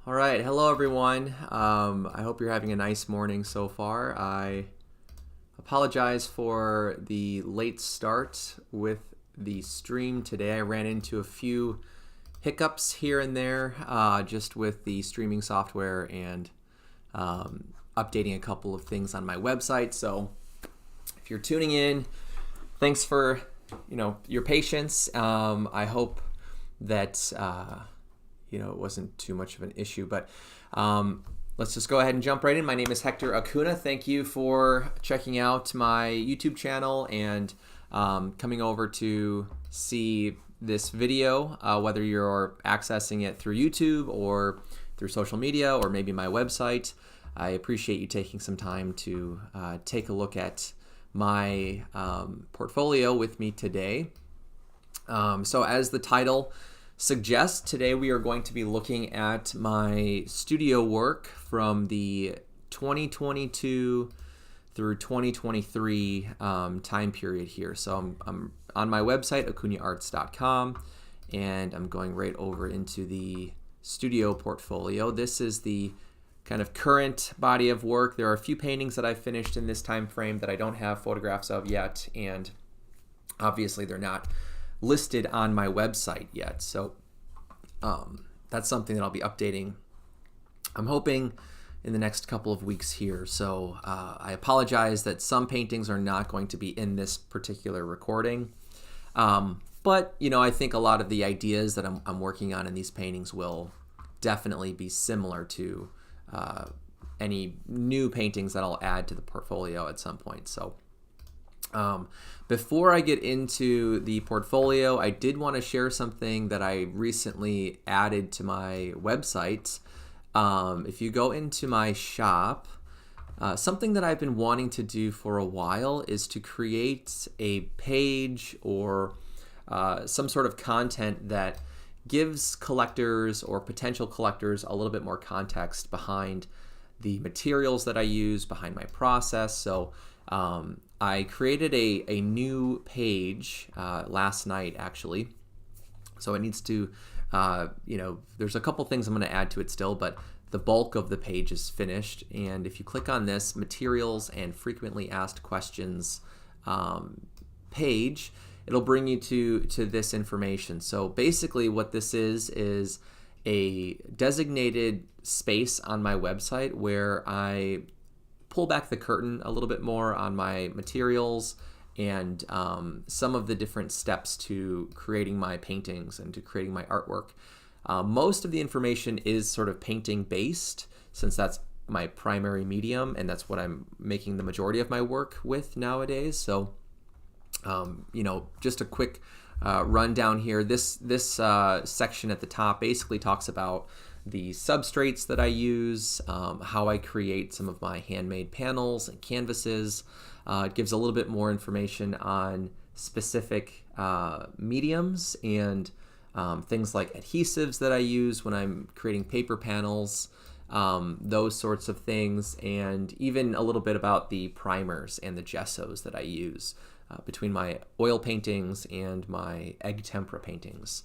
All right, hello everyone. I hope you're having a nice morning so far. I apologize for the late start with the stream today. I ran into a few hiccups here and there just with the streaming software and updating a couple of things on my website. So if you're tuning in, thanks for your patience. I hope that it wasn't too much of an issue, but let's just go ahead and jump right in. My name is Hector Acuna. Thank you for checking out my YouTube channel and coming over to see this video, whether you're accessing it through YouTube or through social media or maybe my website. I appreciate you taking some time to take a look at my portfolio with me today. So as the title suggests, today we are going to be looking at my studio work from the 2022 through 2023 time period here. So I'm on my website, acunaarts.com, and I'm going right over into the studio portfolio. This is the kind of current body of work. There are a few paintings that I finished in this time frame that I don't have photographs of yet, and obviously they're not listed on my website yet. So that's something that I'll be updating, I'm hoping, in the next couple of weeks here. So I apologize that some paintings are not going to be in this particular recording. But I think a lot of the ideas that I'm working on in these paintings will definitely be similar to any new paintings that I'll add to the portfolio at some point. So before I get into the portfolio, I did want to share something that I recently added to my website. If you go into my shop, something that I've been wanting to do for a while is to create a page or some sort of content that gives collectors or potential collectors a little bit more context behind the materials that I use, behind my process. So I created a new page last night, actually. So it needs to, there's a couple things I'm going to add to it still, but the bulk of the page is finished. And if you click on this materials and frequently asked questions page, it'll bring you to this information. So basically what this is a designated space on my website where I pull back the curtain a little bit more on my materials and some of the different steps to creating my paintings and to creating my artwork. Most of the information is sort of painting based, since that's my primary medium and that's what I'm making the majority of my work with nowadays. So just a quick rundown here. This section at the top basically talks about the substrates that I use, how I create some of my handmade panels and canvases. It gives a little bit more information on specific mediums and things like adhesives that I use when I'm creating paper panels, those sorts of things, and even a little bit about the primers and the gessos that I use between my oil paintings and my egg tempera paintings.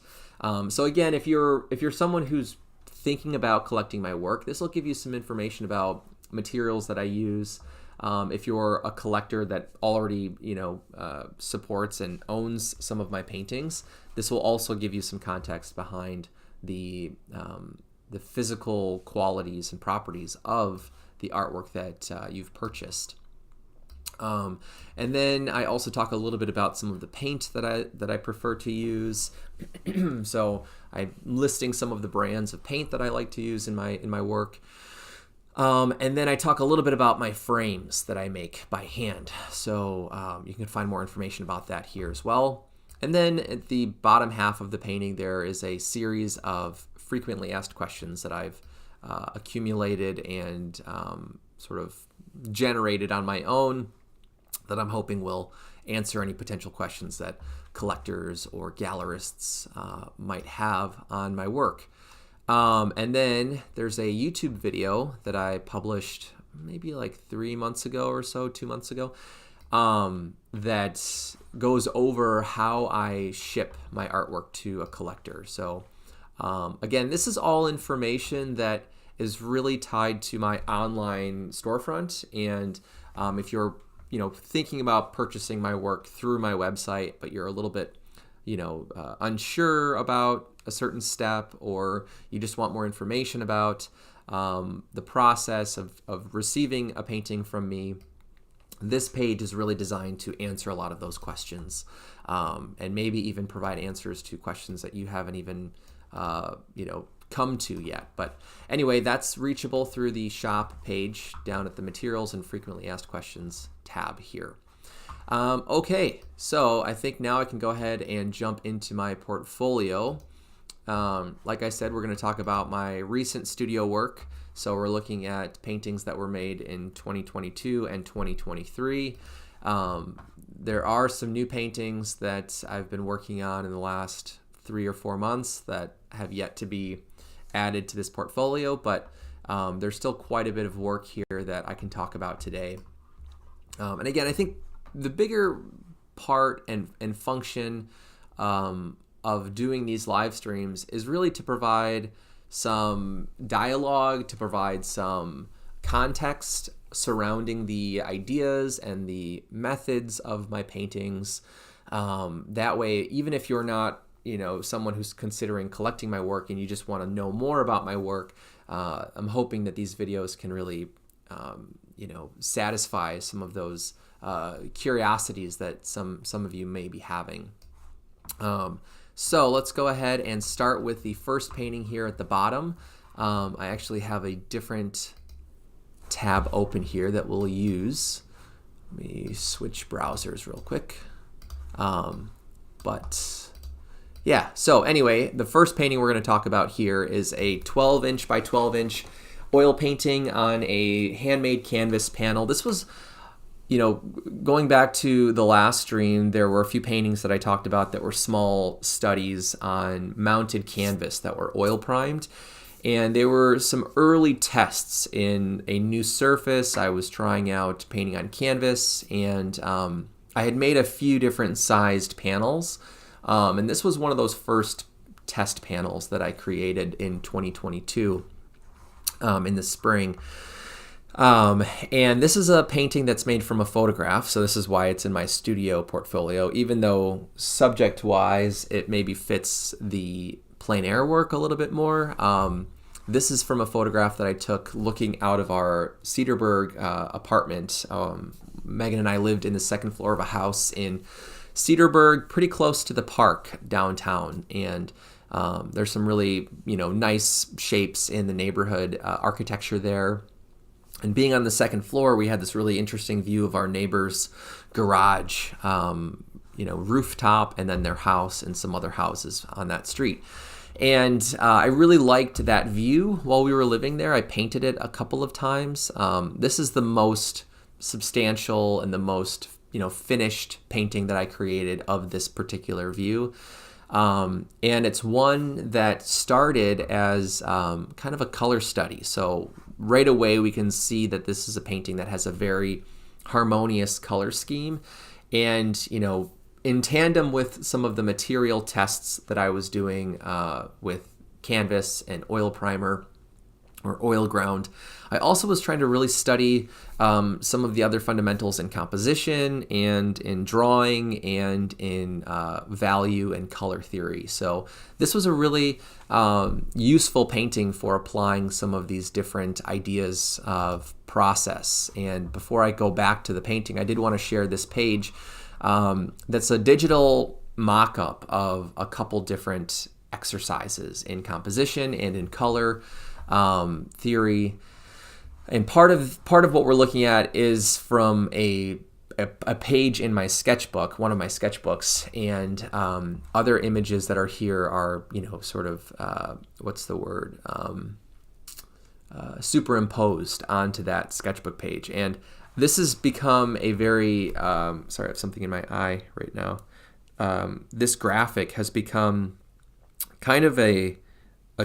So again, if you're someone who's thinking about collecting my work, this will give you some information about materials that I use. If you're a collector that already supports and owns some of my paintings, this will also give you some context behind the physical qualities and properties of the artwork that you've purchased. And then I also talk a little bit about some of the paint that I prefer to use. So I'm listing some of the brands of paint that I like to use in my work. And then I talk a little bit about my frames that I make by hand. So you can find more information about that here as well. And then at the bottom half of the painting, there is a series of frequently asked questions that I've accumulated and sort of generated on my own, that I'm hoping will answer any potential questions that collectors or gallerists might have on my work. And then there's a YouTube video that I published maybe like 3 months ago or so, 2 months ago, that goes over how I ship my artwork to a collector. So again, this is all information that is really tied to my online storefront. And if you're thinking about purchasing my work through my website, but you're a little bit unsure about a certain step, or you just want more information about the process of receiving a painting from me, this page is really designed to answer a lot of those questions, and maybe even provide answers to questions that you haven't even come to yet. But anyway, that's reachable through the shop page down at the materials and frequently asked questions tab here. Okay, so I think now I can go ahead and jump into my portfolio. Like I said, we're going to talk about my recent studio work. So we're looking at paintings that were made in 2022 and 2023. There are some new paintings that I've been working on in the last 3 or 4 months that have yet to be added to this portfolio, but there's still quite a bit of work here that I can talk about today. And again, I think the bigger part and function of doing these live streams is really to provide some dialogue, to provide some context surrounding the ideas and the methods of my paintings. That way, even if you're not someone who's considering collecting my work and you just want to know more about my work, I'm hoping that these videos can really satisfy some of those curiosities that some of you may be having. So let's go ahead and start with the first painting here at the bottom. I actually have a different tab open here that we'll use. Let me switch browsers real quick. But yeah, so anyway, the first painting we're going to talk about here is a 12-inch by 12-inch oil painting on a handmade canvas panel. This was, going back to the last stream, there were a few paintings that I talked about that were small studies on mounted canvas that were oil primed. And there were some early tests in a new surface. I was trying out painting on canvas, and I had made a few different sized panels. And this was one of those first test panels that I created in 2022 in the spring. And this is a painting that's made from a photograph, so this is why it's in my studio portfolio, even though subject-wise it maybe fits the plein air work a little bit more. This is from a photograph that I took looking out of our Cedarburg apartment. Megan and I lived in the second floor of a house in Cedarburg, pretty close to the park downtown, and there's some really nice shapes in the neighborhood, architecture there. And being on the second floor, we had this really interesting view of our neighbor's garage, rooftop, and then their house and some other houses on that street. And I really liked that view while we were living there. I painted it a couple of times. This is the most substantial and the most finished painting that I created of this particular view. And it's one that started as kind of a color study. So right away we can see that this is a painting that has a very harmonious color scheme. And, in tandem with some of the material tests that I was doing with canvas and oil primer or oil ground, I also was trying to really study some of the other fundamentals in composition and in drawing and in value and color theory. So this was a really useful painting for applying some of these different ideas of process. And before I go back to the painting, I did want to share this page that's a digital mock-up of a couple different exercises in composition and in color theory. And part of what we're looking at is from a page in my sketchbook, one of my sketchbooks, and other images that are here are superimposed onto that sketchbook page. And this has become a very sorry, I have something in my eye right now. This graphic has become kind of a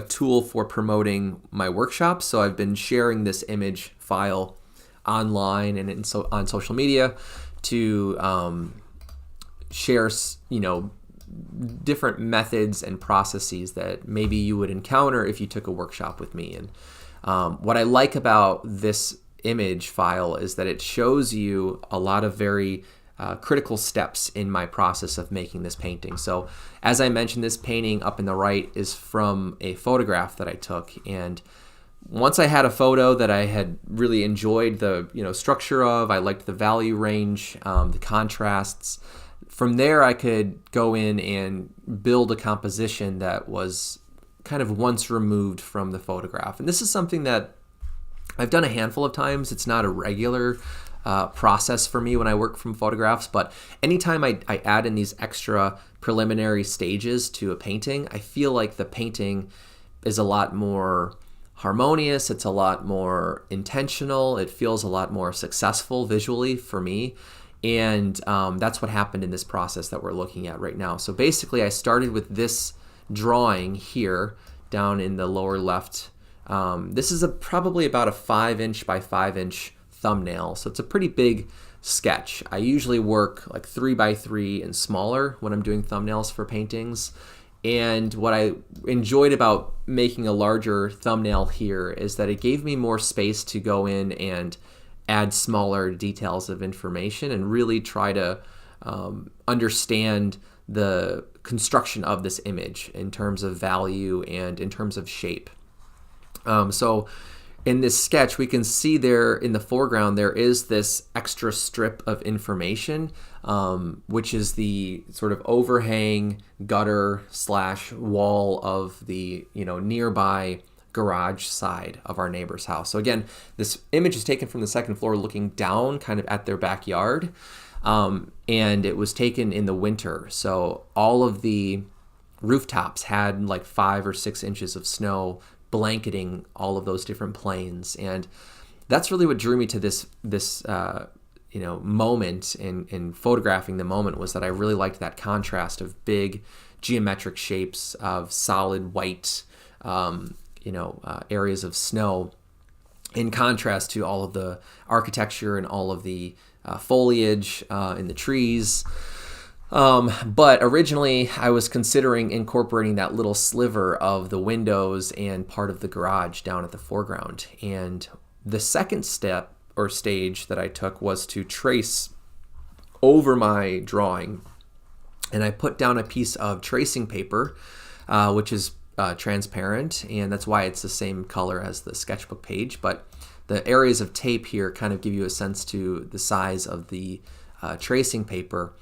tool for promoting my workshops. So I've been sharing this image file online and on social media to share, different methods and processes that maybe you would encounter if you took a workshop with me. And what I like about this image file is that it shows you a lot of very critical steps in my process of making this painting. So as I mentioned, this painting up in the right is from a photograph that I took, and once I had a photo that I had really enjoyed the structure of, I liked the value range, the contrasts. From there, I could go in and build a composition that was kind of once removed from the photograph. And this is something that I've done a handful of times. It's not a regular process for me when I work from photographs, but anytime I add in these extra preliminary stages to a painting, I feel like the painting is a lot more harmonious, it's a lot more intentional, it feels a lot more successful visually for me. And that's what happened in this process that we're looking at right now. So basically I started with this drawing here down in the lower left. This is probably about a 5" by 5" thumbnail, so it's a pretty big sketch. I usually work like 3 by 3 and smaller when I'm doing thumbnails for paintings. And what I enjoyed about making a larger thumbnail here is that it gave me more space to go in and add smaller details of information and really try to understand the construction of this image in terms of value and in terms of shape. So in this sketch, we can see there in the foreground, there is this extra strip of information, which is the sort of overhang gutter / wall of the nearby garage side of our neighbor's house. So again, this image is taken from the second floor looking down kind of at their backyard, and it was taken in the winter. So all of the rooftops had like 5 or 6 inches of snow blanketing all of those different planes, and that's really what drew me to this moment in photographing the moment, was that I really liked that contrast of big geometric shapes of solid white areas of snow in contrast to all of the architecture and all of the foliage in the trees. But originally I was considering incorporating that little sliver of the windows and part of the garage down at the foreground. And the second step or stage that I took was to trace over my drawing. And I put down a piece of tracing paper, which is transparent, and that's why it's the same color as the sketchbook page. But the areas of tape here kind of give you a sense to the size of the tracing paper.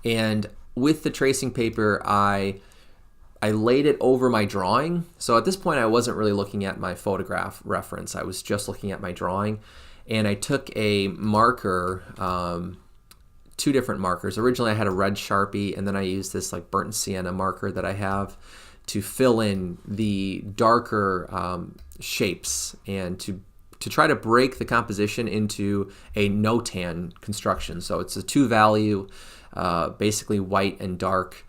And with the tracing paper, I laid it over my drawing. So at this point, I wasn't really looking at my photograph reference. I was just looking at my drawing. And I took a marker, 2 different markers. Originally, I had a red Sharpie, and then I used this like burnt sienna marker that I have to fill in the darker shapes and to try to break the composition into a no-tan construction. So it's a 2-value, basically white and dark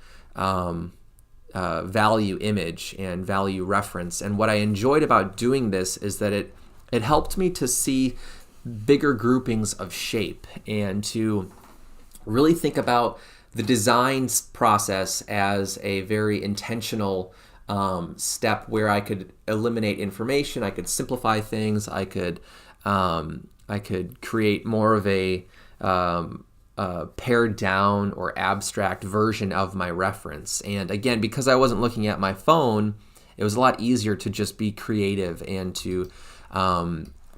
value image and value reference. And what I enjoyed about doing this is that it helped me to see bigger groupings of shape and to really think about the design process as a very intentional step where I could eliminate information, I could simplify things, I could create more of a pared down or abstract version of my reference. And again, because I wasn't looking at my phone, it was a lot easier to just be creative and to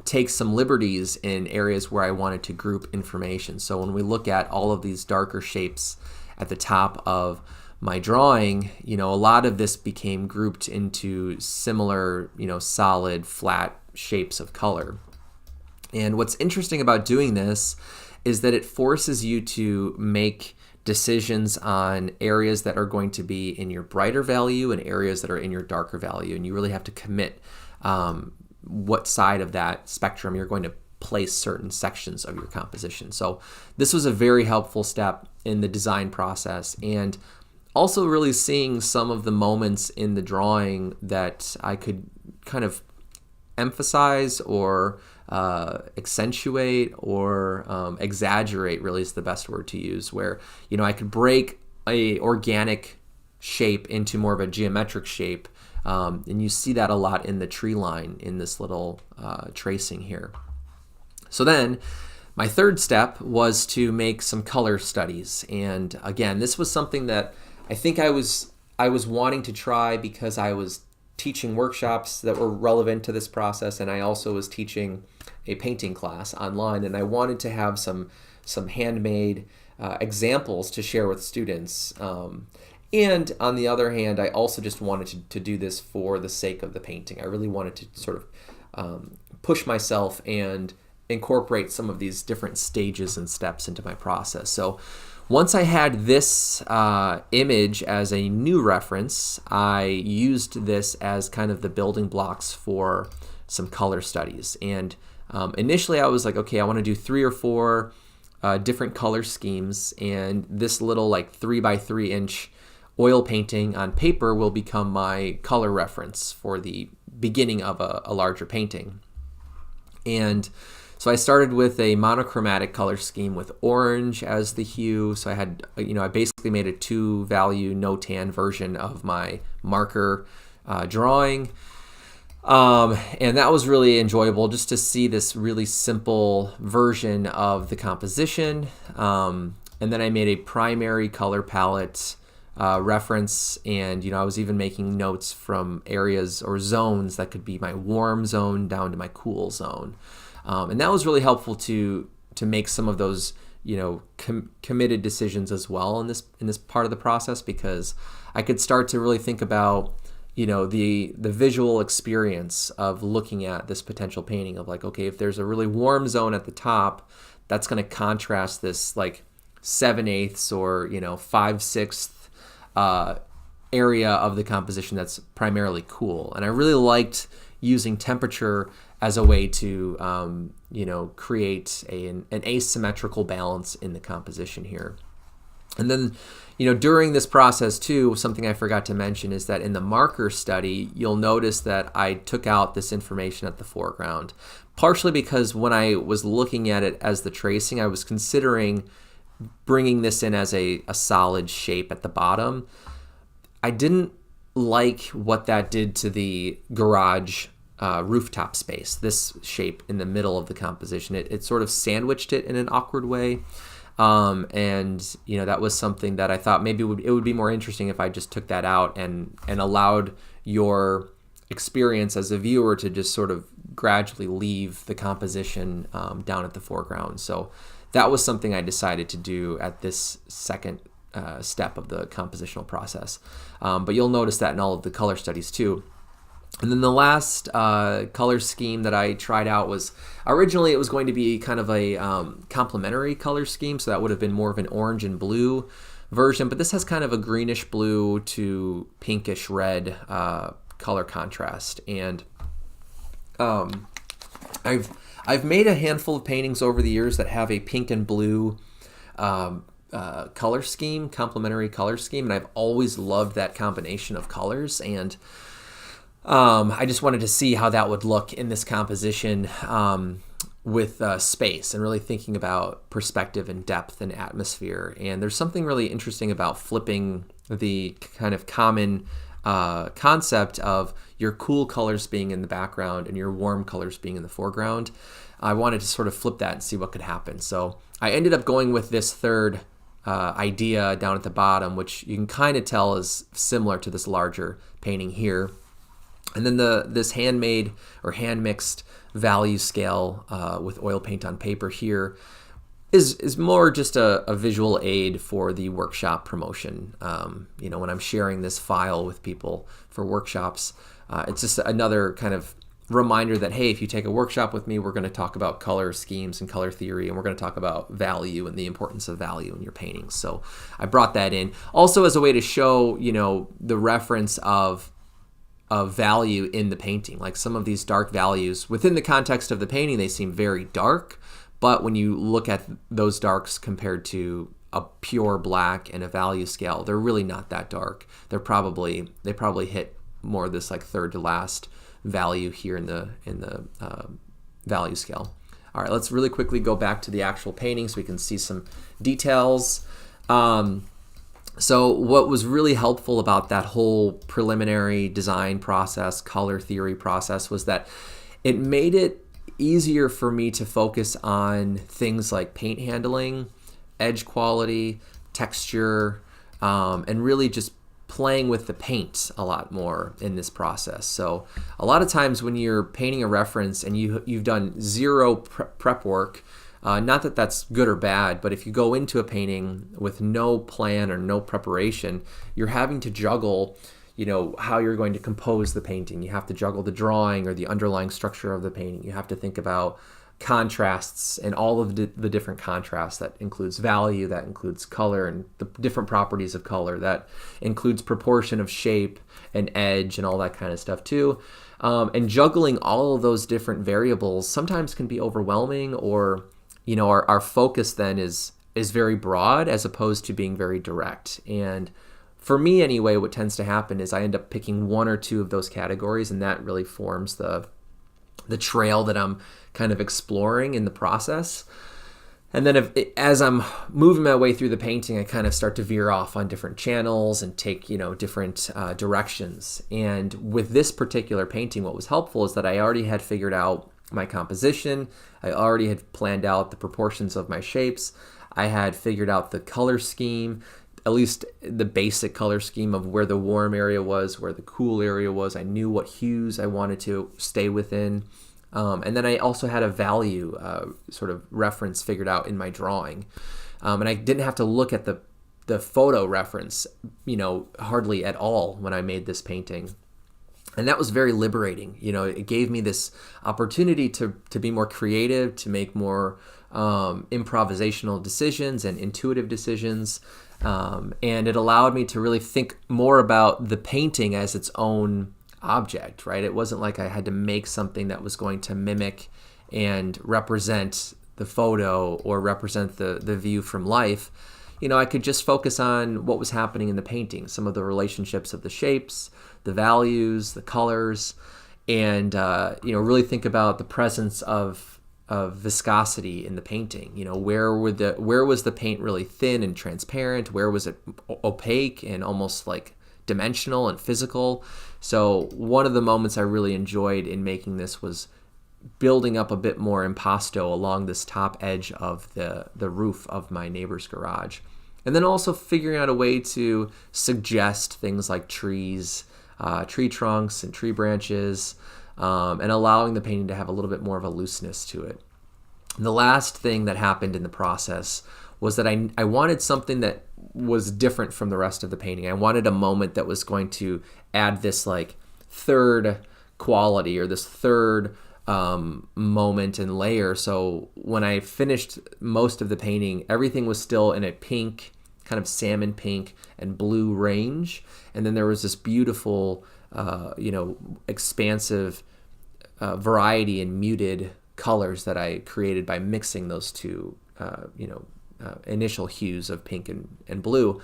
take some liberties in areas where I wanted to group information. So when we look at all of these darker shapes at the top of my drawing, a lot of this became grouped into similar, solid, flat shapes of color. And what's interesting about doing this is that it forces you to make decisions on areas that are going to be in your brighter value and areas that are in your darker value. And you really have to commit what side of that spectrum you're going to place certain sections of your composition. So this was a very helpful step in the design process, and also really seeing some of the moments in the drawing that I could kind of emphasize or accentuate or exaggerate, really is the best word to use, where I could break a organic shape into more of a geometric shape. And you see that a lot in the tree line in this little tracing here. So then my third step was to make some color studies. And again, this was something that I think I was wanting to try because I was teaching workshops that were relevant to this process, and I also was teaching a painting class online, and I wanted to have some handmade examples to share with students. And on the other hand, I also just wanted to do this for the sake of the painting. I really wanted to sort of push myself and incorporate some of these different stages and steps into my process. So once I had this image as a new reference, I used this as kind of the building blocks for some color studies. And initially I was like, okay, I want to do 3 or 4 different color schemes, and this little like 3x3 inch oil painting on paper will become my color reference for the beginning of a larger painting. And so I started with a monochromatic color scheme with orange as the hue. So I had, I basically made a 2-value no tan version of my marker drawing. And that was really enjoyable just to see this really simple version of the composition. And then I made a primary color palette reference, and I was even making notes from areas or zones that could be my warm zone down to my cool zone. And that was really helpful to make some of those committed decisions as well in this part of the process, because I could start to really think about the visual experience of looking at this potential painting of like, okay, if there's a really warm zone at the top, that's going to contrast this like 7/8 or 5/6 area of the composition that's primarily cool. And I really liked using temperature as a way to create an asymmetrical balance in the composition here. And then during this process too, something I forgot to mention is that in the marker study, you'll notice that I took out this information at the foreground, partially because when I was looking at it as the tracing, I was considering bringing this in as a solid shape at the bottom. I didn't like what that did to the garage rooftop space, this shape in the middle of the composition. It sort of sandwiched it in an awkward way. And that was something that I thought maybe it would be more interesting if I just took that out and allowed your experience as a viewer to just sort of gradually leave the composition down at the foreground. So that was something I decided to do at this second step of the compositional process. But you'll notice that in all of the color studies too. And then the last color scheme that I tried out was, originally it was going to be kind of a complementary color scheme, so that would have been more of an orange and blue version, but this has kind of a greenish blue to pinkish red color contrast. And I've made a handful of paintings over the years that have a pink and blue color scheme, complementary color scheme, and I've always loved that combination of colors. And I just wanted to see how that would look in this composition with space and really thinking about perspective and depth and atmosphere. And there's something really interesting about flipping the kind of common concept of your cool colors being in the background and your warm colors being in the foreground. I wanted to sort of flip that and see what could happen. So I ended up going with this third idea down at the bottom, which you can kind of tell is similar to this larger painting here. And then this handmade or hand-mixed value scale with oil paint on paper here is more just a visual aid for the workshop promotion. When I'm sharing this file with people for workshops, it's just another kind of reminder that, hey, if you take a workshop with me, we're going to talk about color schemes and color theory, and we're going to talk about value and the importance of value in your paintings. So I brought that in. Also as a way to show, the reference of value in the painting. Like some of these dark values within the context of the painting, they seem very dark, but when you look at those darks compared to a pure black and a value scale, they're really not that dark. They probably hit more this like third to last value here in the value scale. All right, let's really quickly go back to the actual painting so we can see some details. So what was really helpful about that whole preliminary design process, color theory process, was that it made it easier for me to focus on things like paint handling, edge quality, texture, and really just playing with the paint a lot more in this process. So a lot of times when you're painting a reference and you've done zero prep work, not that that's good or bad, but if you go into a painting with no plan or no preparation, you're having to juggle, how you're going to compose the painting. You have to juggle the drawing or the underlying structure of the painting. You have to think about contrasts and all of the different contrasts. That includes value, that includes color and the different properties of color, that includes proportion of shape and edge and all that kind of stuff too. And juggling all of those different variables sometimes can be overwhelming, or our focus then is very broad as opposed to being very direct. And for me anyway, what tends to happen is I end up picking one or two of those categories, and that really forms the trail that I'm kind of exploring in the process. And then as I'm moving my way through the painting, I kind of start to veer off on different channels and take, different directions. And with this particular painting, what was helpful is that I already had figured out my composition. I already had planned out the proportions of my shapes. I had figured out the color scheme, at least the basic color scheme of where the warm area was, where the cool area was. I knew what hues I wanted to stay within. And then I also had a value sort of reference figured out in my drawing. And I didn't have to look at the photo reference, hardly at all when I made this painting. And that was very liberating. It gave me this opportunity to be more creative, to make more improvisational decisions and intuitive decisions. And it allowed me to really think more about the painting as its own object, right? It wasn't like I had to make something that was going to mimic and represent the photo or represent the view from life. I could just focus on what was happening in the painting, some of the relationships of the shapes, the values, the colors, and really think about the presence of viscosity in the painting. Where was the paint really thin and transparent? Where was it opaque and almost like dimensional and physical? So one of the moments I really enjoyed in making this was building up a bit more impasto along this top edge of the roof of my neighbor's garage. And then also figuring out a way to suggest things like trees, tree trunks and tree branches, and allowing the painting to have a little bit more of a looseness to it. And the last thing that happened in the process was that I wanted something that was different from the rest of the painting. I wanted a moment that was going to add this like third quality or this third moment and layer. So when I finished most of the painting, everything was still in a pink, kind of salmon pink and blue range. And then there was this beautiful, expansive variety in muted colors that I created by mixing those two, initial hues of pink and blue.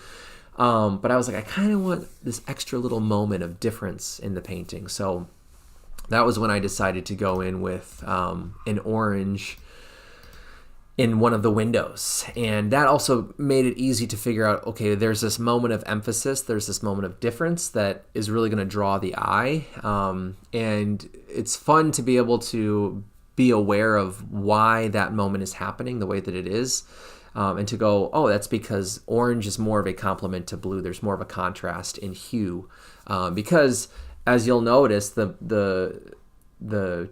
But I was like, I kind of want this extra little moment of difference in the painting. So that was when I decided to go in with an orange in one of the windows. And that also made it easy to figure out, okay, there's this moment of emphasis, there's this moment of difference that is really going to draw the eye. And it's fun to be able to be aware of why that moment is happening the way that it is. And to go, oh, that's because orange is more of a complement to blue. There's more of a contrast in hue. Because as you'll notice, the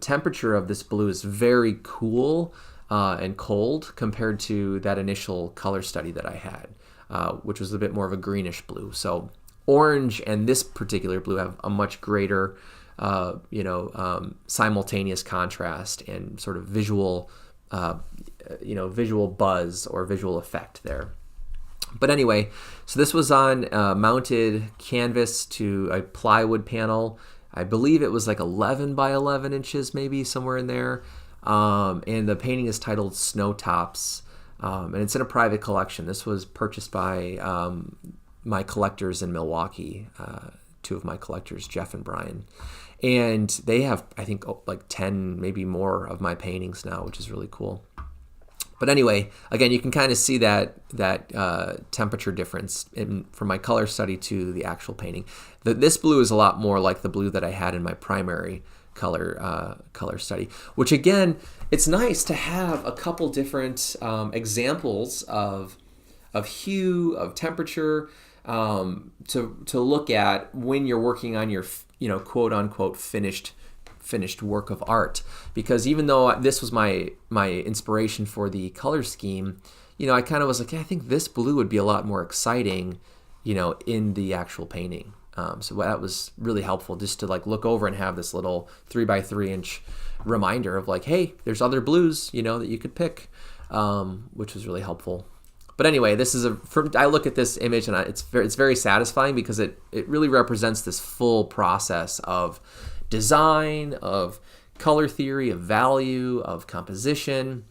temperature of this blue is very cool and cold compared to that initial color study that I had, which was a bit more of a greenish blue. So orange and this particular blue have a much greater, simultaneous contrast and sort of visual, visual buzz or visual effect there. But anyway, so this was on mounted canvas to a plywood panel. I believe it was like 11 by 11 inches, maybe somewhere in there. And the painting is titled Snow Tops, and it's in a private collection. This was purchased by my collectors in Milwaukee, two of my collectors, Jeff and Brian. And they have, I think, like 10, maybe more of my paintings now, which is really cool. But anyway, again, you can kind of see that temperature difference from my color study to the actual painting. This blue is a lot more like the blue that I had in my primary color study, which again, it's nice to have a couple different examples of hue, of temperature, to look at when you're working on your quote unquote finished work of art. Because even though this was my inspiration for the color scheme, I kind of was like, I think this blue would be a lot more exciting, in the actual painting. So that was really helpful, just to like look over and have this little 3x3 inch reminder of like, hey, there's other blues, that you could pick, which was really helpful. But anyway, I look at this image and it's very satisfying, because it really represents this full process of design, of color theory, of value, of composition,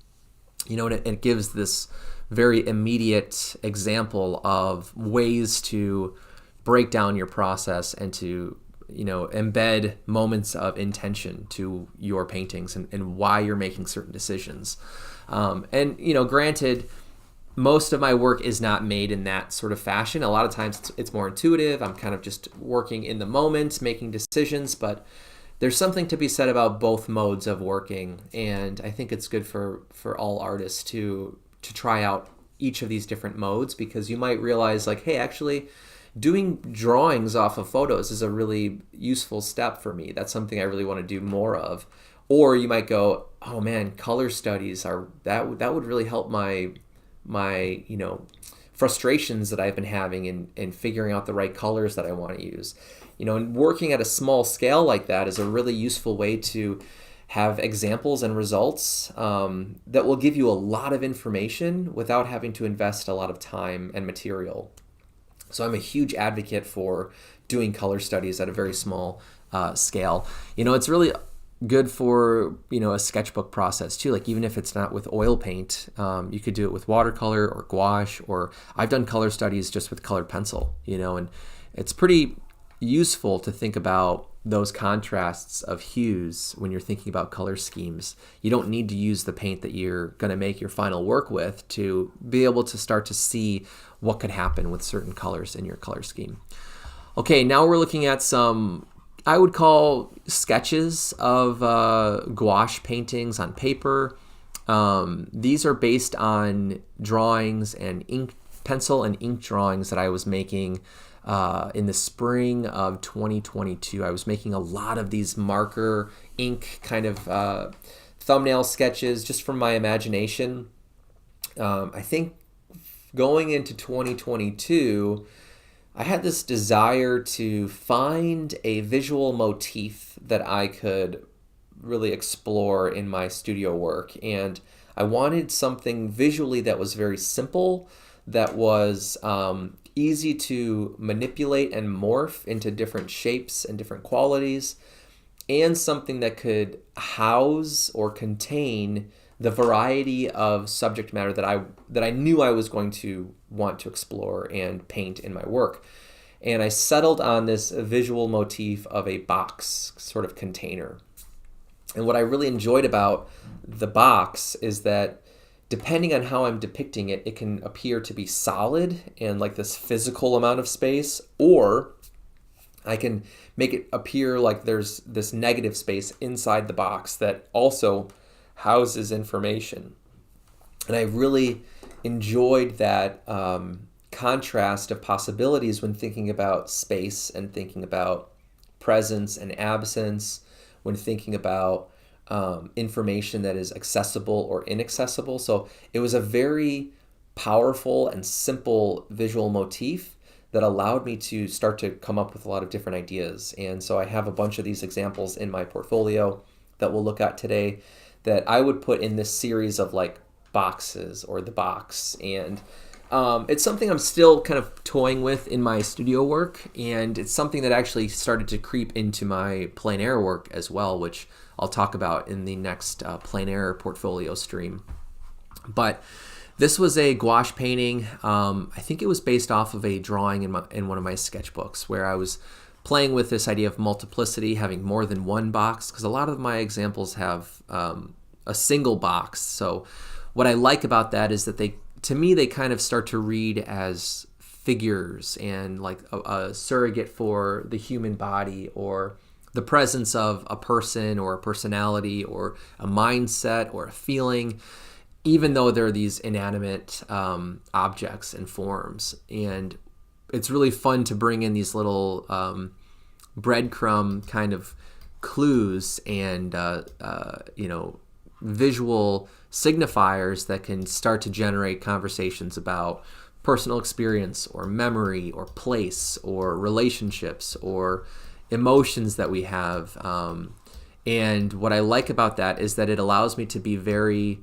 and it gives this very immediate example of ways to break down your process and to embed moments of intention to your paintings and why you're making certain decisions. And granted, most of my work is not made in that sort of fashion. A lot of times it's more intuitive. I'm kind of just working in the moment, making decisions, but there's something to be said about both modes of working. And I think it's good for all artists to try out each of these different modes, because you might realize like, hey, actually doing drawings off of photos is a really useful step for me. That's something I really want to do more of. Or you might go, oh man, color studies that would really help my frustrations that I've been having in figuring out the right colors that I want to use. And working at a small scale like that is a really useful way to have examples and results that will give you a lot of information without having to invest a lot of time and material. So I'm a huge advocate for doing color studies at a very small scale. It's really good for a sketchbook process too. Like even if it's not with oil paint, you could do it with watercolor or gouache, or I've done color studies just with colored pencil. And it's pretty useful to think about those contrasts of hues when you're thinking about color schemes. You don't need to use the paint that you're going to make your final work with to be able to start to see what could happen with certain colors in your color scheme. Okay, now we're looking at some, I would call, sketches of gouache paintings on paper. These are based on drawings and pencil and ink drawings that I was making in the spring of 2022. I was making a lot of these marker ink kind of thumbnail sketches just from my imagination. I think going into 2022, I had this desire to find a visual motif that I could really explore in my studio work. And I wanted something visually that was very simple, that was easy to manipulate and morph into different shapes and different qualities, and something that could house or contain the variety of subject matter that I knew I was going to want to explore and paint in my work. And I settled on this visual motif of a box sort of container. And what I really enjoyed about the box is that depending on how I'm depicting it, it can appear to be solid and like this physical amount of space, or I can make it appear like there's this negative space inside the box that also houses information. And I really enjoyed that contrast of possibilities when thinking about space and thinking about presence and absence, when thinking about information that is accessible or inaccessible. So it was a very powerful and simple visual motif that allowed me to start to come up with a lot of different ideas. And so I have a bunch of these examples in my portfolio that we'll look at today that I would put in this series of like boxes or the box. And it's something I'm still kind of toying with in my studio work, and it's something that actually started to creep into my plein air work as well, which I'll talk about in the next plein air portfolio stream. But this was a gouache painting. I think it was based off of a drawing in one of my sketchbooks, where I was playing with this idea of multiplicity, having more than one box, because a lot of my examples have a single box. So what I like about that is that to me, they kind of start to read as figures and like a surrogate for the human body, or the presence of a person or a personality or a mindset or a feeling, even though they're these inanimate objects and forms. And it's really fun to bring in these little breadcrumb kind of clues and visual signifiers that can start to generate conversations about personal experience or memory or place or relationships or emotions that we have. And what I like about that is that it allows me to be very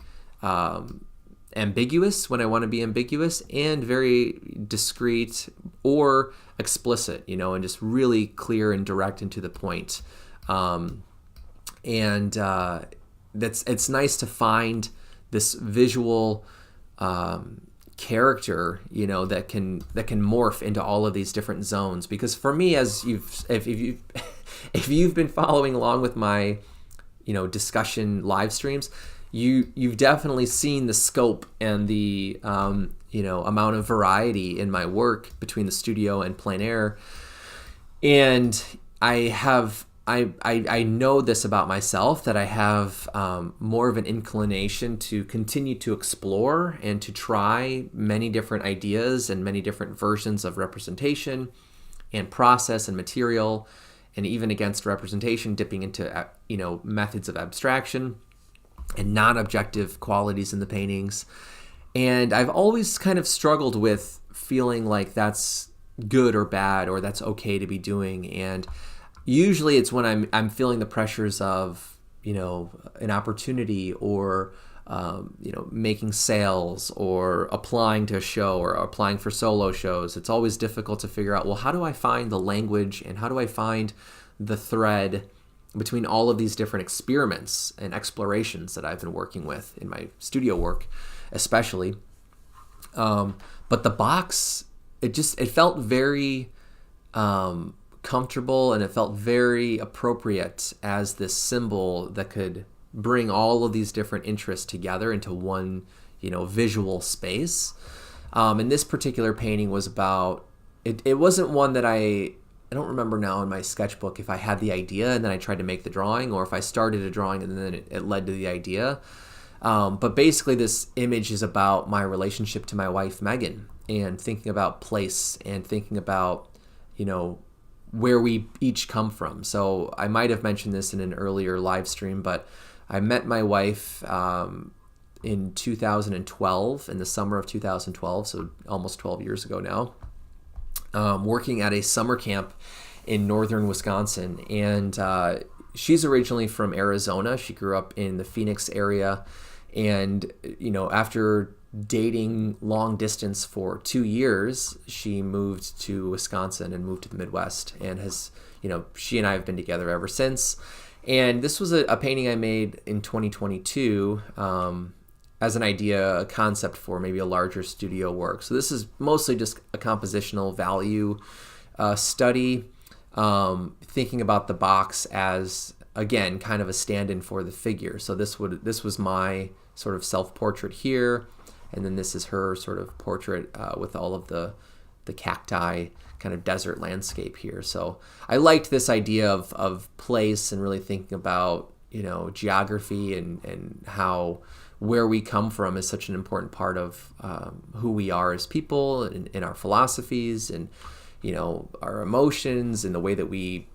ambiguous when I want to be ambiguous, and very discreet or explicit, and just really clear and direct and to the point. It's nice to find this visual character, that can morph into all of these different zones. Because for me, if you've been following along with my discussion live streams, you've definitely seen the scope and the amount of variety in my work between the studio and plein air. And I know this about myself, that I have more of an inclination to continue to explore and to try many different ideas and many different versions of representation and process and material, and even against representation, dipping into methods of abstraction and non-objective qualities in the paintings. And I've always kind of struggled with feeling like that's good or bad, or that's okay to be doing. And usually it's when I'm feeling the pressures of an opportunity, or making sales, or applying to a show, or applying for solo shows. It's always difficult to figure out, well, how do I find the language, and how do I find the thread between all of these different experiments and explorations that I've been working with in my studio work, especially. But the box, it felt very comfortable, and it felt very appropriate as this symbol that could bring all of these different interests together into one, visual space. And this particular painting was about, it wasn't one that I don't remember now in my sketchbook if I had the idea and then I tried to make the drawing, or if I started a drawing and then it led to the idea. But basically this image is about my relationship to my wife, Megan, and thinking about place, and thinking about, where we each come from. So I might have mentioned this in an earlier live stream, but I met my wife in 2012, in the summer of 2012, so almost 12 years ago now, working at a summer camp in northern Wisconsin. And she's originally from Arizona. She grew up in the Phoenix area. And, after dating long distance for 2 years, she moved to Wisconsin and moved to the Midwest, and has, she and I have been together ever since. And this was a painting I made in 2022 as an idea, a concept for maybe a larger studio work. So this is mostly just a compositional value study, thinking about the box as, again, kind of a stand-in for the figure. So this was my sort of self-portrait here, and then this is her sort of portrait with all of the cacti, kind of desert landscape here. So I liked this idea of place, and really thinking about geography, and how where we come from is such an important part of who we are as people, and in our philosophies, and our emotions, and the way that we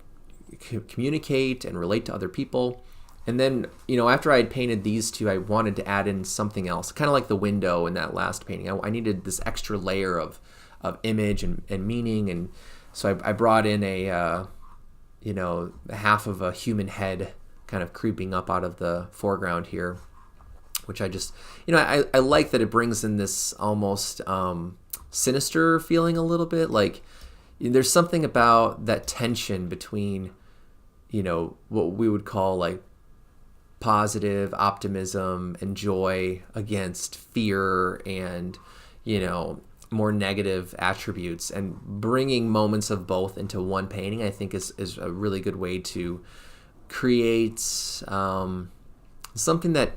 communicate and relate to other people. And then, after I had painted these two, I wanted to add in something else, kind of like the window in that last painting. I needed this extra layer of image and meaning. And so I brought in a half of a human head kind of creeping up out of the foreground here, which I just, I like that it brings in this almost sinister feeling a little bit. Like, there's something about that tension between, what we would call like positive optimism and joy against fear and, more negative attributes, and bringing moments of both into one painting, I think is a really good way to create something that,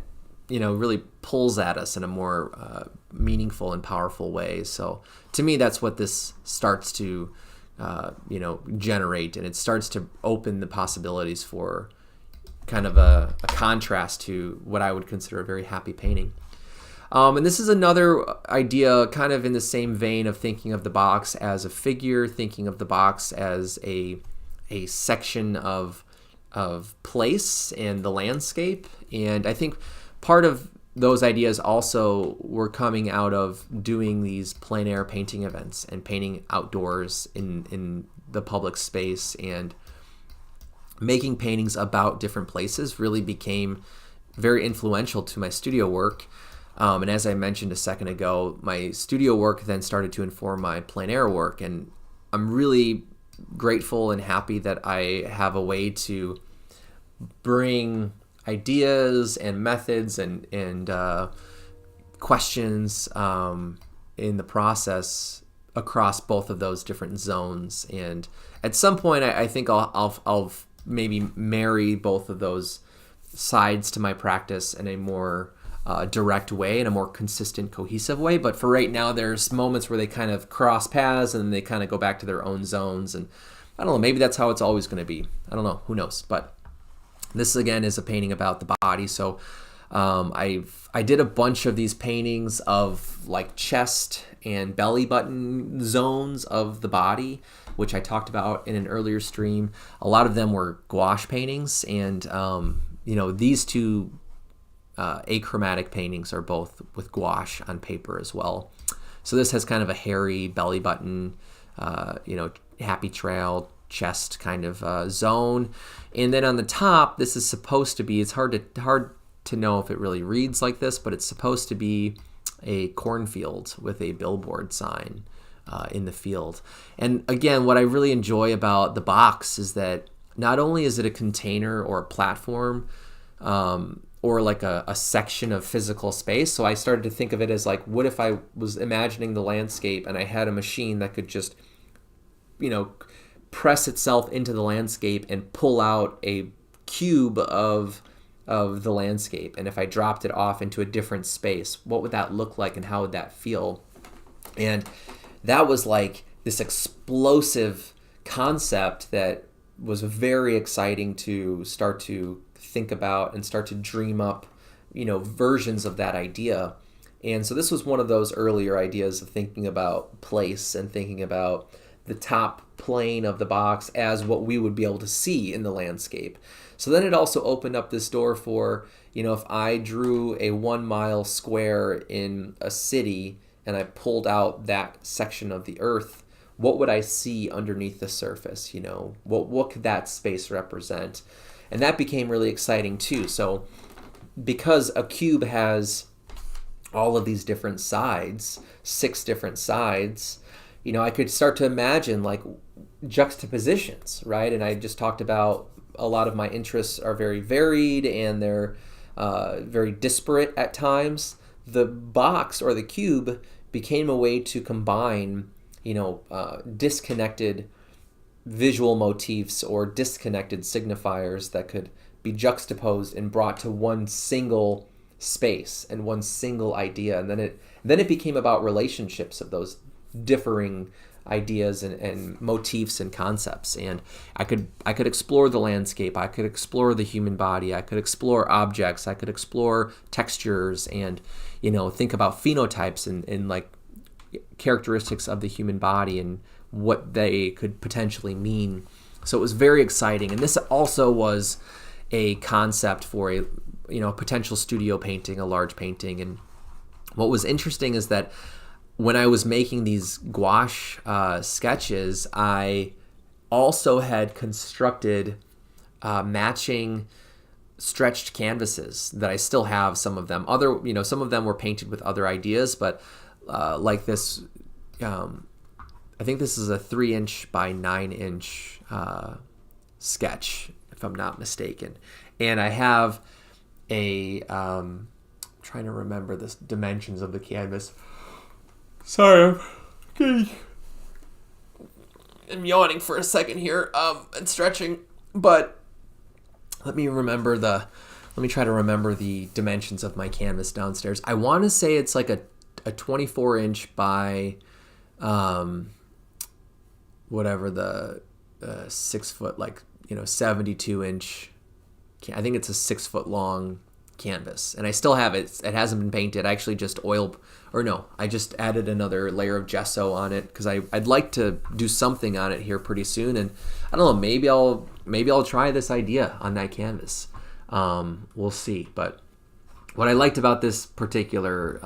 really pulls at us in a more meaningful and powerful way. So to me, that's what this starts to generate, and it starts to open the possibilities for kind of a contrast to what I would consider a very happy painting. And this is another idea kind of in the same vein of thinking of the box as a figure, thinking of the box as a section of place and the landscape. And I think part of those ideas also were coming out of doing these plein air painting events and painting outdoors in the public space, and making paintings about different places really became very influential to my studio work. And as I mentioned a second ago, my studio work then started to inform my plein air work. And I'm really grateful and happy that I have a way to bring ideas and methods and questions in the process across both of those different zones. And at some point, I think I'll maybe marry both of those sides to my practice in a more direct way, in a more consistent, cohesive way. But for right now, there's moments where they kind of cross paths and they kind of go back to their own zones. And I don't know, maybe that's how it's always going to be. I don't know, who knows? But this again is a painting about the body. So I did a bunch of these paintings of like chest and belly button zones of the body, which I talked about in an earlier stream. A lot of them were gouache paintings, and these two achromatic paintings are both with gouache on paper as well. So this has kind of a hairy belly button, happy trail, chest kind of zone. And then on the top, this is supposed to be, it's hard to know if it really reads like this, but it's supposed to be a cornfield with a billboard sign in the field. And again, what I really enjoy about the box is that not only is it a container or a platform, or like a section of physical space. So I started to think of it as like, what if I was imagining the landscape and I had a machine that could just, press itself into the landscape and pull out a cube of the landscape. And if I dropped it off into a different space, what would that look like and how would that feel? And that was like this explosive concept that was very exciting to start to think about and start to dream up, versions of that idea. And so this was one of those earlier ideas of thinking about place and thinking about the top plane of the box as what we would be able to see in the landscape. So then it also opened up this door for, if I drew a 1 mile square in a city and I pulled out that section of the earth, what would I see underneath the surface? What could that space represent? And that became really exciting too. So because a cube has all of these different sides, 6 different sides, I could start to imagine like juxtapositions, right? And I just talked about a lot of my interests are very varied and they're very disparate at times. The box or the cube became a way to combine, disconnected visual motifs or disconnected signifiers that could be juxtaposed and brought to one single space and one single idea. And then it became about relationships of those differing ideas and motifs and concepts. And I could explore the landscape, I could explore the human body, I could explore objects, I could explore textures, and think about phenotypes and like characteristics of the human body and what they could potentially mean. So it was very exciting. And this also was a concept for a potential studio painting, a large painting. And what was interesting is that when I was making these gouache sketches, I also had constructed matching stretched canvases that I still have. Some of them, some of them were painted with other ideas, but like this, I think this is a 3-inch by 9-inch sketch, if I'm not mistaken. And I have I'm trying to remember the dimensions of the canvas. Sorry, I'm yawning for a second here and stretching, but let me remember the Let me try to remember the dimensions of my canvas downstairs. I want to say it's like a 24 inch by whatever the 6 foot, like, 72 inch. I think it's a 6 foot long canvas, and I still have it. It hasn't been painted. I actually just I just added another layer of gesso on it because I'd like to do something on it here pretty soon, and I don't know, maybe I'll try this idea on that canvas. We'll see. But what I liked about this particular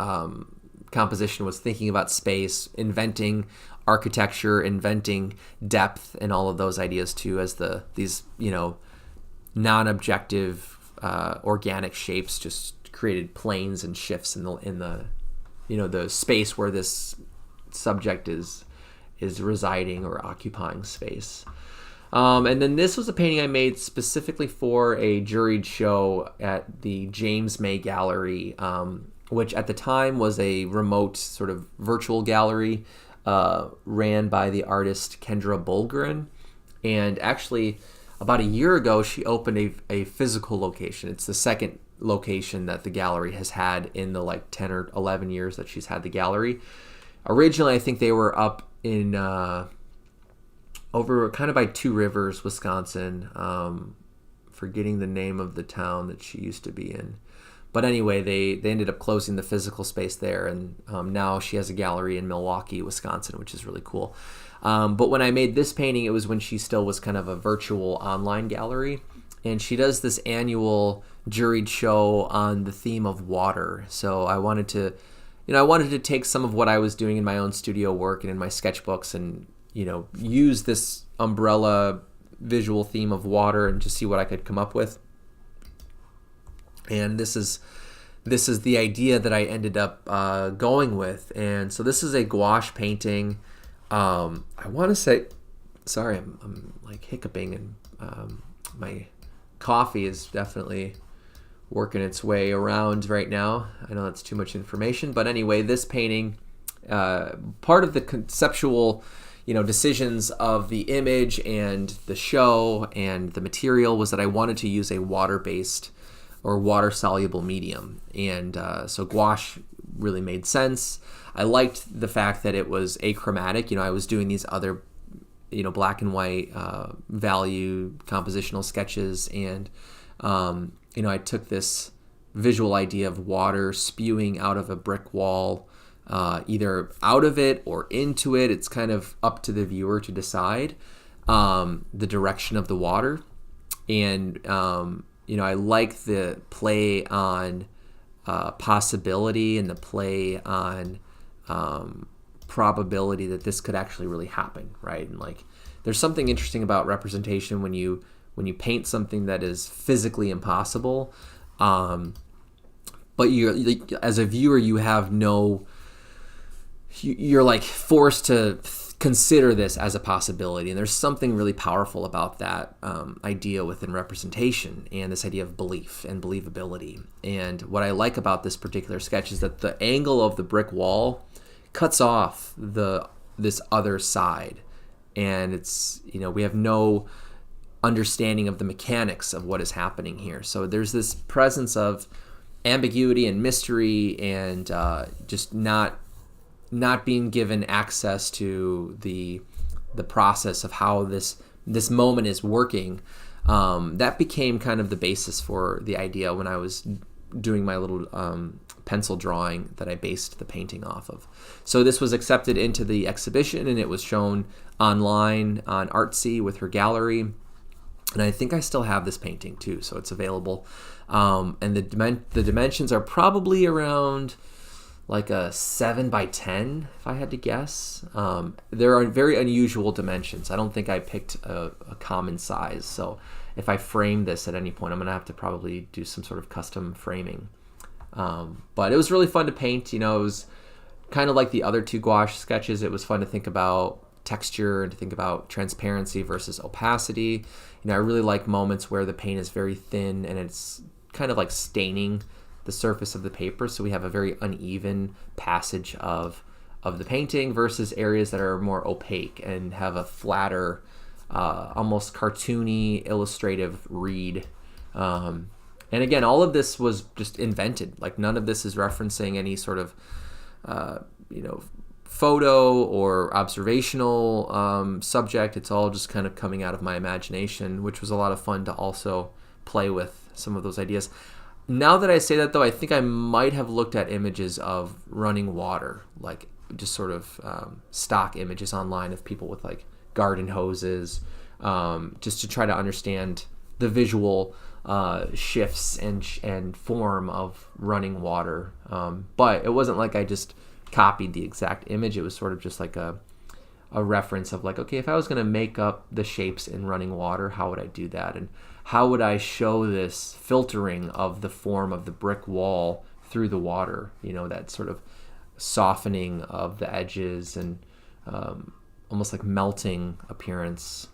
composition was thinking about space, inventing architecture, inventing depth, and all of those ideas too, as these non-objective organic shapes just created planes and shifts in the space where this subject is residing or occupying space. And then this was a painting I made specifically for a juried show at the James May Gallery, which at the time was a remote sort of virtual gallery ran by the artist Kendra Bulgarin. And actually, about a year ago, she opened a physical location. It's the second location that the gallery has had in the 10 or 11 years that she's had the gallery. Originally, I think they were up in over kind of by Two Rivers, Wisconsin. Forgetting the name of the town that she used to be in. But anyway, they ended up closing the physical space there, and now she has a gallery in Milwaukee, Wisconsin, which is really cool. But when I made this painting, it was when she still was kind of a virtual online gallery. And she does this annual juried show on the theme of water. So I wanted to take some of what I was doing in my own studio work and in my sketchbooks and, use this umbrella visual theme of water and just see what I could come up with. And this is the idea that I ended up going with. And so this is a gouache painting. I want to say, sorry, I'm like hiccuping, and my coffee is definitely working its way around right now. I know that's too much information, but anyway, this painting, part of the conceptual, decisions of the image and the show and the material was that I wanted to use a water-based or water-soluble medium, and so gouache really made sense. I liked the fact that it was achromatic. I was doing these other, black and white value compositional sketches, and I took this visual idea of water spewing out of a brick wall, either out of it or into it. It's kind of up to the viewer to decide the direction of the water, and I like the play on possibility and the play on probability that this could actually really happen, right? And there's something interesting about representation when you paint something that is physically impossible, but as a viewer you have you're forced to consider this as a possibility, and there's something really powerful about that idea within representation and this idea of belief and believability. And what I like about this particular sketch is that the angle of the brick wall cuts off this other side, and it's we have no understanding of the mechanics of what is happening here. So there's this presence of ambiguity and mystery, and just not being given access to the process of how this moment is working. That became kind of the basis for the idea when I was doing my little pencil drawing that I based the painting off of. So this was accepted into the exhibition, and it was shown online on Artsy with her gallery. And I think I still have this painting too, so it's available. And the dimensions are probably around like a 7 by 10, if I had to guess. There are very unusual dimensions. I don't think I picked a common size. So if I frame this at any point, I'm going to have to probably do some sort of custom framing. But it was really fun to paint. It was kind of like the other two gouache sketches. It was fun to think about texture and to think about transparency versus opacity. I really like moments where the paint is very thin and it's kind of like staining the surface of the paper, so we have a very uneven passage of the painting versus areas that are more opaque and have a flatter, almost cartoony, illustrative read And again, all of this was just invented. Like none of this is referencing any sort of, photo or observational subject. It's all just kind of coming out of my imagination, which was a lot of fun to also play with some of those ideas. Now that I say that, though, I think I might have looked at images of running water, like just sort of stock images online of people with like garden hoses, just to try to understand the visual shifts and form of running water. But it wasn't like I just copied the exact image. It was sort of just like a reference of like, okay, if I was going to make up the shapes in running water, how would I do that? And how would I show this filtering of the form of the brick wall through the water? That sort of softening of the edges and almost like melting appearance.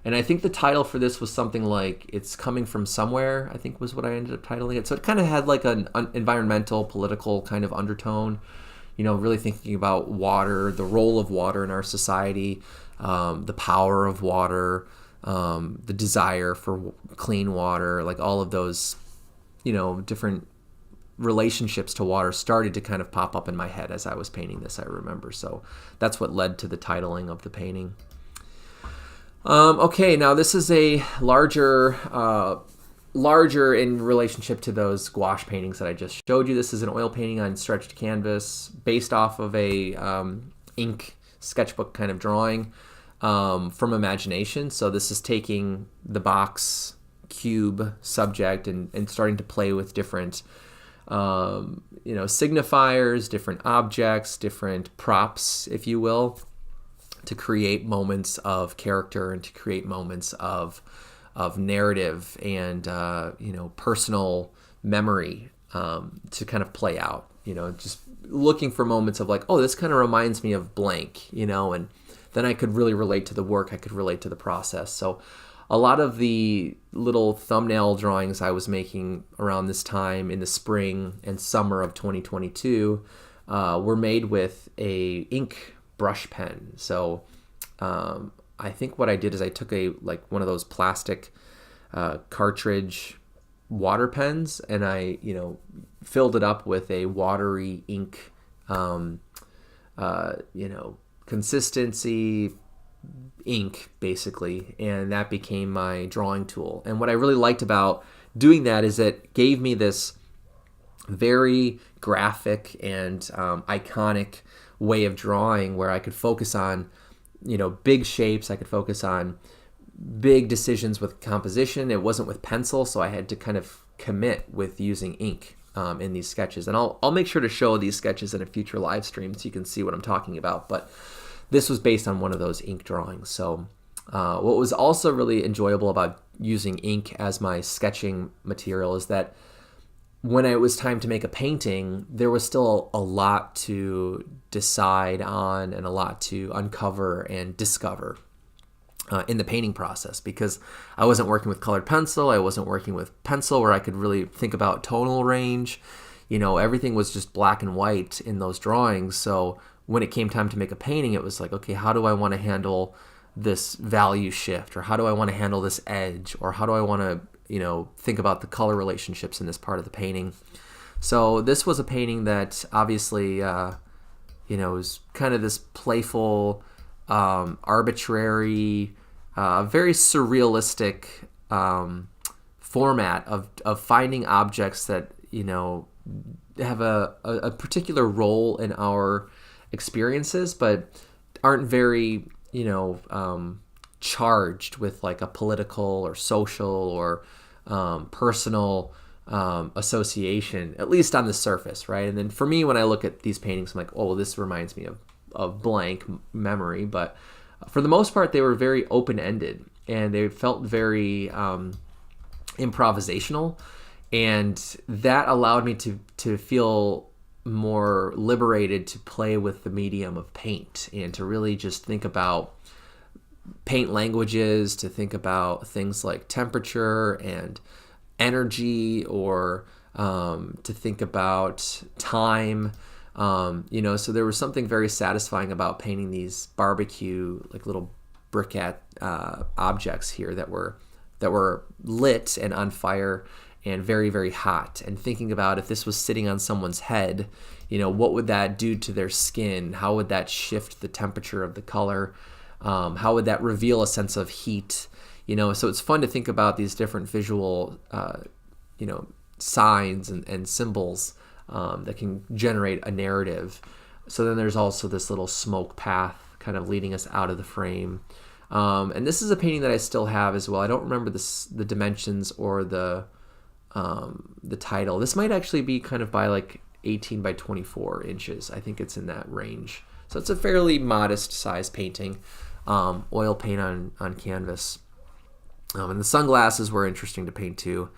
And I think the title for this was something like "It's Coming From Somewhere," I think was what I ended up titling it. So it kind of had like an environmental, political kind of undertone, really thinking about water, the role of water in our society, the power of water, the desire for clean water, like all of those, different relationships to water started to kind of pop up in my head as I was painting this, I remember. So that's what led to the titling of the painting. Okay, now this is a larger in relationship to those gouache paintings that I just showed you. This is an oil painting on stretched canvas based off of a ink sketchbook kind of drawing from imagination. So this is taking the box cube subject and starting to play with different signifiers, different objects, different props, if you will, to create moments of character and to create moments of narrative and personal memory to kind of play out. Just looking for moments of like, oh, this kind of reminds me of blank, and then I could really relate to the work. I could relate to the process. So a lot of the little thumbnail drawings I was making around this time in the spring and summer of 2022 were made with a ink brush pen. So I think what I did is I took one of those plastic cartridge water pens, and I filled it up with a watery ink consistency ink basically, and that became my drawing tool. And what I really liked about doing that is it gave me this very graphic and iconic way of drawing where I could focus on big shapes. I could focus on big decisions with composition. It wasn't with pencil, so I had to kind of commit with using ink in these sketches. And I'll make sure to show these sketches in a future live stream so you can see what I'm talking about. But this was based on one of those ink drawings. So what was also really enjoyable about using ink as my sketching material is that when it was time to make a painting, there was still a lot to decide on and a lot to uncover and discover in the painting process, because I wasn't working with colored pencil. I wasn't working with pencil where I could really think about tonal range. Everything was just black and white in those drawings. So when it came time to make a painting, it was like, okay, how do I want to handle this value shift? Or how do I want to handle this edge? Or how do I want to think about the color relationships in this part of the painting? So this was a painting that obviously, was kind of this playful, arbitrary, very surrealistic format of finding objects that, have a particular role in our experiences, but aren't very, charged with like a political or social or personal association, at least on the surface, right? And then for me, when I look at these paintings, I'm like, oh, well, this reminds me of blank memory. But for the most part, they were very open-ended and they felt very improvisational. And that allowed me to feel more liberated to play with the medium of paint and to really just think about paint languages, to think about things like temperature and energy, or to think about time. So there was something very satisfying about painting these barbecue, like little briquette objects here that were that were lit and on fire and very, very hot, and thinking about if this was sitting on someone's head, what would that do to their skin? How would that shift the temperature of the color? How would that reveal a sense of heat? So it's fun to think about these different visual, signs and symbols that can generate a narrative. So then there's also this little smoke path kind of leading us out of the frame. And this is a painting that I still have as well. I don't remember the dimensions or the title. This might actually be kind of by like 18 by 24 inches. I think it's in that range. So it's a fairly modest size painting, oil paint on canvas. And the sunglasses were interesting to paint too.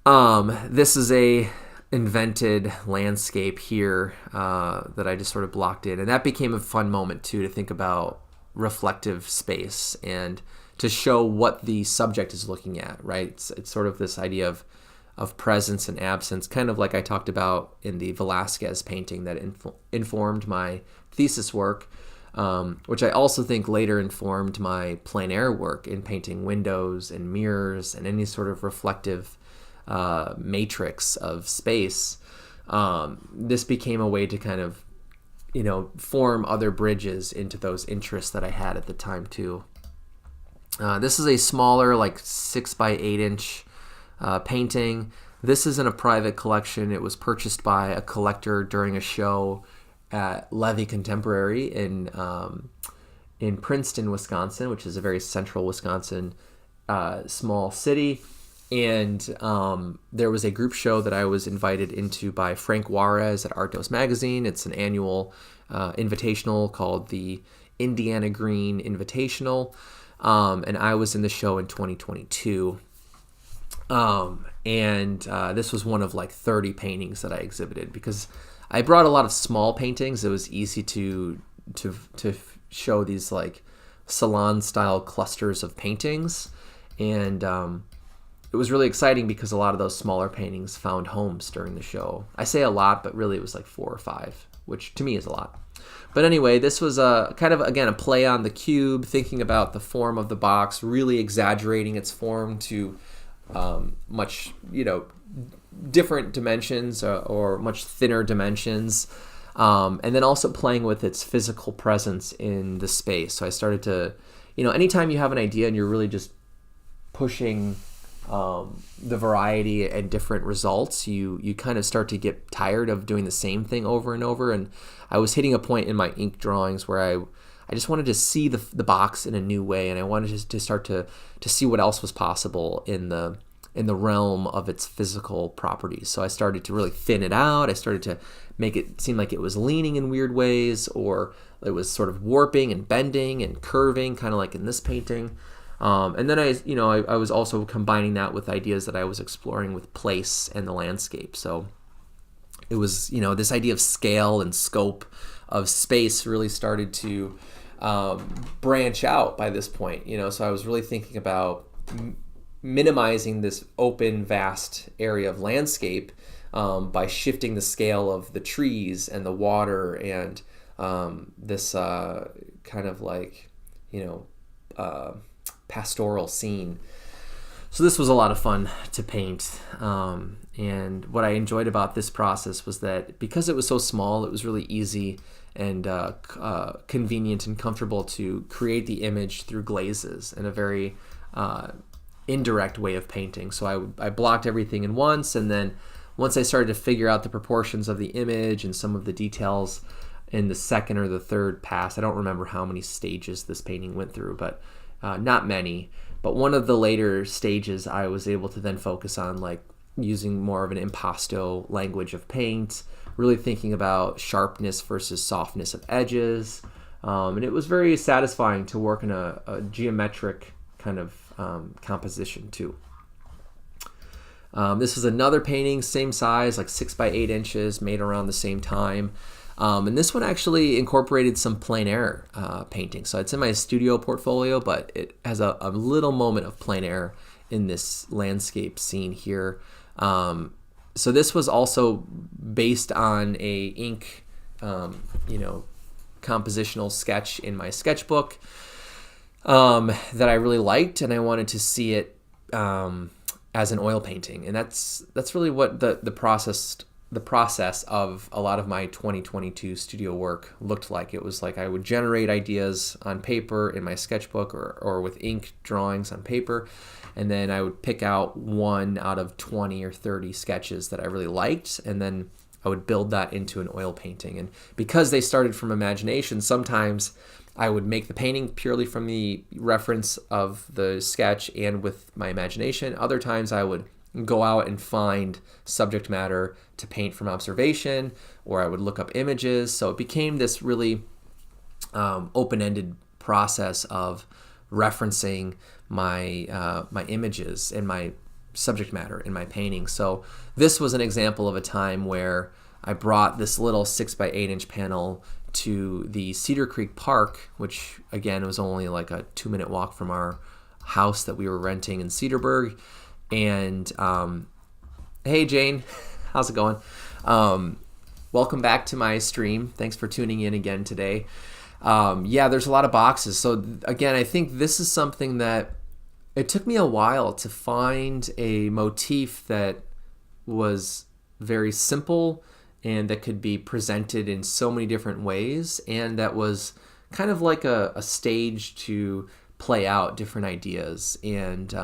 This is a invented landscape here that I just sort of blocked in, and that became a fun moment too, to think about reflective space and to show what the subject is looking at, right? It's sort of this idea of presence and absence, kind of like I talked about in the Velázquez painting that informed my thesis work, which I also think later informed my plein air work in painting windows and mirrors and any sort of reflective matrix of space. This became a way to kind of, form other bridges into those interests that I had at the time too. This is a smaller, like 6 by 8 inch painting. This is in a private collection. It was purchased by a collector during a show at Levy Contemporary in Princeton, Wisconsin, which is a very central Wisconsin small city. And there was a group show that I was invited into by Frank Juarez at Art Dose Magazine. It's an annual invitational called the Indiana Green Invitational. And I was in the show in 2022. This was one of like 30 paintings that I exhibited because I brought a lot of small paintings. It was easy to show these like salon style clusters of paintings. And it was really exciting because a lot of those smaller paintings found homes during the show. I say a lot, but really it was like 4 or 5, which to me is a lot. But anyway, this was a kind of, again, a play on the cube, thinking about the form of the box, really exaggerating its form to much, different dimensions or much thinner dimensions. And then also playing with its physical presence in the space. So I started to, anytime you have an idea and you're really just pushing the variety and different results, you kind of start to get tired of doing the same thing over and over. And I was hitting a point in my ink drawings where I just wanted to see the box in a new way, and I wanted to start to see what else was possible in the realm of its physical properties. So I started to really thin it out. I started to make it seem like it was leaning in weird ways, or it was sort of warping and bending and curving, kind of like in this painting. And then I was also combining that with ideas that I was exploring with place and the landscape. So it was, this idea of scale and scope of space really started to branch out by this point. So I was really thinking about minimizing this open, vast area of landscape by shifting the scale of the trees and the water and this kind of like, pastoral scene. So this was a lot of fun to paint. And what I enjoyed about this process was that because it was so small, it was really easy and convenient and comfortable to create the image through glazes in a very indirect way of painting. So I blocked everything in once, and then once I started to figure out the proportions of the image and some of the details in the second or the third pass, I don't remember how many stages this painting went through, but not many. But one of the later stages I was able to then focus on, like using more of an impasto language of paint, really thinking about sharpness versus softness of edges. And it was very satisfying to work in a geometric kind of composition too. This was another painting, same size, like 6 by 8 inches, made around the same time. And this one actually incorporated some plein air painting. So it's in my studio portfolio, but it has a little moment of plein air in this landscape scene here. So this was also based on a ink, compositional sketch in my sketchbook. that I really liked, and I wanted to see it as an oil painting. And that's really what the process of a lot of my 2022 studio work looked like. It was like I would generate ideas on paper in my sketchbook or with ink drawings on paper, and then I would pick out one out of 20 or 30 sketches that I really liked, and then I would build that into an oil painting. And because they started from imagination, sometimes I would make the painting purely from the reference of the sketch and with my imagination. Other times I would go out and find subject matter to paint from observation, or I would look up images. So it became this really open-ended process of referencing my images and my subject matter in my painting. So this was an example of a time where I brought this little 6x8 inch panel to the Cedar Creek Park, which again was only like a 2-minute walk from our house that we were renting in Cedarburg. And hey Jane, how's it going? Welcome back to my stream. Thanks for tuning in again today. Yeah, there's a lot of boxes. So again, I think this is something that it took me a while to find a motif that was very simple and that could be presented in so many different ways, and that was kind of like a stage to play out different ideas. And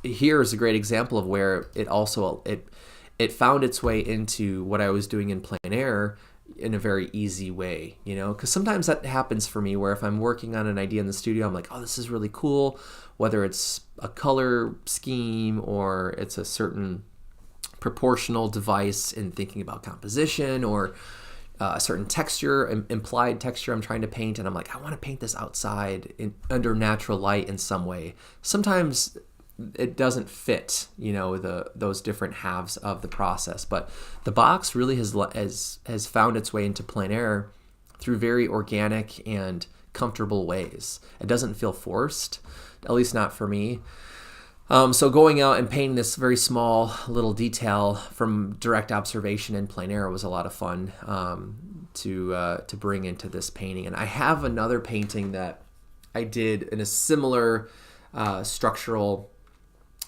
here is a great example of where it found its way into what I was doing in plein air in a very easy way, because sometimes that happens for me where if I'm working on an idea in the studio, I'm like, oh, this is really cool, whether it's a color scheme or it's a certain proportional device in thinking about composition, or a certain texture, implied texture I'm trying to paint, and I'm like, I want to paint this outside under natural light in some way. Sometimes it doesn't fit, those different halves of the process, but the box really has found its way into plein air through very organic and comfortable ways. It doesn't feel forced, at least not for me. So going out and painting this very small little detail from direct observation in plein air was a lot of fun to bring into this painting. And I have another painting that I did in a similar structural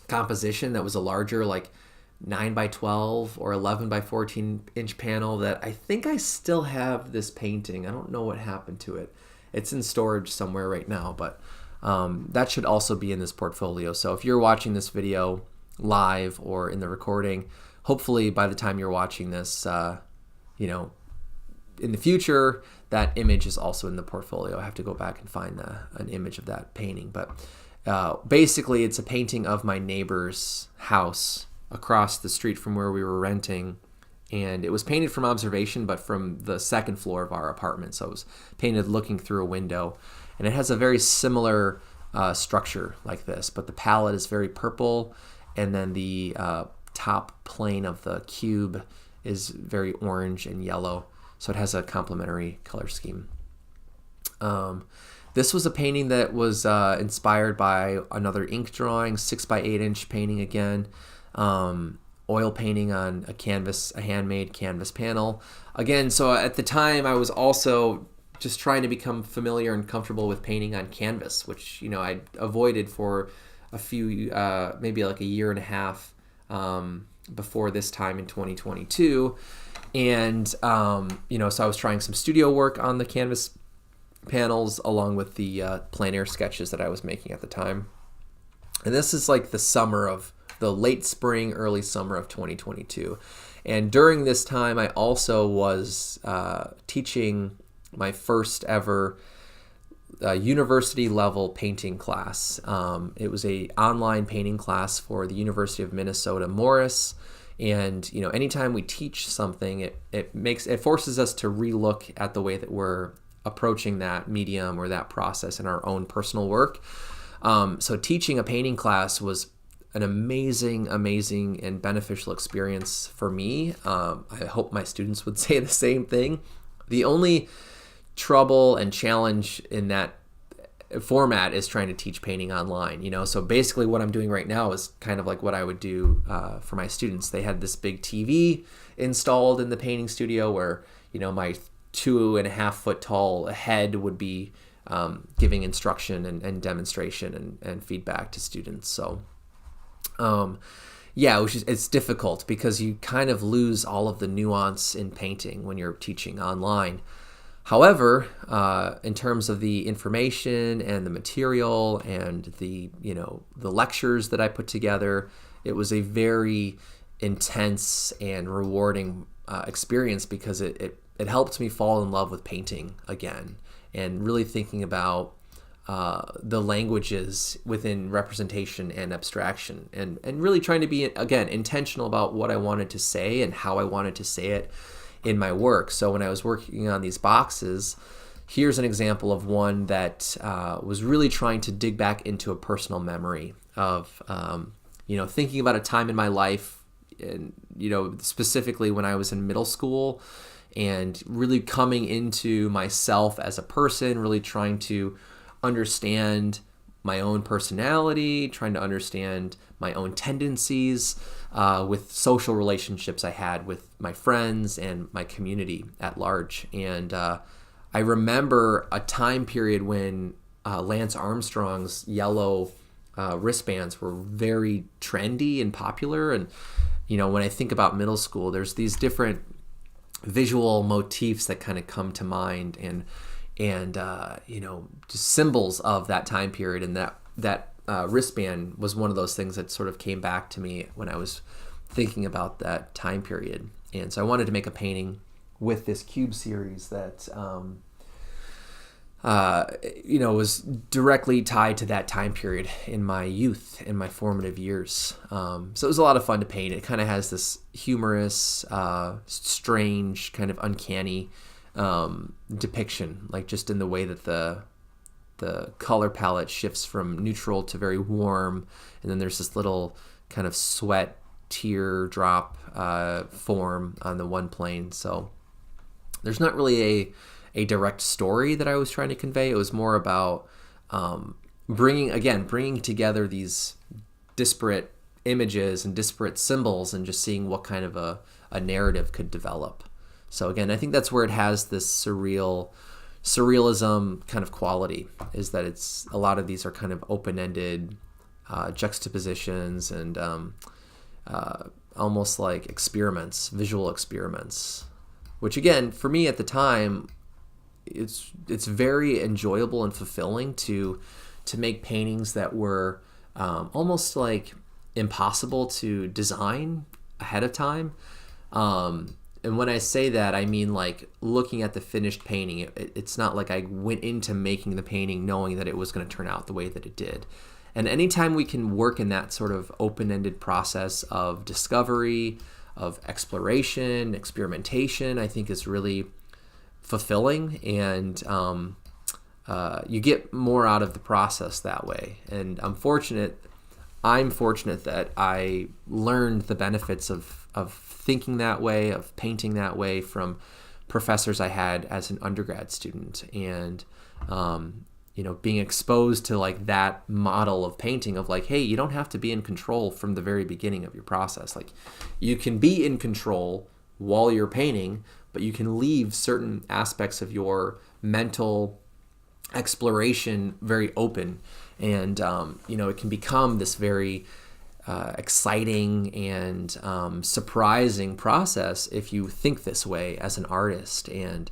composition that was a larger, like 9x12 or 11x14 inch panel, that I think I still have this painting. I don't know what happened to it. It's in storage somewhere right now, but that should also be in this portfolio. So if you're watching this video live or in the recording, hopefully by the time you're watching this, in the future, that image is also in the portfolio. I have to go back and find an image of that painting. But basically, it's a painting of my neighbor's house across the street from where we were renting. And it was painted from observation, but from the second floor of our apartment. So it was painted looking through a window. And it has a very similar structure like this, but the palette is very purple, and then the top plane of the cube is very orange and yellow, so it has a complementary color scheme. This was a painting that was inspired by another ink drawing, 6x8 inch painting again, oil painting on a handmade canvas panel. Again, so at the time I was also just trying to become familiar and comfortable with painting on canvas, which I avoided for a few, maybe like a year and a half before this time in 2022. And so I was trying some studio work on the canvas panels along with the plein air sketches that I was making at the time. And this is like the late spring, early summer of 2022. And during this time, I also was teaching my first ever university level painting class. It was a online painting class for the University of Minnesota Morris. And anytime we teach something, it forces us to relook at the way that we're approaching that medium or that process in our own personal work. So teaching a painting class was an amazing and beneficial experience for me. I hope my students would say the same thing. The only trouble and challenge in that format is trying to teach painting online. So basically what I'm doing right now is kind of like what I would do for my students. They had this big TV installed in the painting studio where my 2.5 foot tall head would be giving instruction and demonstration and feedback to students. So yeah, it's difficult because you kind of lose all of the nuance in painting when you're teaching online. However, in terms of the information and the material and the lectures that I put together, it was a very intense and rewarding experience because it helped me fall in love with painting again and really thinking about the languages within representation and abstraction and really trying to be, again, intentional about what I wanted to say and how I wanted to say it in my work. So when I was working on these boxes, here's an example of one that was really trying to dig back into a personal memory of, thinking about a time in my life, and specifically when I was in middle school, and really coming into myself as a person, really trying to understand my own personality, trying to understand my own tendencies with social relationships I had with my friends and my community at large. And I remember a time period when Lance Armstrong's yellow wristbands were very trendy and popular. And, when I think about middle school, there's these different visual motifs that kind of come to mind and just symbols of that time period. And that wristband was one of those things that sort of came back to me when I was thinking about that time period. And so I wanted to make a painting with this cube series that, was directly tied to that time period in my youth, in my formative years. So it was a lot of fun to paint. It kind of has this humorous, strange, kind of uncanny depiction, like just in the way that the color palette shifts from neutral to very warm, and then there's this little kind of sweat teardrop form on the one plane. So there's not really a direct story that I was trying to convey. It was more about bringing together these disparate images and disparate symbols and just seeing what kind of a narrative could develop. So again, I think that's where it has this surrealism kind of quality, is that it's a lot of these are kind of open-ended juxtapositions and almost like experiments, visual experiments, which again, for me at the time, it's very enjoyable and fulfilling to make paintings that were almost like impossible to design ahead of time. And when I say that, I mean like looking at the finished painting, it's not like I went into making the painting knowing that it was going to turn out the way that it did. And anytime we can work in that sort of open-ended process of discovery, of exploration, experimentation, I think is really fulfilling, and you get more out of the process that way. And I'm fortunate that I learned the benefits of thinking that way, of painting that way, from professors I had as an undergrad student, and being exposed to like that model of painting of like, hey, you don't have to be in control from the very beginning of your process. Like, you can be in control while you're painting, but you can leave certain aspects of your mental exploration very open, and it can become this very exciting and surprising process if you think this way as an artist. And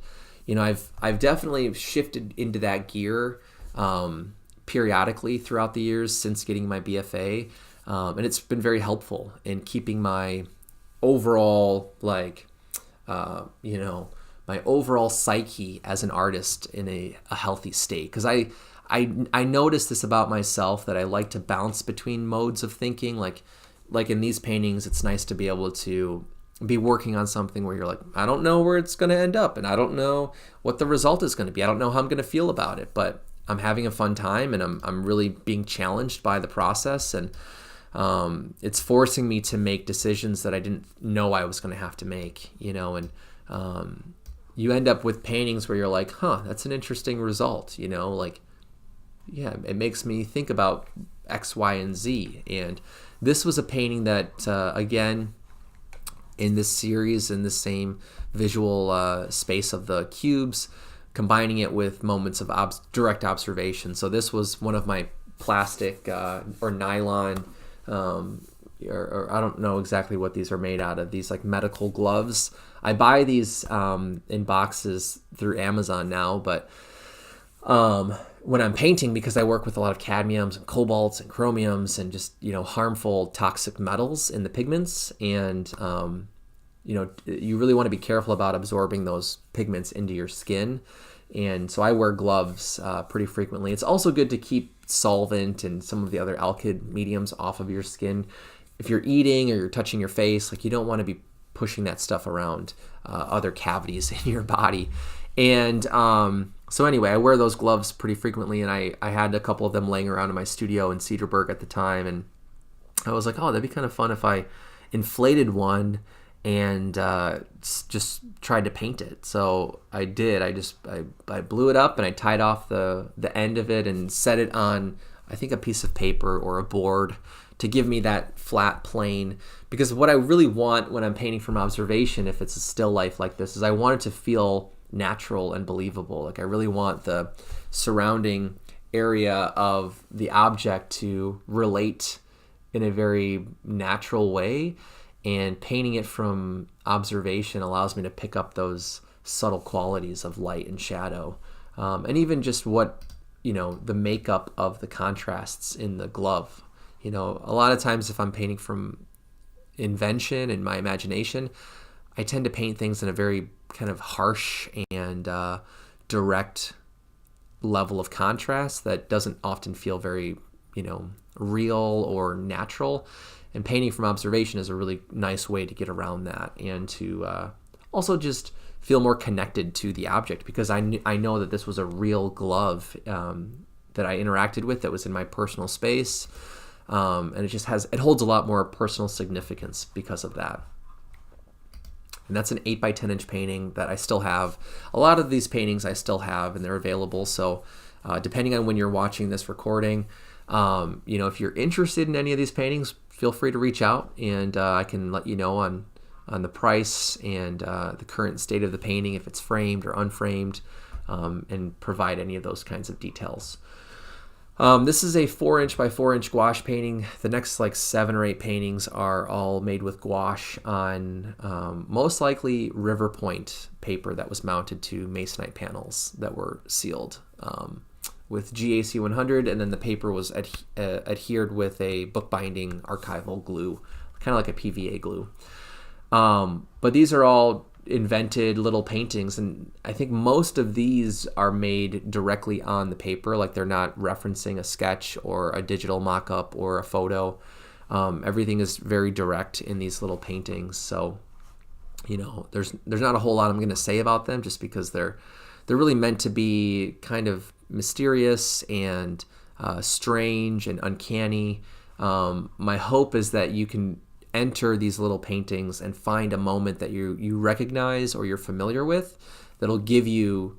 I've definitely shifted into that gear periodically throughout the years since getting my BFA, and it's been very helpful in keeping my overall my overall psyche as an artist in a healthy state. Because I noticed this about myself, that I like to bounce between modes of thinking. Like in these paintings, it's nice to be able to be working on something where you're like, I don't know where it's going to end up, and I don't know what the result is going to be. I don't know how I'm going to feel about it, but I'm having a fun time, and I'm really being challenged by the process, and it's forcing me to make decisions that I didn't know I was going to have to make, and you end up with paintings where you're like, that's an interesting result, it makes me think about X, Y, and Z. And this was a painting that, again, in this series, in the same visual space of the cubes, combining it with moments of direct observation. So this was one of my plastic or nylon, or I don't know exactly what these are made out of, these like medical gloves. I buy these in boxes through Amazon now, but when I'm painting, because I work with a lot of cadmiums and cobalts and chromiums and just, harmful toxic metals in the pigments, and you really want to be careful about absorbing those pigments into your skin. And so I wear gloves pretty frequently. It's also good to keep solvent and some of the other alkyd mediums off of your skin. If you're eating or you're touching your face, you don't want to be pushing that stuff around other cavities in your body. And so anyway, I wear those gloves pretty frequently, and I had a couple of them laying around in my studio in Cedarburg at the time, and I was like, oh, that'd be kind of fun if I inflated one and just tried to paint it. So I did. I blew it up and I tied off the end of it and set it on, I think, a piece of paper or a board to give me that flat plane. Because what I really want when I'm painting from observation, if it's a still life like this, is I want it to feel natural and believable. I really want the surrounding area of the object to relate in a very natural way. And painting it from observation allows me to pick up those subtle qualities of light and shadow, and even just what, the makeup of the contrasts in the glove. A lot of times if I'm painting from invention and my imagination, I tend to paint things in a very kind of harsh and direct level of contrast that doesn't often feel very, real or natural. And painting from observation is a really nice way to get around that and to also just feel more connected to the object, because I know that this was a real glove that I interacted with, that was in my personal space, and it holds a lot more personal significance because of that. And that's an 8x10 inch painting that I still have. A lot of these paintings I still have, and they're available. So depending on when you're watching this recording, if you're interested in any of these paintings, feel free to reach out, and I can let you know on the price and the current state of the painting, if it's framed or unframed, and provide any of those kinds of details. This is a 4" by 4" gouache painting. The next 7 or 8 paintings are all made with gouache on most likely River Point paper that was mounted to masonite panels that were sealed with GAC 100, and then the paper was adhered with a bookbinding archival glue, kind of like a PVA glue. But these are all invented little paintings, and I think most of these are made directly on the paper, they're not referencing a sketch or a digital mock-up or a photo. Everything is very direct in these little paintings, so there's not a whole lot I'm going to say about them, just because they're really meant to be kind of mysterious and strange and uncanny. My hope is that you can enter these little paintings and find a moment that you recognize or you're familiar with, that'll give you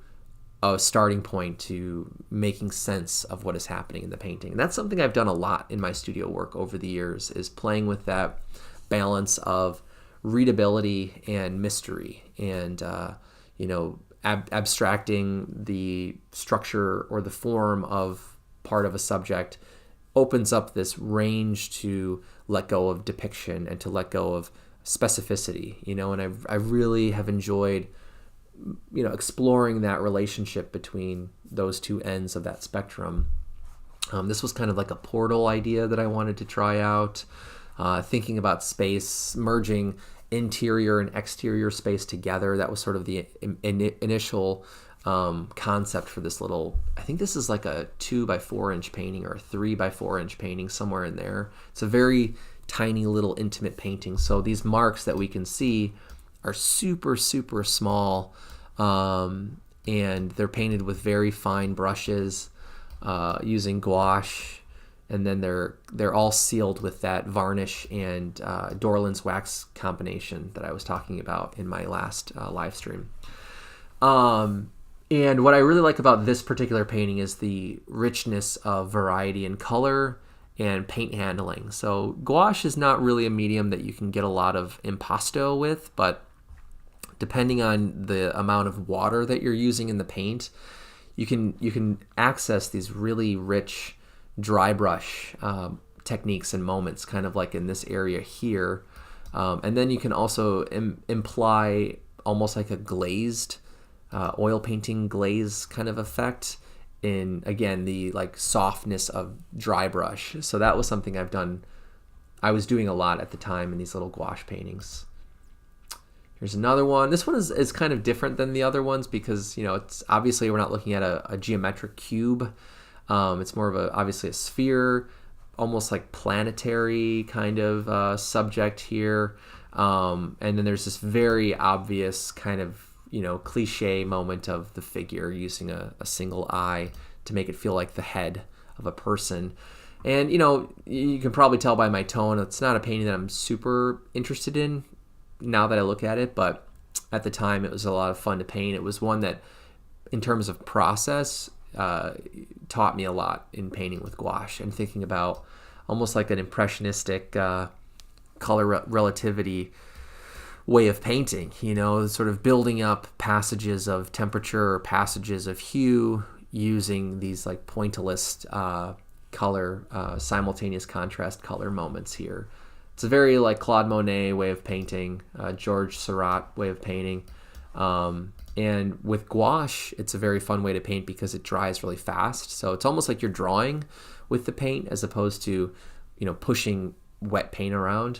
a starting point to making sense of what is happening in the painting. And that's something I've done a lot in my studio work over the years, is playing with that balance of readability and mystery, and abstracting the structure or the form of part of a subject opens up this range to let go of depiction and to let go of specificity, and I really have enjoyed, exploring that relationship between those two ends of that spectrum. This was kind of like a portal idea that I wanted to try out, thinking about space, merging interior and exterior space together. That was sort of the initial concept for this little, I think this is like a 2 by 4" painting or a 3 by 4" painting, somewhere in there. It's a very tiny little intimate painting. So these marks that we can see are super, super small, and they're painted with very fine brushes using gouache, and then they're all sealed with that varnish and Dorland's wax combination that I was talking about in my last live stream. And what I really like about this particular painting is the richness of variety in color and paint handling. So gouache is not really a medium that you can get a lot of impasto with, but depending on the amount of water that you're using in the paint, you can access these really rich dry brush techniques and moments, kind of like in this area here. And then you can also imply almost like a glazed oil painting glaze kind of effect in, again, the like softness of dry brush. So that was something I was doing a lot at the time in these little gouache paintings. Here's another one. This one is kind of different than the other ones because, you know, it's obviously we're not looking at a geometric cube. It's more of obviously a sphere, almost like planetary kind of subject here. And then there's this very obvious kind of, you know, cliche moment of the figure using a single eye to make it feel like the head of a person. And, you know, you can probably tell by my tone, it's not a painting that I'm super interested in now that I look at it, but at the time it was a lot of fun to paint. It was one that, in terms of process, taught me a lot in painting with gouache and thinking about almost like an impressionistic color relativity way of painting, you know, sort of building up passages of temperature or passages of hue using these like pointillist color, simultaneous contrast color moments here. It's a very like Claude Monet way of painting, George Seurat way of painting. And with gouache, it's a very fun way to paint because it dries really fast. So it's almost like you're drawing with the paint as opposed to, you know, pushing wet paint around.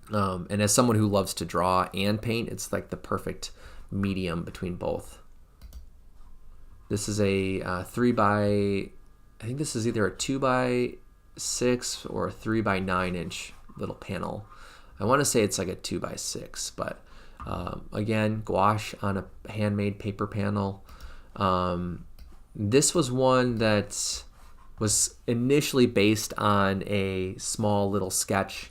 And as someone who loves to draw and paint, it's like the perfect medium between both. This is a I think this is either a 2x6 or a 3x9 inch little panel. I want to say it's like a 2x6, but again, gouache on a handmade paper panel. This was one that was initially based on a small little sketch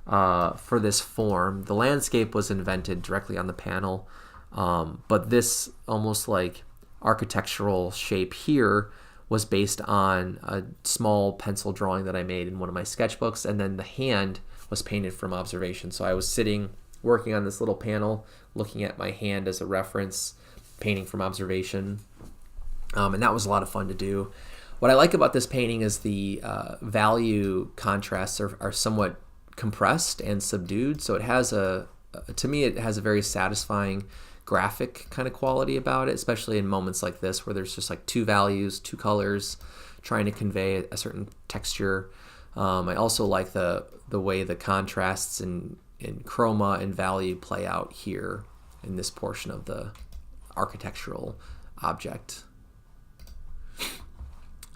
for this form. The landscape was invented directly on the panel, but this almost like architectural shape here was based on a small pencil drawing that I made in one of my sketchbooks, and then the hand was painted from observation. So I was sitting working on this little panel, looking at my hand as a reference, painting from observation, and that was a lot of fun to do. What I like about this painting is the value contrasts are somewhat compressed and subdued, so it has to me it has a very satisfying graphic kind of quality about it, especially in moments like this where there's just like two values, two colors trying to convey a certain texture. I also like the way the contrasts in chroma and value play out here in this portion of the architectural object.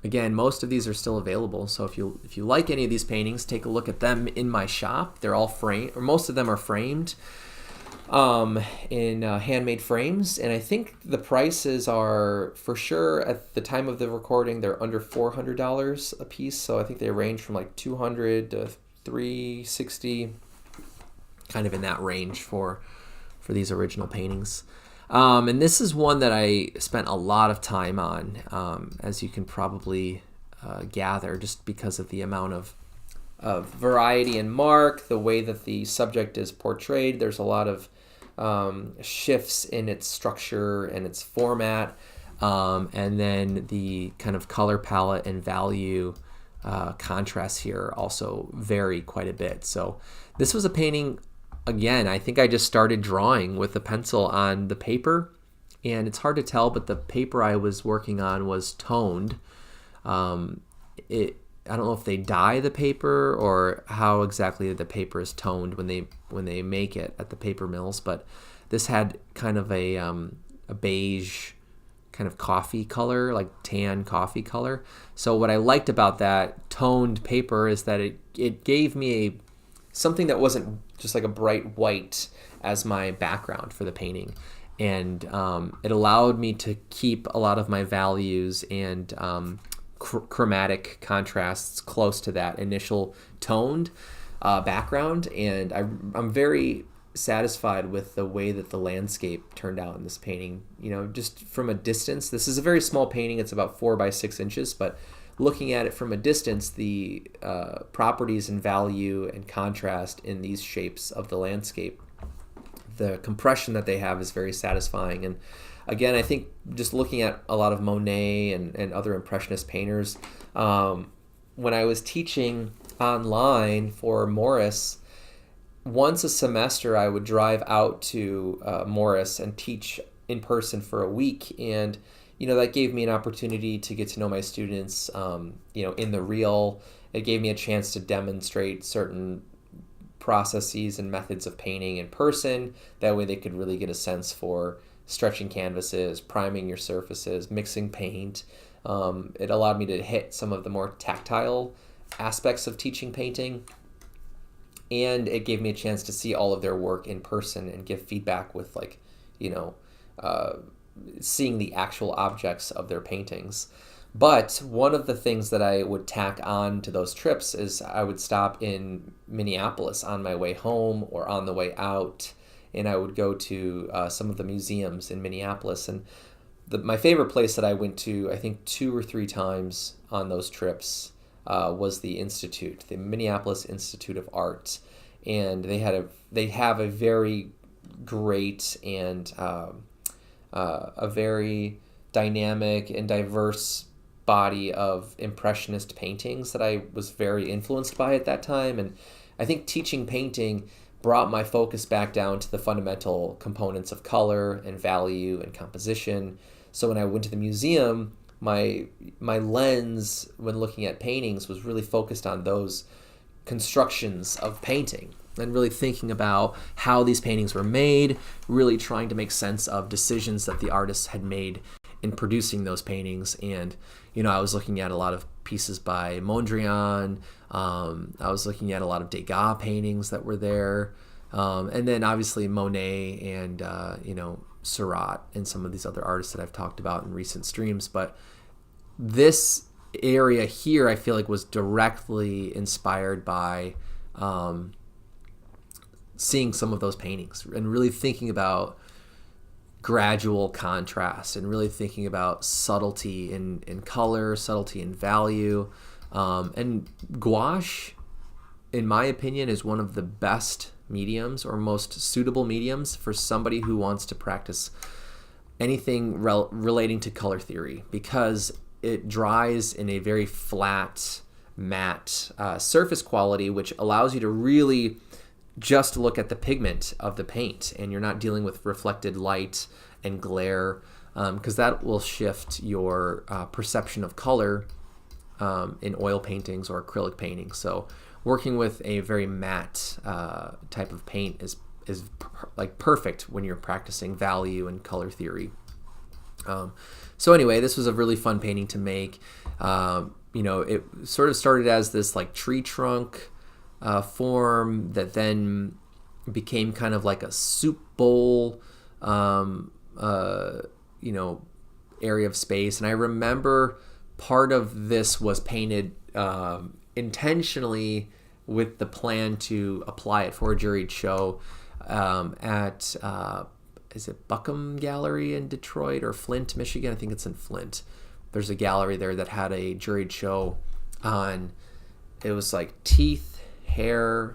Again, most of these are still available, so if you like any of these paintings, take a look at them in my shop. They're all framed, or most of them are framed in handmade frames, and I think the prices are, for sure, at the time of the recording, they're under $400 a piece, so I think they range from like $200 to $360, kind of in that range for these original paintings. And this is one that I spent a lot of time on, as you can probably gather, just because of the amount of variety and mark, the way that the subject is portrayed. There's a lot of shifts in its structure and its format, and then the kind of color palette and value contrasts here also vary quite a bit. So this was a painting, again, I think I just started drawing with a pencil on the paper, and it's hard to tell, but the paper I was working on was toned. I don't know if they dye the paper or how exactly the paper is toned when they make it at the paper mills, but this had kind of a beige kind of coffee color, like tan coffee color. So what I liked about that toned paper is that it gave me something that wasn't just like a bright white as my background for the painting, and it allowed me to keep a lot of my values and chromatic contrasts close to that initial toned background, and I'm very satisfied with the way that the landscape turned out in this painting. You know, just from a distance, this is a very small painting, it's about 4 by 6 inches, but looking at it from a distance, the properties and value and contrast in these shapes of the landscape the compression that they have is very satisfying. And again, I think just looking at a lot of Monet and other Impressionist painters, when I was teaching online for Morris, once a semester I would drive out to Morris and teach in person for a week. And, that gave me an opportunity to get to know my students, in the real. It gave me a chance to demonstrate certain processes and methods of painting in person. That way they could really get a sense for stretching canvases, priming your surfaces, mixing paint. It allowed me to hit some of the more tactile aspects of teaching painting. And it gave me a chance to see all of their work in person and give feedback with seeing the actual objects of their paintings. But one of the things that I would tack on to those trips is I would stop in Minneapolis on my way home or on the way out, and I would go to some of the museums in Minneapolis. And my favorite place that I went to, I think 2 or 3 times on those trips, was the Institute, the Minneapolis Institute of Art. And they have a very great and a very dynamic and diverse body of Impressionist paintings that I was very influenced by at that time. And I think teaching painting brought my focus back down to the fundamental components of color and value and composition. So when I went to the museum, my lens when looking at paintings was really focused on those constructions of painting and really thinking about how these paintings were made, really trying to make sense of decisions that the artists had made in producing those paintings. And I was looking at a lot of pieces by Mondrian. I was looking at a lot of Degas paintings that were there, and then obviously Monet and Seurat and some of these other artists that I've talked about in recent streams. But this area here, I feel like, was directly inspired by seeing some of those paintings and really thinking about gradual contrast and really thinking about subtlety in color, subtlety in value. And gouache, in my opinion, is one of the best mediums or most suitable mediums for somebody who wants to practice anything relating to color theory, because it dries in a very flat, matte surface quality, which allows you to really just look at the pigment of the paint, and you're not dealing with reflected light and glare, because that will shift your perception of color in oil paintings or acrylic paintings. So working with a very matte type of paint is like perfect when you're practicing value and color theory. So anyway, this was a really fun painting to make. It sort of started as this like tree trunk form that then became kind of like a soup bowl, area of space. And I remember part of this was painted intentionally with the plan to apply it for a juried show at is it Buckham Gallery in Detroit or Flint, Michigan? I think it's in Flint. There's a gallery there that had a juried show on, it was like teeth, hair,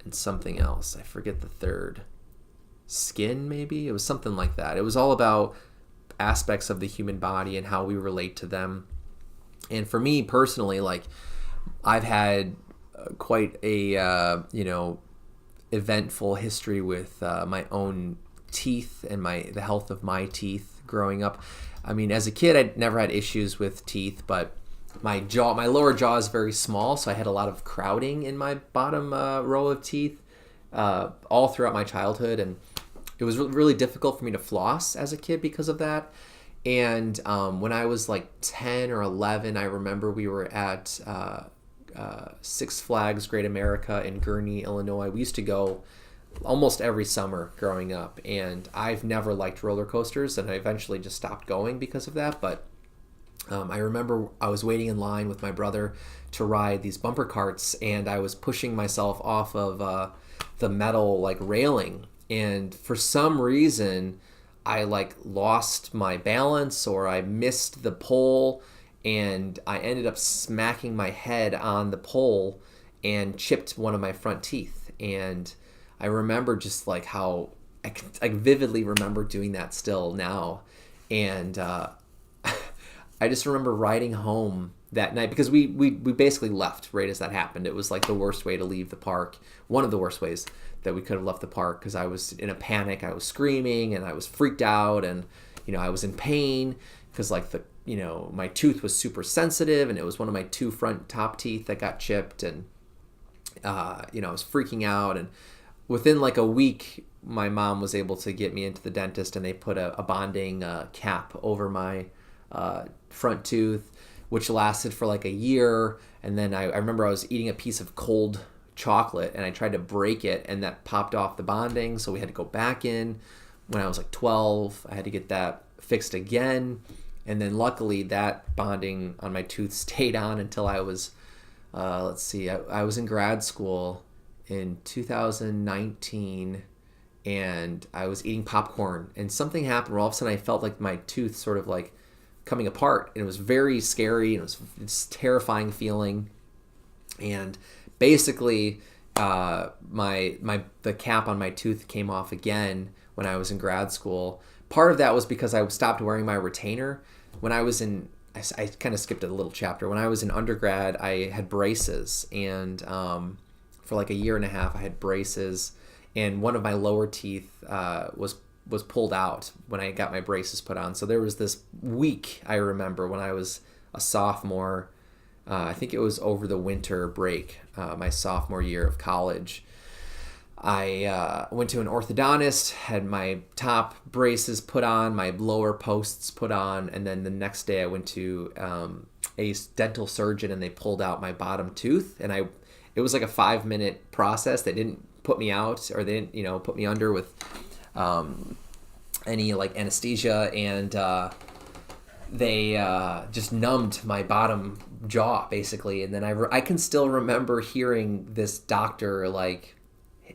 and something else. I forget the third. Skin, maybe? It was something like that. It was all about aspects of the human body and how we relate to them. And for me personally, like, I've had quite a eventful history with my own teeth and the health of my teeth growing up. I mean, as a kid, I never had issues with teeth, but my lower jaw is very small, so I had a lot of crowding in my bottom row of teeth all throughout my childhood, and it was really difficult for me to floss as a kid because of that. And when I was like 10 or 11, I remember we were at Six Flags Great America in Gurnee, Illinois. We used to go almost every summer growing up, and I've never liked roller coasters, and I eventually just stopped going because of that. But I remember I was waiting in line with my brother to ride these bumper carts, and I was pushing myself off of the metal like railing, and for some reason I like lost my balance, or I missed the pole, and I ended up smacking my head on the pole and chipped one of my front teeth. And I remember just like how I vividly remember doing that still now. And I just remember riding home that night because we basically left right as that happened. It was like the worst way to leave the park. One of the worst ways that we could have left the park, because I was in a panic. I was screaming and I was freaked out, and I was in pain because like my tooth was super sensitive, and it was one of my two front top teeth that got chipped, and I was freaking out. And within like a week, my mom was able to get me into the dentist, and they put a bonding cap over my front tooth, which lasted for like a year. And then I remember I was eating a piece of cold chocolate, and I tried to break it, and that popped off the bonding, so we had to go back in. When I was like 12, I had to get that fixed again, and then luckily that bonding on my tooth stayed on until I was I was in grad school in 2019, and I was eating popcorn, and something happened where all of a sudden I felt like my tooth sort of like coming apart, and it was very scary, and it was this terrifying feeling. And basically the cap on my tooth came off again when I was in grad school. Part of that was because I stopped wearing my retainer. When I was in, I kind of skipped a little chapter. When I was in undergrad, I had braces, and for like a year and a half I had braces, and one of my lower teeth was pulled out when I got my braces put on. So there was this week, I remember, when I was a sophomore, I think it was over the winter break, my sophomore year of college. I went to an orthodontist, had my top braces put on, my lower posts put on, and then the next day I went to a dental surgeon, and they pulled out my bottom tooth. And it was like a 5-minute process. They didn't put me out, or they didn't put me under with any like anesthesia, and they just numbed my bottom jaw basically. And then I can still remember hearing this doctor, like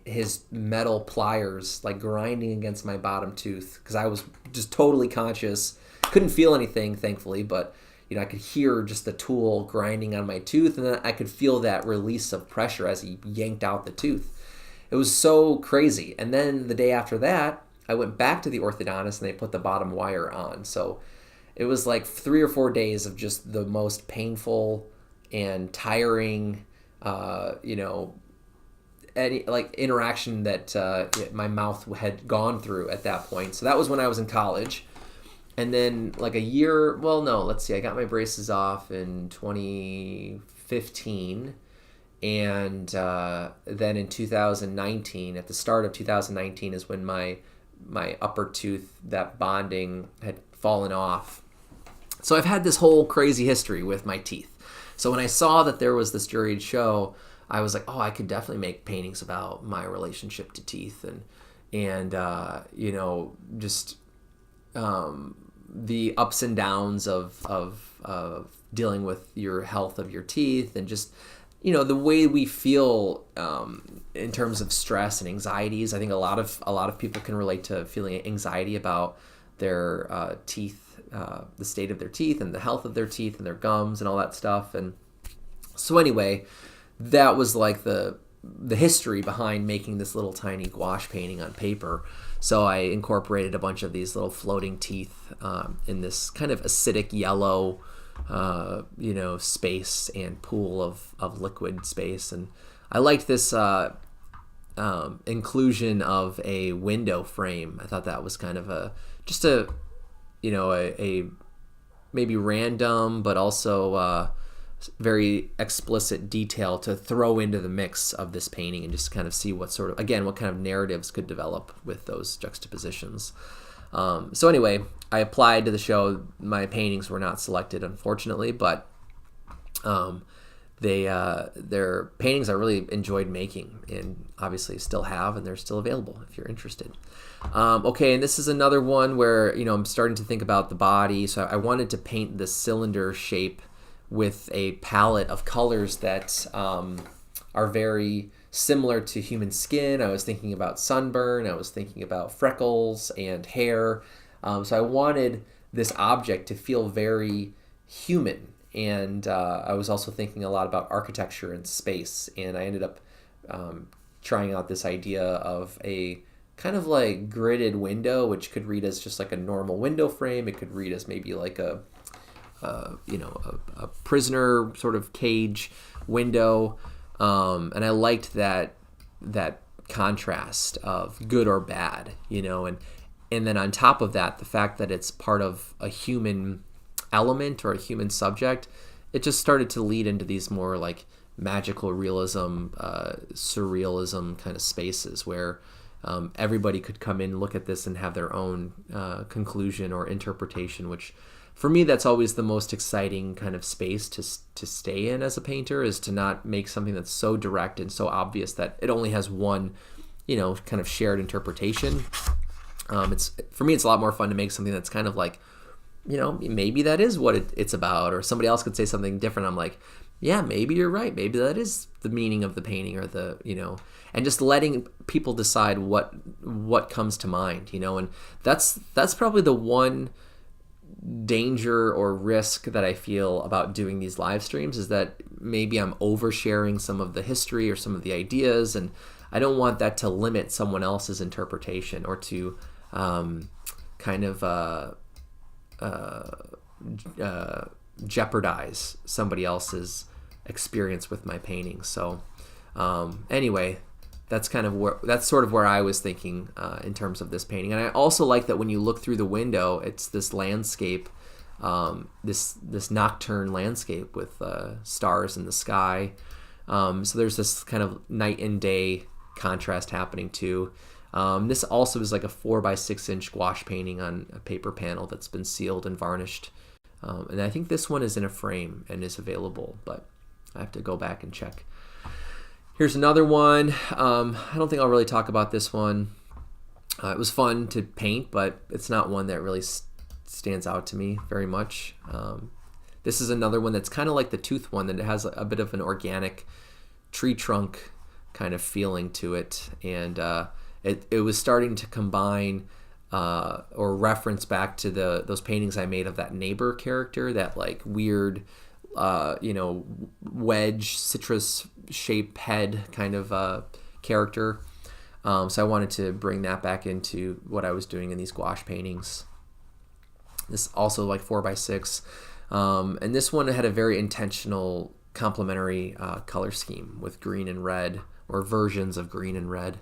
his metal pliers like grinding against my bottom tooth, because I was just totally conscious, couldn't feel anything thankfully, but I could hear just the tool grinding on my tooth, and then I could feel that release of pressure as he yanked out the tooth. It was so crazy. And then the day after that, I went back to the orthodontist, and they put the bottom wire on. So it was like 3 or 4 days of just the most painful and tiring, any like interaction that my mouth had gone through at that point. So that was when I was in college. And then like a year, I got my braces off in 2015. And then in 2019, at the start of 2019, is when my upper tooth, that bonding had fallen off. So I've had this whole crazy history with my teeth. So when I saw that there was this juried show, I was like, oh, I could definitely make paintings about my relationship to teeth, and just the ups and downs of dealing with your health of your teeth, and just the way we feel in terms of stress and anxieties. I think a lot of people can relate to feeling anxiety about their teeth, the state of their teeth, and the health of their teeth, and their gums, and all that stuff. And so anyway, that was like the history behind making this little tiny gouache painting on paper. So I incorporated a bunch of these little floating teeth in this kind of acidic yellow space and pool of liquid space. And I liked this inclusion of a window frame. I thought that was kind of a maybe random, but also very explicit detail to throw into the mix of this painting, and just kind of see what kind of narratives could develop with those juxtapositions. So anyway, I applied to the show. My paintings were not selected, unfortunately, but they're paintings I really enjoyed making, and obviously still have, and they're still available if you're interested. Okay, and this is another one where I'm starting to think about the body. So I wanted to paint the cylinder shape with a palette of colors that are very similar to human skin. I was thinking about sunburn. I was thinking about freckles and hair. So I wanted this object to feel very human. And I was also thinking a lot about architecture and space. And I ended up trying out this idea of a kind of like gridded window, which could read as just like a normal window frame. It could read as maybe like a prisoner sort of cage window. And I liked that contrast of good or bad, and then on top of that, the fact that it's part of a human element or a human subject, it just started to lead into these more like magical realism, surrealism kind of spaces where everybody could come in, look at this, and have their own conclusion or interpretation, which for me, that's always the most exciting kind of space to stay in as a painter, is to not make something that's so direct and so obvious that it only has one, kind of shared interpretation. For me, it's a lot more fun to make something that's kind of like, maybe that is what it's about, or somebody else could say something different. I'm like, yeah, maybe you're right. Maybe that is the meaning of the painting, or and just letting people decide what comes to mind, and that's probably the one danger or risk that I feel about doing these live streams, is that maybe I'm oversharing some of the history or some of the ideas, and I don't want that to limit someone else's interpretation or to jeopardize somebody else's experience with my paintings. So anyway, that's sort of where I was thinking in terms of this painting. And I also like that when you look through the window, it's this landscape, this nocturne landscape with stars in the sky. So there's this kind of night and day contrast happening too. This also is like a 4x6 gouache painting on a paper panel that's been sealed and varnished. And I think this one is in a frame and is available, but I have to go back and check. Here's another one. I don't think I'll really talk about this one. It was fun to paint, but it's not one that really stands out to me very much. This is another one that's kind of like the tooth one, that it has a bit of an organic tree trunk kind of feeling to it. And it was starting to combine or reference back to those paintings I made of that neighbor character, that like weird wedge citrus shaped head kind of character. So I wanted to bring that back into what I was doing in these gouache paintings. This also like 4x6, and this one had a very intentional complementary color scheme with green and red, or versions of green and red.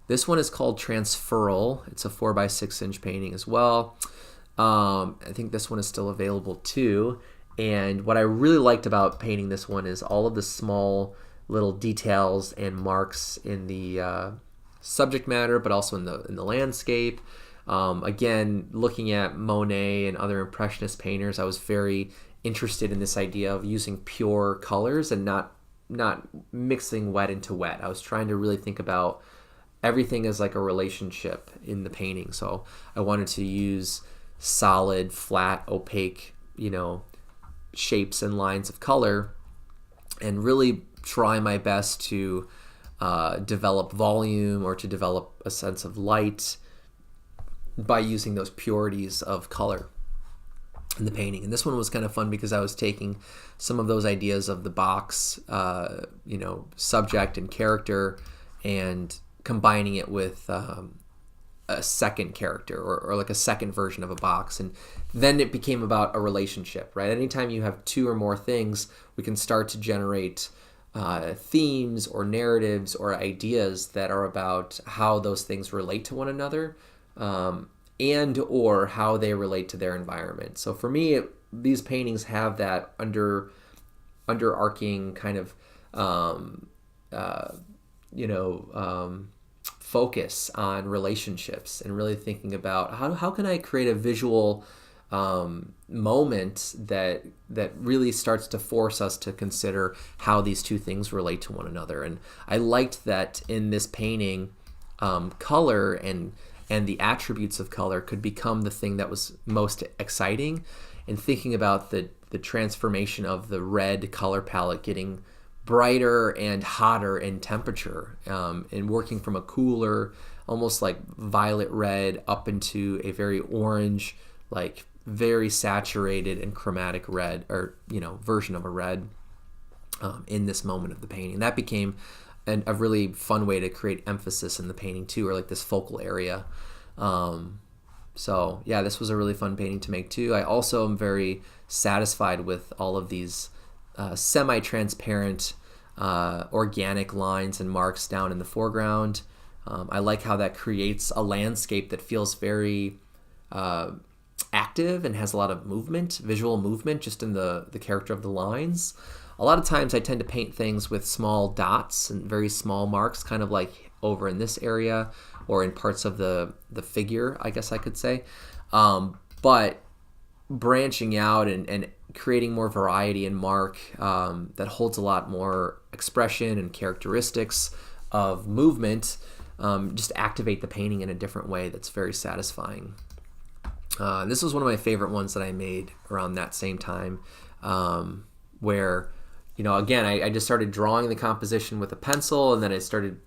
This one is called Transferal. It's a 4x6 painting as well. I think this one is still available too. And what I really liked about painting this one is all of the small little details and marks in the subject matter, but also in the landscape. Again, looking at Monet and other Impressionist painters, I was very interested in this idea of using pure colors and not mixing wet into wet. I was trying to really think about everything as like a relationship in the painting. So I wanted to use solid, flat, opaque, shapes and lines of color, and really try my best to develop volume or to develop a sense of light by using those purities of color in the painting. And this one was kind of fun because I was taking some of those ideas of the box, subject and character, and combining it with a second character or like a second version of a box. And then it became about a relationship, right? Anytime you have two or more things, we can start to generate themes or narratives or ideas that are about how those things relate to one another, and or how they relate to their environment. So for me, these paintings have that underarching kind of focus on relationships, and really thinking about how can I create a visual moment that really starts to force us to consider how these two things relate to one another. And I liked that in this painting, color and the attributes of color could become the thing that was most exciting, and thinking about the transformation of the red color palette getting brighter and hotter in temperature, and working from a cooler, almost like violet red, up into a very orange, like very saturated and chromatic red, or version of a red, in this moment of the painting. That became a really fun way to create emphasis in the painting too, or like this focal area. So yeah, this was a really fun painting to make too. I also am very satisfied with all of these semi-transparent organic lines and marks down in the foreground. I like how that creates a landscape that feels very active and has a lot of movement, visual movement, just in the character of the lines. A lot of times I tend to paint things with small dots and very small marks, kind of like over in this area or in parts of the figure, I guess I could say. But branching out and creating more variety in mark that holds a lot more expression and characteristics of movement, just activate the painting in a different way that's very satisfying. This was one of my favorite ones that I made around that same time, where, again, I just started drawing the composition with a pencil, and then I started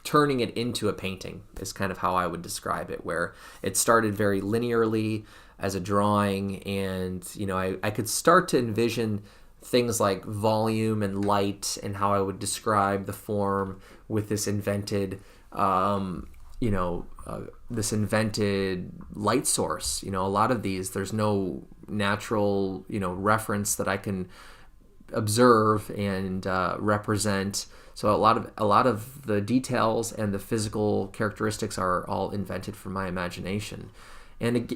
turning it into a painting is kind of how I would describe it, where it started very linearly as a drawing, and I could start to envision things like volume and light and how I would describe the form with this invented this invented light source. A lot of these, there's no natural reference that I can observe and represent. So a lot of the details and the physical characteristics are all invented from my imagination. And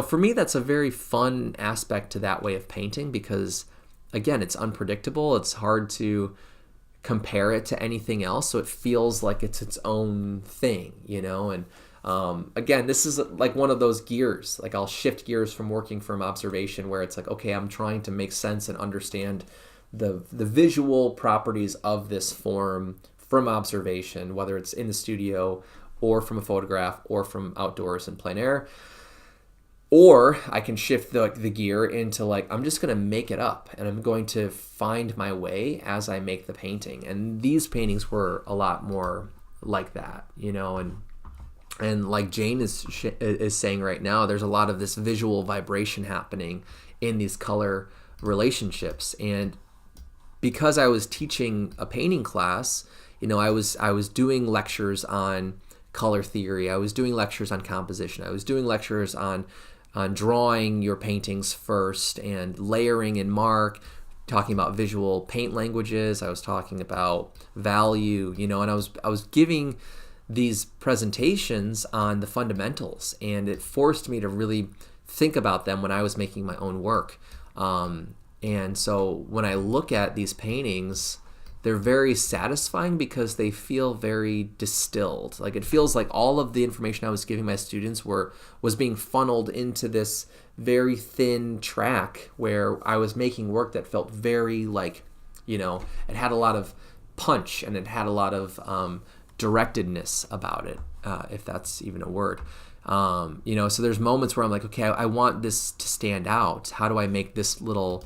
for me, that's a very fun aspect to that way of painting, because again, it's unpredictable. It's hard to compare it to anything else, so it feels like it's its own thing, and again, this is like one of those gears. Like, I'll shift gears from working from observation, where it's like, okay, I'm trying to make sense and understand the visual properties of this form from observation, whether it's in the studio or from a photograph or from outdoors in plein air. Or I can shift the gear into like, I'm just going to make it up, and I'm going to find my way as I make the painting. And these paintings were a lot more like that, and like Jane is saying right now, there's a lot of this visual vibration happening in these color relationships. And because I was teaching a painting class, I was doing lectures on color theory. I was doing lectures on composition. I was doing lectures on drawing your paintings first and layering and mark, talking about visual paint languages. I was talking about value, and I was giving these presentations on the fundamentals, and it forced me to really think about them when I was making my own work. And so when I look at these paintings, they're very satisfying because they feel very distilled. Like, it feels like all of the information I was giving my students was being funneled into this very thin track, where I was making work that felt very like, it had a lot of punch, and it had a lot of directedness about it, if that's even a word. So there's moments where I'm like, okay, I want this to stand out. How do I make this little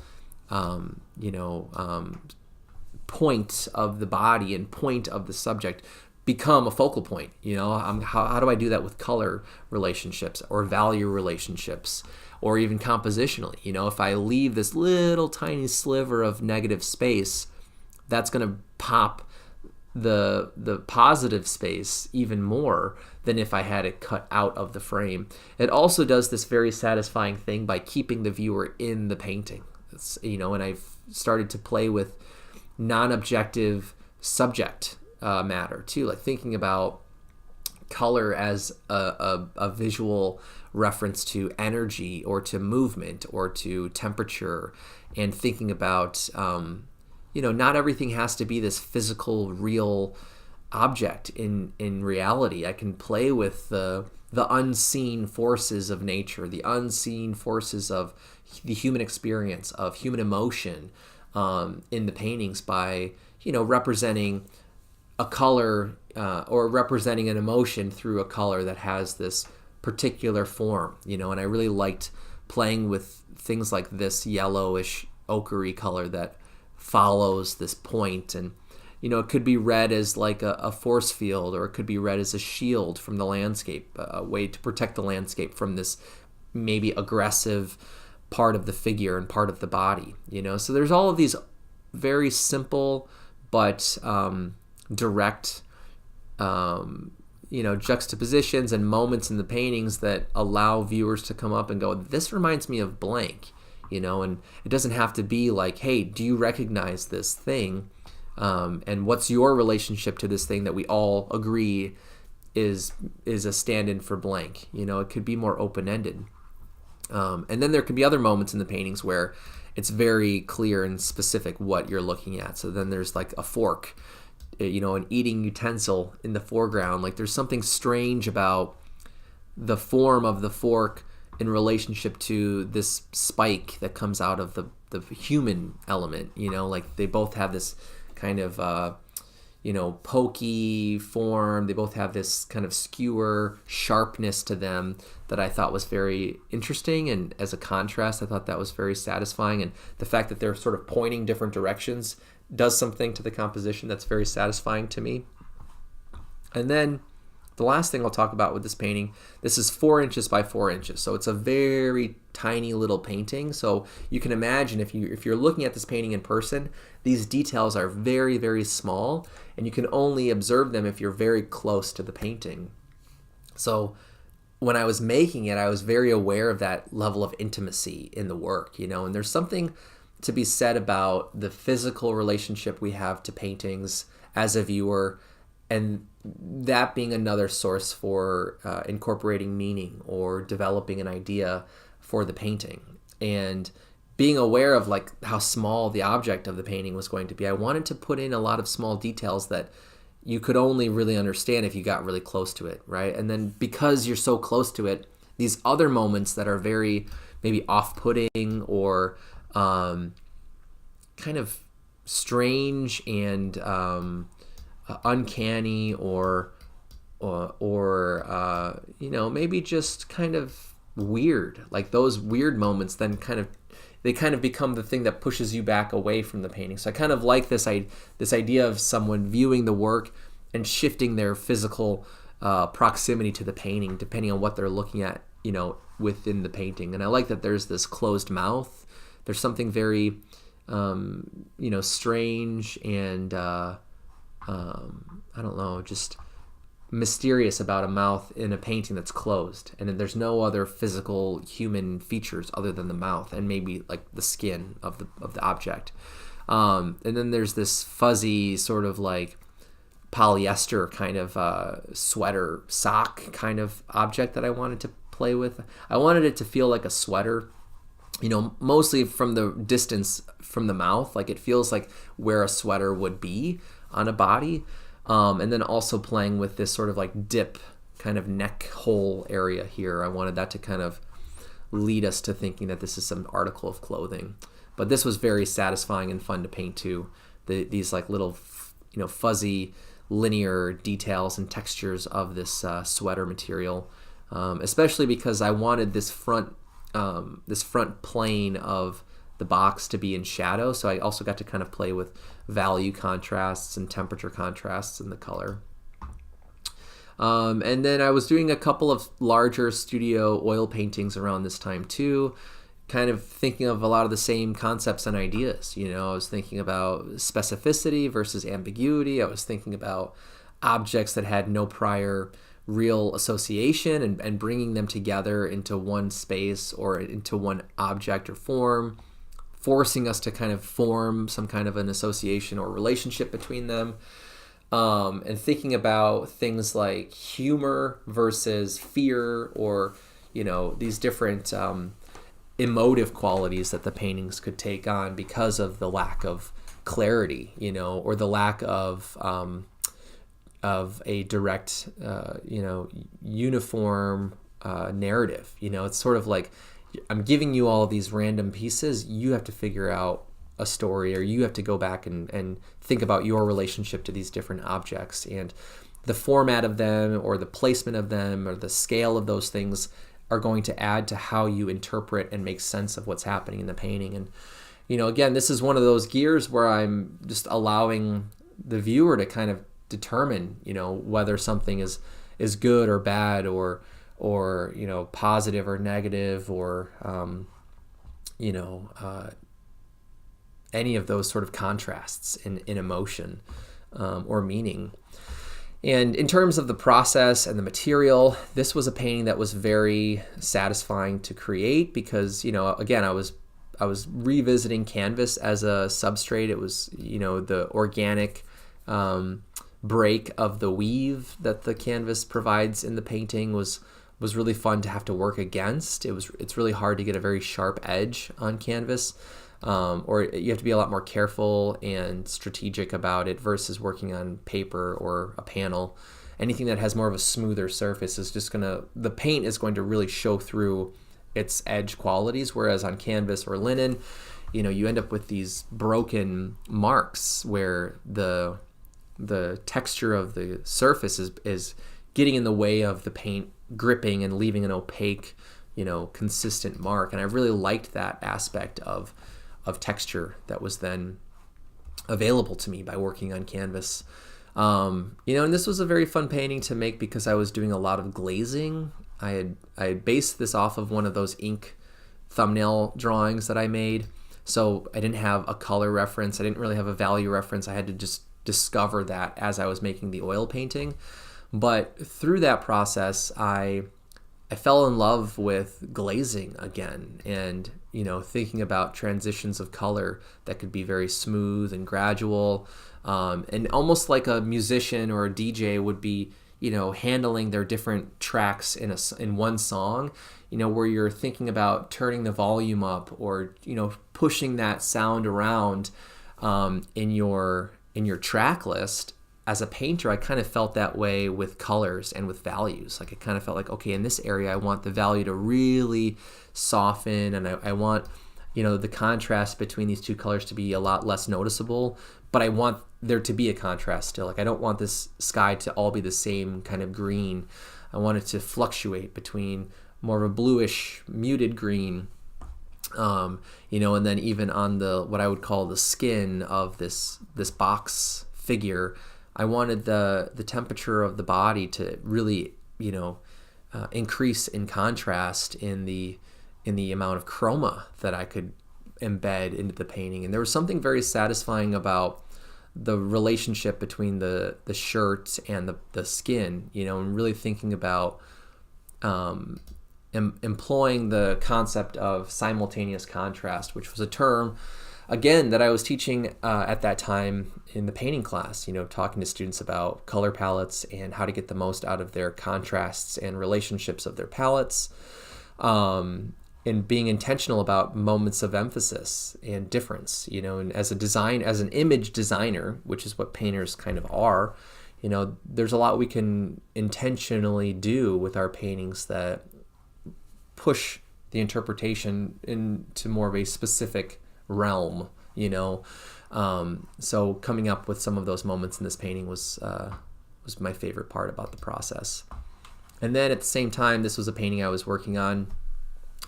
point of the body and point of the subject become a focal point? How do I do that with color relationships or value relationships, or even compositionally? If I leave this little tiny sliver of negative space, that's going to pop the positive space even more than if I had it cut out of the frame. It also does this very satisfying thing by keeping the viewer in the painting. And I've started to play with non-objective subject matter too, like thinking about color as a visual reference to energy or to movement or to temperature, and thinking about not everything has to be this physical, real object in reality. I can play with the unseen forces of nature, the unseen forces of the human experience, of human emotion, in the paintings by representing a color or representing an emotion through a color that has this particular form. And I really liked playing with things like this yellowish ochre color that follows this point, and it could be read as like a force field, or it could be read as a shield from the landscape, a way to protect the landscape from this maybe aggressive part of the figure and part of the body. So there's all of these very simple but direct juxtapositions and moments in the paintings that allow viewers to come up and go, this reminds me of blank, and it doesn't have to be like, hey, do you recognize this thing? And what's your relationship to this thing that we all agree is a stand-in for blank? It could be more open-ended. And then there could be other moments in the paintings where it's very clear and specific what you're looking at. So then there's like a fork, an eating utensil in the foreground. Like there's something strange about the form of the fork in relationship to this spike that comes out of the human element. Like they both have this kind of pokey form. They both have this kind of skewer sharpness to them that I thought was very interesting, and as a contrast I thought that was very satisfying. And the fact that they're sort of pointing different directions does something to the composition that's very satisfying to me. And then the last thing I'll talk about with this painting, this is 4 inches by 4 inches, so it's a very tiny little painting. So you can imagine if you're looking at this painting in person, these details are very, very small, and you can only observe them if you're very close to the painting. So when I was making it, I was very aware of that level of intimacy in the work, and there's something to be said about the physical relationship we have to paintings as a viewer, and that being another source for incorporating meaning or developing an idea for the painting. And being aware of like how small the object of the painting was going to be, I wanted to put in a lot of small details that you could only really understand if you got really close to it, right? And then because you're so close to it, these other moments that are very maybe off-putting or kind of strange and uncanny or maybe just kind of weird, like those weird moments then kind of become the thing that pushes you back away from the painting. So I kind of like this idea of someone viewing the work and shifting their physical proximity to the painting depending on what they're looking at, within the painting. And I like that there's this closed mouth. There's something very strange and I don't know, just mysterious about a mouth in a painting that's closed, and then there's no other physical human features other than the mouth and maybe like the skin of the object. And then there's this fuzzy sort of like polyester kind of sweater sock kind of object that I wanted to play with. I wanted it to feel like a sweater, mostly from the distance from the mouth, like it feels like where a sweater would be on a body. And then also playing with this sort of like dip kind of neck hole area here. I wanted that to kind of lead us to thinking that this is some article of clothing. But this was very satisfying and fun to paint too. These like little, fuzzy linear details and textures of this sweater material, especially because I wanted this front plane of the box to be in shadow. So I also got to kind of play with value contrasts and temperature contrasts in the color. And then I was doing a couple of larger studio oil paintings around this time too, kind of thinking of a lot of the same concepts and ideas. I was thinking about specificity versus ambiguity. I was thinking about objects that had no prior real association and bringing them together into one space or into one object or form, forcing us to kind of form some kind of an association or relationship between them, and thinking about things like humor versus fear, or these different emotive qualities that the paintings could take on because of the lack of clarity, or the lack of a direct uniform narrative. It's sort of like I'm giving you all of these random pieces. You have to figure out a story, or you have to go back and think about your relationship to these different objects, and the format of them or the placement of them or the scale of those things are going to add to how you interpret and make sense of what's happening in the painting. And again, this is one of those gears where I'm just allowing the viewer to kind of determine whether something is good or bad, or positive or negative, or any of those sort of contrasts in emotion. or meaning. And in terms of the process and the material, this was a painting that was very satisfying to create because, again, I was revisiting canvas as a substrate. It was, the organic break of the weave that the canvas provides in the painting was really fun to have to work against. It's really hard to get a very sharp edge on canvas. Or you have to be a lot more careful and strategic about it versus working on paper or a panel. Anything that has more of a smoother surface is the paint is going to really show through its edge qualities, whereas on canvas or linen, you end up with these broken marks where the texture of the surface is getting in the way of the paint gripping and leaving an opaque, consistent mark. And I really liked that aspect of texture that was then available to me by working on canvas. And this was a very fun painting to make because I was doing a lot of glazing. I had based this off of one of those ink thumbnail drawings that I made. So I didn't have a color reference. I didn't really have a value reference. I had to just discover that as I was making the oil painting. But through that process, I fell in love with glazing again and, thinking about transitions of color that could be very smooth and gradual, and almost like a musician or a DJ would be, handling their different tracks in one song, where you're thinking about turning the volume up or, pushing that sound around in your track list. As a painter, I kind of felt that way with colors and with values. Like I kind of felt like, okay, in this area, I want the value to really soften, and I want, the contrast between these two colors to be a lot less noticeable, but I want there to be a contrast still. Like I don't want this sky to all be the same kind of green. I want it to fluctuate between more of a bluish, muted green, and then even on what I would call the skin of this box figure, I wanted the temperature of the body to really, increase in contrast in the amount of chroma that I could embed into the painting. And there was something very satisfying about the relationship between the shirt and the skin, and really thinking about employing the concept of simultaneous contrast, which was a term, again, that I was teaching at that time in the painting class, talking to students about color palettes and how to get the most out of their contrasts and relationships of their palettes, and being intentional about moments of emphasis and difference, and as an image designer, which is what painters kind of are, there's a lot we can intentionally do with our paintings that push the interpretation into more of a specific realm, so coming up with some of those moments in this painting was my favorite part about the process. And then at the same time, this was a painting I was working on,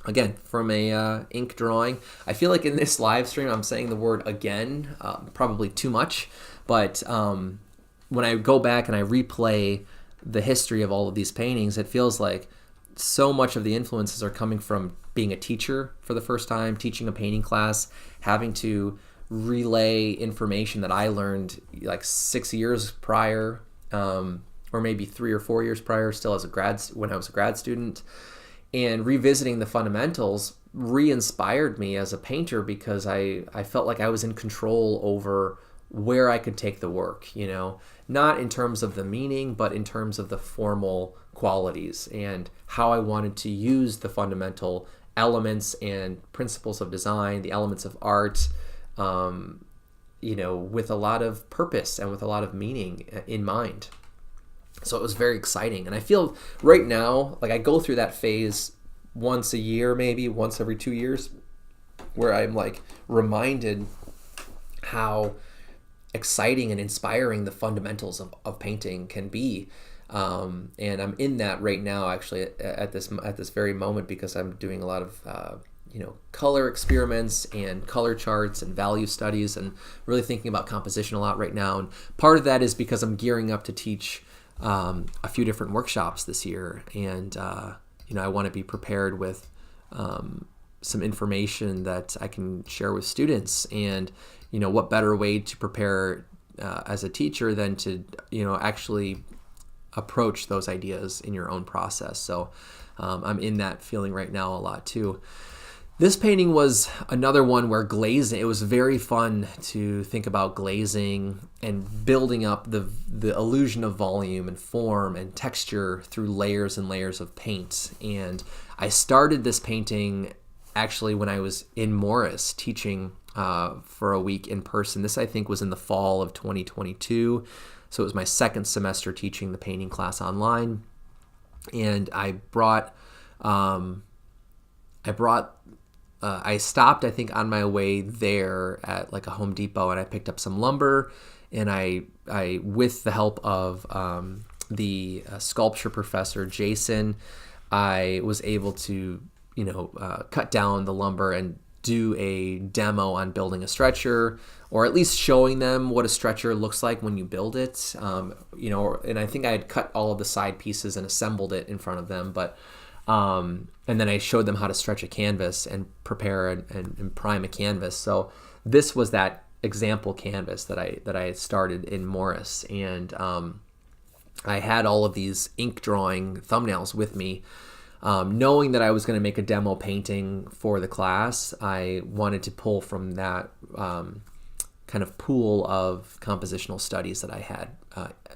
again, from a ink drawing. I feel like in this live stream I'm saying the word again, probably too much, but when I go back and I replay the history of all of these paintings, it feels like so much of the influences are coming from being a teacher for the first time, teaching a painting class, having to relay information that I learned like 6 years prior, or maybe 3 or 4 years prior, still when I was a grad student, and revisiting the fundamentals re-inspired me as a painter because I felt like I was in control over where I could take the work, not in terms of the meaning, but in terms of the formal qualities and how I wanted to use the fundamental elements and principles of design, the elements of art, with a lot of purpose and with a lot of meaning in mind. So it was very exciting. And I feel right now, like I go through that phase once a year, maybe once every 2 years, where I'm like reminded how exciting and inspiring the fundamentals of painting can be. And I'm in that right now, actually, at this very moment, because I'm doing a lot of color experiments and color charts and value studies, and really thinking about composition a lot right now. And part of that is because I'm gearing up to teach a few different workshops this year, and I want to be prepared with some information that I can share with students. And what better way to prepare as a teacher than to actually approach those ideas in your own process. So I'm in that feeling right now a lot too. This painting was another one where glazing, it was very fun to think about glazing and building up the illusion of volume and form and texture through layers and layers of paint. And I started this painting actually when I was in Morris teaching for a week in person. This, I think, was in the fall of 2022. So it was my second semester teaching the painting class online. And I stopped, I think, on my way there at like a Home Depot, and I picked up some lumber, and I with the help of the sculpture professor, Jason, I was able to, cut down the lumber and do a demo on building a stretcher, or at least showing them what a stretcher looks like when you build it. And I think I had cut all of the side pieces and assembled it in front of them, but and then I showed them how to stretch a canvas and prepare and prime a canvas. So this was that example canvas that I started in Morris, and I had all of these ink drawing thumbnails with me. Knowing that I was going to make a demo painting for the class, I wanted to pull from that kind of pool of compositional studies that I had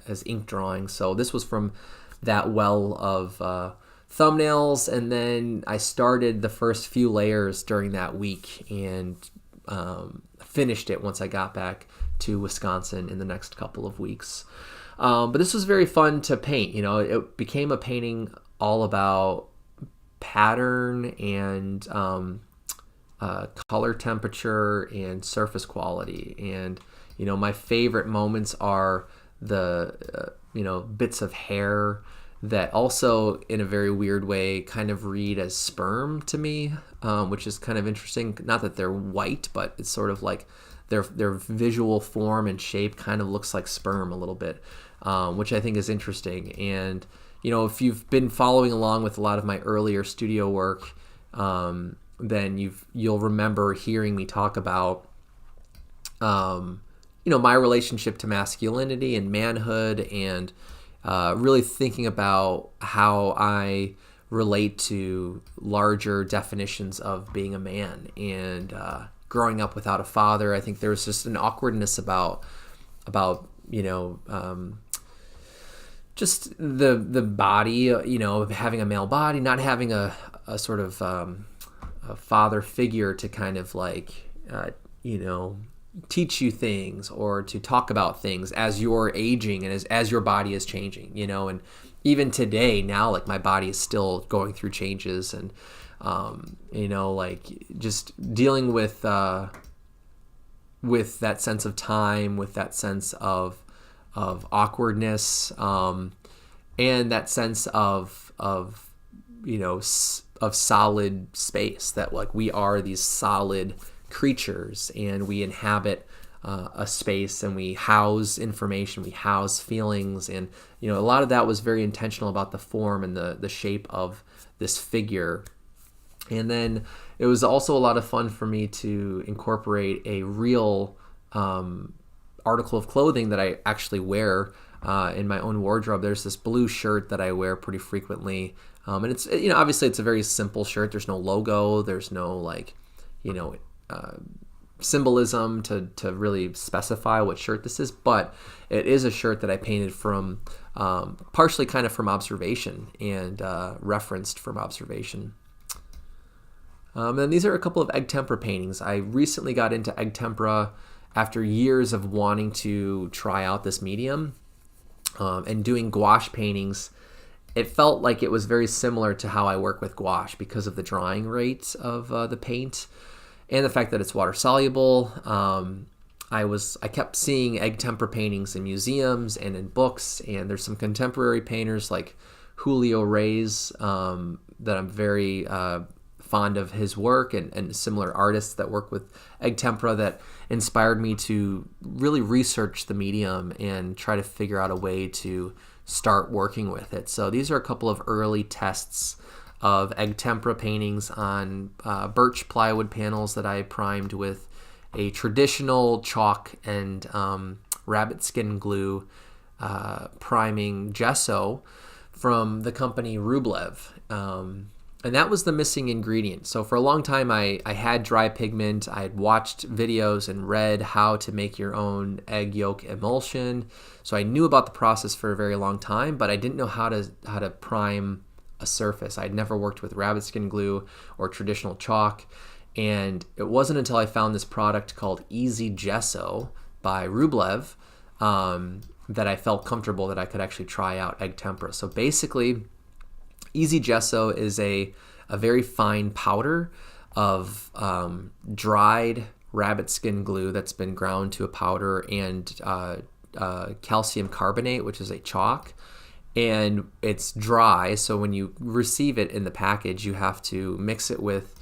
as ink drawing. So this was from that well of thumbnails, and then I started the first few layers during that week and finished it once I got back to Wisconsin in the next couple of weeks. But this was very fun to paint. It became a painting all about pattern and color temperature and surface quality. And my favorite moments are the bits of hair that also, in a very weird way, kind of read as sperm to me, which is kind of interesting. Not that they're white, but it's sort of like their visual form and shape kind of looks like sperm a little bit, which I think is interesting. And if you've been following along with a lot of my earlier studio work, then you'll remember hearing me talk about my relationship to masculinity and manhood, and really thinking about how I relate to larger definitions of being a man. And growing up without a father, I think there was just an awkwardness about just the body, having a male body, not having a sort of a father figure to kind of like, teach you things or to talk about things as you're aging and as your body is changing, and even today now, like my body is still going through changes, and, like just dealing with that sense of time, with that sense of awkwardness, and that sense of solid space, that like we are these solid creatures and we inhabit a space, and we house information, we house feelings, and a lot of that was very intentional about the form and the shape of this figure. And then it was also a lot of fun for me to incorporate a real article of clothing that I actually wear in my own wardrobe. There's this blue shirt that I wear pretty frequently, and it's obviously it's a very simple shirt. There's no logo, there's no symbolism to really specify what shirt this is, but it is a shirt that I painted from partially kind of from observation and referenced from observation. And these are a couple of egg tempera paintings. I recently got into egg tempera after years of wanting to try out this medium and doing gouache paintings. It felt like it was very similar to how I work with gouache because of the drying rate of the paint and the fact that it's water soluble. I kept seeing egg tempera paintings in museums and in books, and there's some contemporary painters like Julio Reyes that I'm very fond of his work, and similar artists that work with egg tempera that inspired me to really research the medium and try to figure out a way to start working with it. So these are a couple of early tests of egg tempera paintings on birch plywood panels that I primed with a traditional chalk and rabbit skin glue priming gesso from the company Rublev. And that was the missing ingredient. So for a long time, I had dry pigment. I had watched videos and read how to make your own egg yolk emulsion. So I knew about the process for a very long time, but I didn't know how to prime a surface. I'd never worked with rabbit skin glue or traditional chalk. And it wasn't until I found this product called Easy Gesso by Rublev that I felt comfortable that I could actually try out egg tempera. So basically, Easy Gesso is a very fine powder of dried rabbit skin glue that's been ground to a powder and calcium carbonate, which is a chalk. And it's dry, so when you receive it in the package, you have to mix it with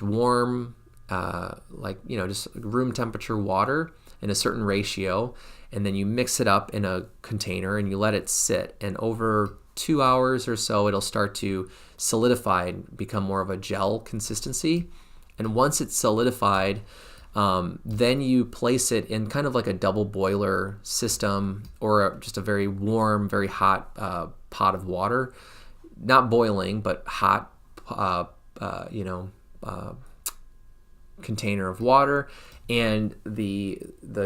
warm, just room temperature water in a certain ratio, and then you mix it up in a container and you let it sit. And over 2 hours or so, it'll start to solidify and become more of a gel consistency. And once it's solidified, then you place it in kind of like a double boiler system or just a very warm, very hot pot of water, not boiling, but hot, container of water, and the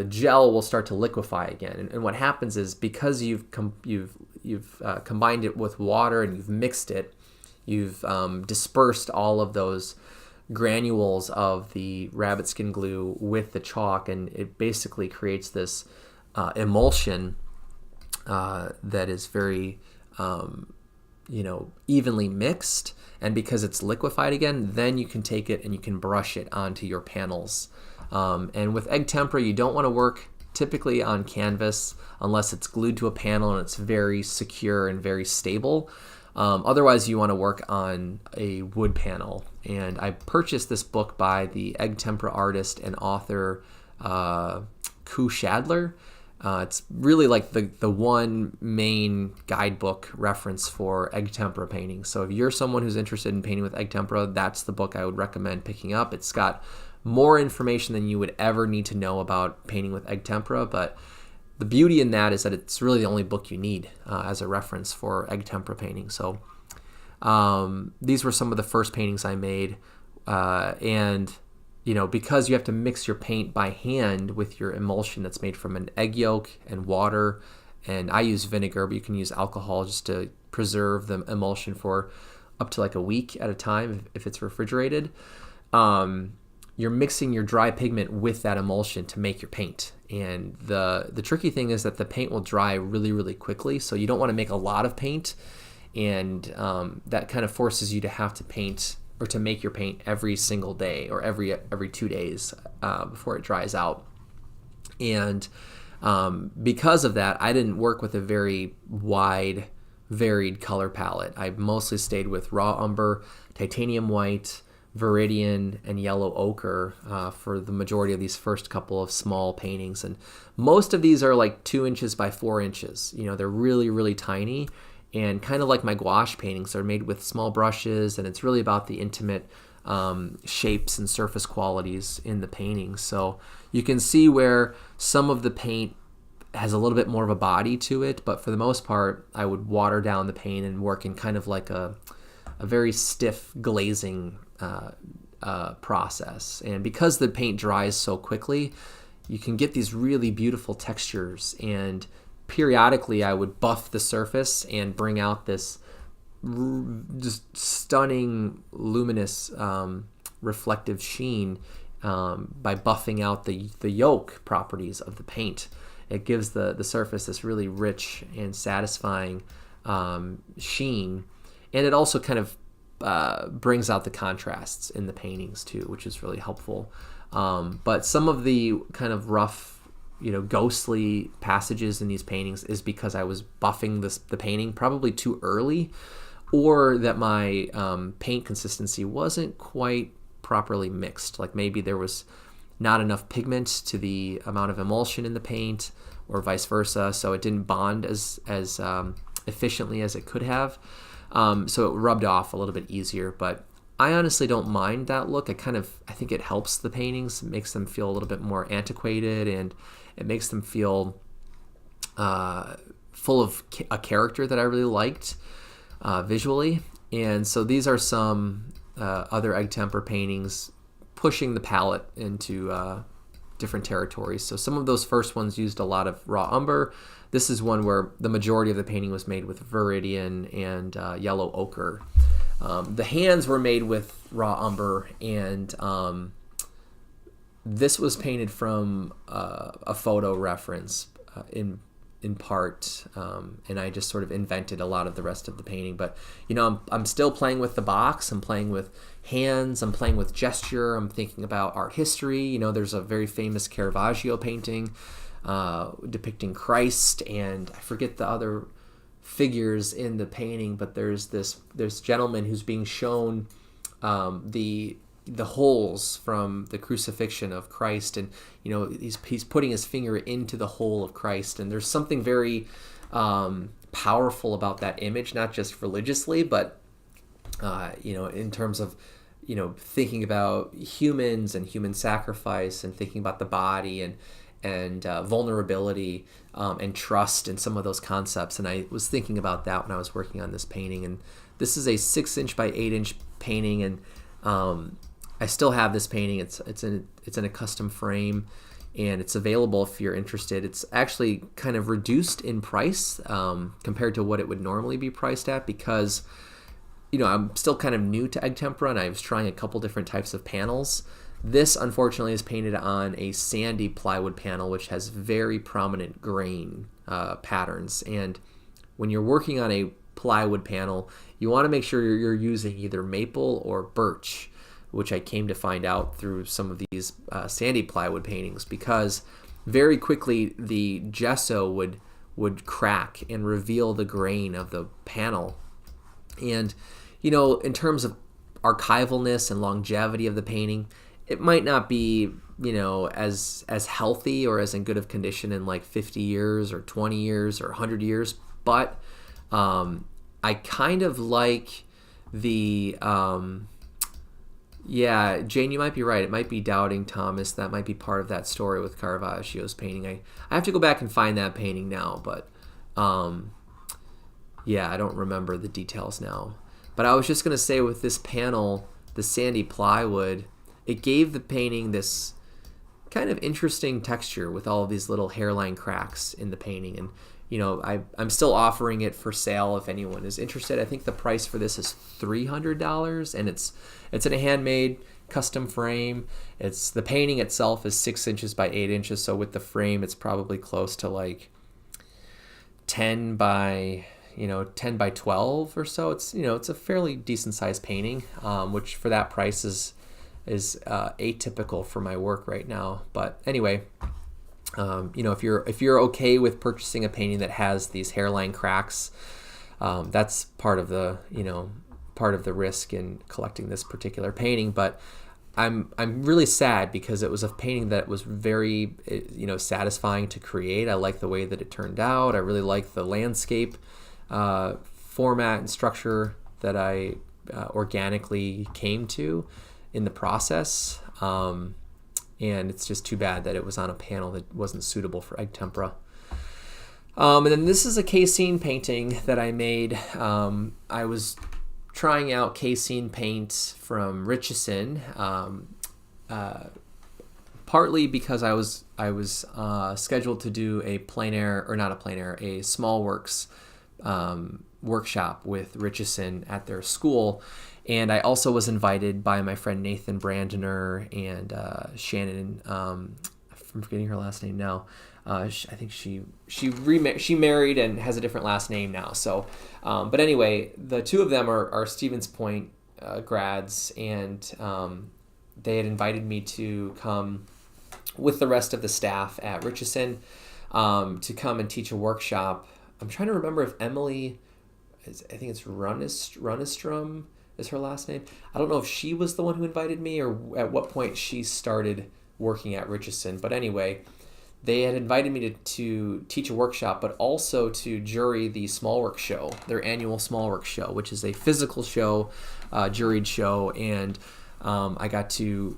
gel will start to liquefy again. And what happens is, because you've combined it with water and you've mixed it, you've dispersed all of those granules of the rabbit skin glue with the chalk, and it basically creates this emulsion that is very evenly mixed. And because it's liquefied again, then you can take it and you can brush it onto your panels. And with egg tempera, you don't want to work typically on canvas unless it's glued to a panel and it's very secure and very stable. Otherwise, you want to work on a wood panel. And I purchased this book by the egg tempera artist and author Ku Shadler. It's really like the one main guidebook reference for egg tempera painting. So if you're someone who's interested in painting with egg tempera, that's the book I would recommend picking up. It's got more information than you would ever need to know about painting with egg tempera, but the beauty in that is that it's really the only book you need as a reference for egg tempera painting. So these were some of the first paintings I made, and because you have to mix your paint by hand with your emulsion that's made from an egg yolk and water, and I use vinegar, but you can use alcohol just to preserve the emulsion for up to like a week at a time if it's refrigerated. You're mixing your dry pigment with that emulsion to make your paint. And the tricky thing is that the paint will dry really, really quickly, so you don't want to make a lot of paint, and that kind of forces you to have to paint or to make your paint every single day or every 2 days before it dries out. And because of that, I didn't work with a very wide, varied color palette. I mostly stayed with raw umber, titanium white, viridian, and yellow ochre for the majority of these first couple of small paintings. And most of these are like 2 inches by 4 inches. They're really, really tiny. And kind of like my gouache paintings, they're made with small brushes, and it's really about the intimate shapes and surface qualities in the paintings. So you can see where some of the paint has a little bit more of a body to it, but for the most part, I would water down the paint and work in kind of like a very stiff glazing process. And because the paint dries so quickly, you can get these really beautiful textures. And periodically I would buff the surface and bring out this just stunning luminous reflective sheen by buffing out the yolk properties of the paint. It gives the surface this really rich and satisfying sheen, and it also kind of brings out the contrasts in the paintings too, which is really helpful. But some of the kind of rough, ghostly passages in these paintings is because I was buffing the painting probably too early, or that my paint consistency wasn't quite properly mixed. Like maybe there was not enough pigment to the amount of emulsion in the paint, or vice versa, so it didn't bond as efficiently as it could have. So it rubbed off a little bit easier, but I honestly don't mind that look. I think it helps the paintings. It makes them feel a little bit more antiquated, and it makes them feel full of a character that I really liked visually. And so these are some other egg tempera paintings pushing the palette into different territories. So some of those first ones used a lot of raw umber. This is one where the majority of the painting was made with viridian and yellow ochre. The hands were made with raw umber, and this was painted from a photo reference in part, and I just sort of invented a lot of the rest of the painting. But I'm still playing with the box. I'm playing with hands. I'm playing with gesture. I'm thinking about art history. There's a very famous Caravaggio painting depicting Christ, and I forget the other figures in the painting, but there's this gentleman who's being shown the holes from the crucifixion of Christ, and he's putting his finger into the hole of Christ, and there's something very powerful about that image, not just religiously, but in terms of thinking about humans and human sacrifice, and thinking about the body and vulnerability and trust, and some of those concepts. And I was thinking about that when I was working on this painting. And this is a 6-inch by 8-inch painting, and I still have this painting. It's in a custom frame, and it's available if you're interested. It's actually kind of reduced in price compared to what it would normally be priced at, because I'm still kind of new to egg tempera, and I was trying a couple different types of panels. This, unfortunately, is painted on a sandy plywood panel, which has very prominent grain patterns. And when you're working on a plywood panel, you want to make sure you're using either maple or birch, which I came to find out through some of these sandy plywood paintings, because very quickly the gesso would crack and reveal the grain of the panel. And in terms of archivalness and longevity of the painting, it might not be as healthy or as in good of condition in like 50 years or 20 years or 100 years, but I kind of like the Jane, you might be right. It might be Doubting Thomas. That might be part of that story with Caravaggio's painting. I have to go back and find that painting now, but I don't remember the details now. But I was just going to say, with this panel, the sandy plywood, it gave the painting this kind of interesting texture with all of these little hairline cracks in the painting. And I'm still offering it for sale if anyone is interested. I think the price for this is $300, and it's in a handmade custom frame. The painting itself is 6 inches by 8 inches, so with the frame it's probably close to like 10 by 12 or so. It's a fairly decent sized painting, which for that price is atypical for my work right now. But anyway, if you're okay with purchasing a painting that has these hairline cracks, that's part of the risk in collecting this particular painting. But I'm really sad, because it was a painting that was very satisfying to create. I like the way that it turned out. I really like the landscape format and structure that I organically came to in the process. And it's just too bad that it was on a panel that wasn't suitable for egg tempera. And then this is a casein painting that I made. I was trying out casein paint from Richardson, partly because I was scheduled to do a small works workshop with Richardson at their school. And I also was invited by my friend Nathan Brandener and Shannon. I'm forgetting her last name now. I think she married and has a different last name now. So, but anyway, the two of them are Stevens Point grads, and they had invited me to come with the rest of the staff at Richardson to come and teach a workshop. I'm trying to remember if Emily, I think it's Runestrom is her last name. I don't know if she was the one who invited me or at what point she started working at Richardson. But anyway, they had invited me to teach a workshop, but also to jury the Small Work Show, their annual Small Work Show, which is a physical show, juried show, and I got to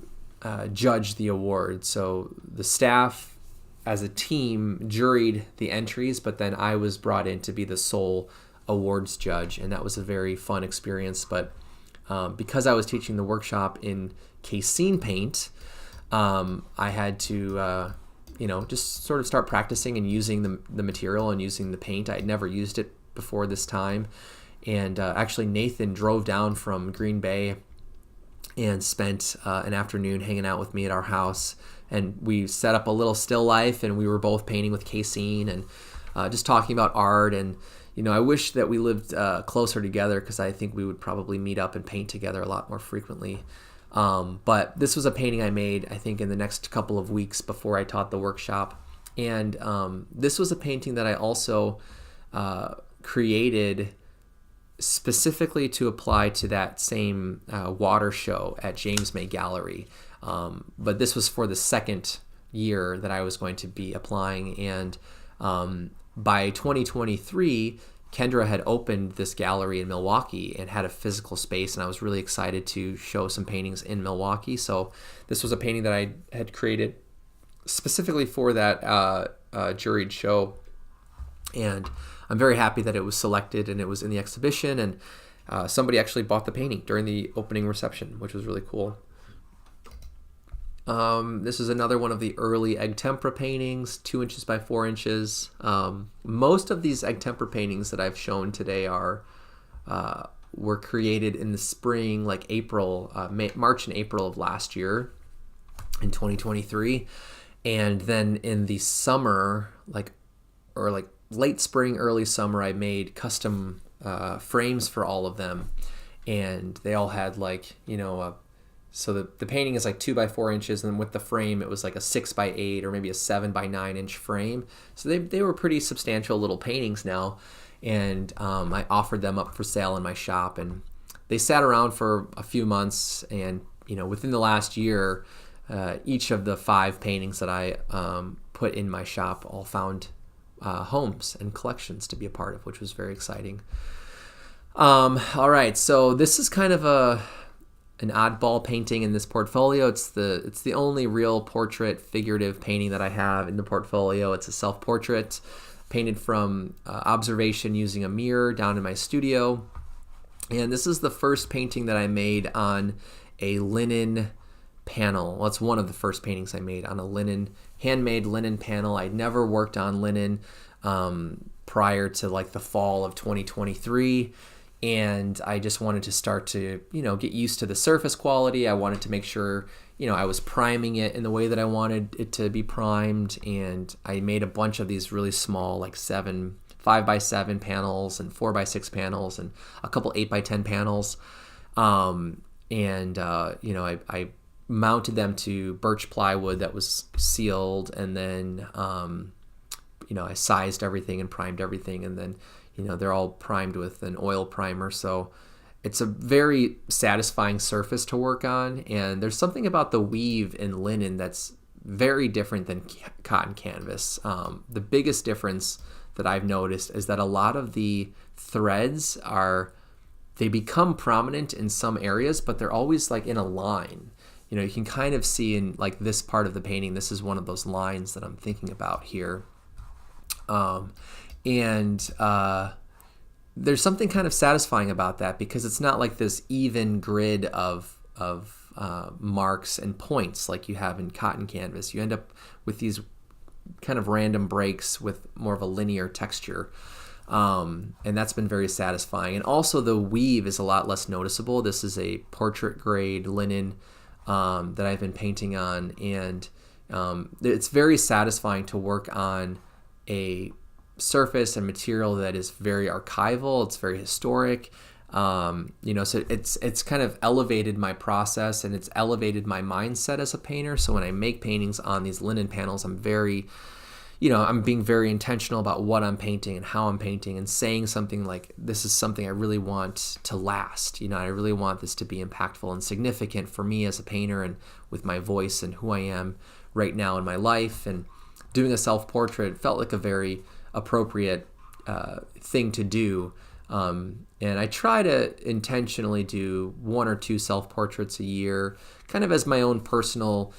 judge the award. So the staff as a team, juried the entries, but then I was brought in to be the sole awards judge, and that was a very fun experience. But because I was teaching the workshop in casein paint, I had to just sort of start practicing and using the material and using the paint. I had never used it before this time, and actually Nathan drove down from Green Bay and spent an afternoon hanging out with me at our house, and we set up a little still life, and we were both painting with casein and just talking about art. And I wish that we lived closer together, because I think we would probably meet up and paint together a lot more frequently. But this was a painting I made, I think, in the next couple of weeks before I taught the workshop. And this was a painting that I also created specifically to apply to that same water show at James May Gallery. But this was for the second year that I was going to be applying. And by 2023, Kendra had opened this gallery in Milwaukee and had a physical space, and I was really excited to show some paintings in Milwaukee. So this was a painting that I had created specifically for that juried show, and I'm very happy that it was selected and it was in the exhibition, and somebody actually bought the painting during the opening reception, which was really cool. This is another one of the early egg tempera paintings, 2 inches by 4 inches. Most of these egg tempera paintings that I've shown today were created in the spring, like March and April of last year, in 2023. And then in the summer, like late spring, early summer, I made custom frames for all of them, and they all had so the painting is like 2 by 4 inches, and with the frame it was like a 6 by 8 or maybe a 7 by 9 inch frame. So they were pretty substantial little paintings now, and I offered them up for sale in my shop, and they sat around for a few months. And within the last year, each of the 5 paintings that I put in my shop all found homes and collections to be a part of, which was very exciting. All right, so this is kind of an oddball painting in this portfolio. It's the only real portrait figurative painting that I have in the portfolio. It's a self-portrait painted from observation using a mirror down in my studio. And this is the first painting that I made on a linen panel. Well, it's one of the first paintings I made on a handmade linen panel. I'd never worked on linen prior to like the fall of 2023. And I just wanted to start to, get used to the surface quality. I wanted to make sure, I was priming it in the way that I wanted it to be primed. And I made a bunch of these really small, like 5x7 panels and 4x6 panels and a couple 8x10 panels. I mounted them to birch plywood that was sealed, and then, I sized everything and primed everything, and then they're all primed with an oil primer. So it's a very satisfying surface to work on. And there's something about the weave in linen that's very different than cotton canvas. The biggest difference that I've noticed is that a lot of the threads they become prominent in some areas, but they're always like in a line. You can kind of see in like this part of the painting, this is one of those lines that I'm thinking about here. There's something kind of satisfying about that, because it's not like this even grid of marks and points like you have in cotton canvas. You end up with these kind of random breaks with more of a linear texture, and that's been very satisfying. And also the weave is a lot less noticeable. This is a portrait grade linen that I've been painting on, and it's very satisfying to work on a surface and material that is very archival. It's very historic. So it's kind of elevated my process, and it's elevated my mindset as a painter. So when I make paintings on these linen panels, I'm being very intentional about what I'm painting and how I'm painting, and saying something like, this is something I really want to last. I really want this to be impactful and significant for me as a painter, and with my voice and who I am right now in my life. And doing a self-portrait felt like a very appropriate thing to do. And I try to intentionally do 1 or 2 self-portraits a year, kind of as my own personal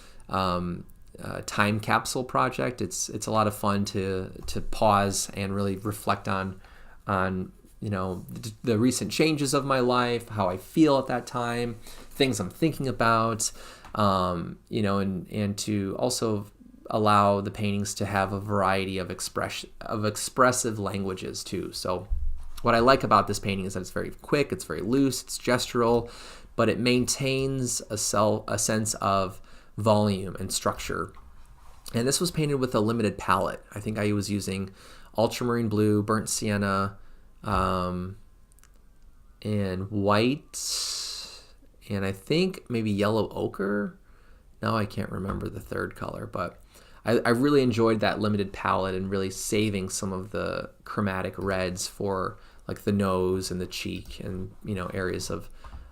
time capsule project. It's a lot of fun to pause and really reflect on the recent changes of my life, how I feel at that time, things I'm thinking about, and to also allow the paintings to have a variety of expressive languages too. So what I like about this painting is that it's very quick, it's very loose, it's gestural, but it maintains a sense of volume and structure. And this was painted with a limited palette. I think I was using ultramarine blue, burnt sienna, and white, and I think maybe yellow ochre. Now I can't remember the third color, but I really enjoyed that limited palette and really saving some of the chromatic reds for like the nose and the cheek and areas of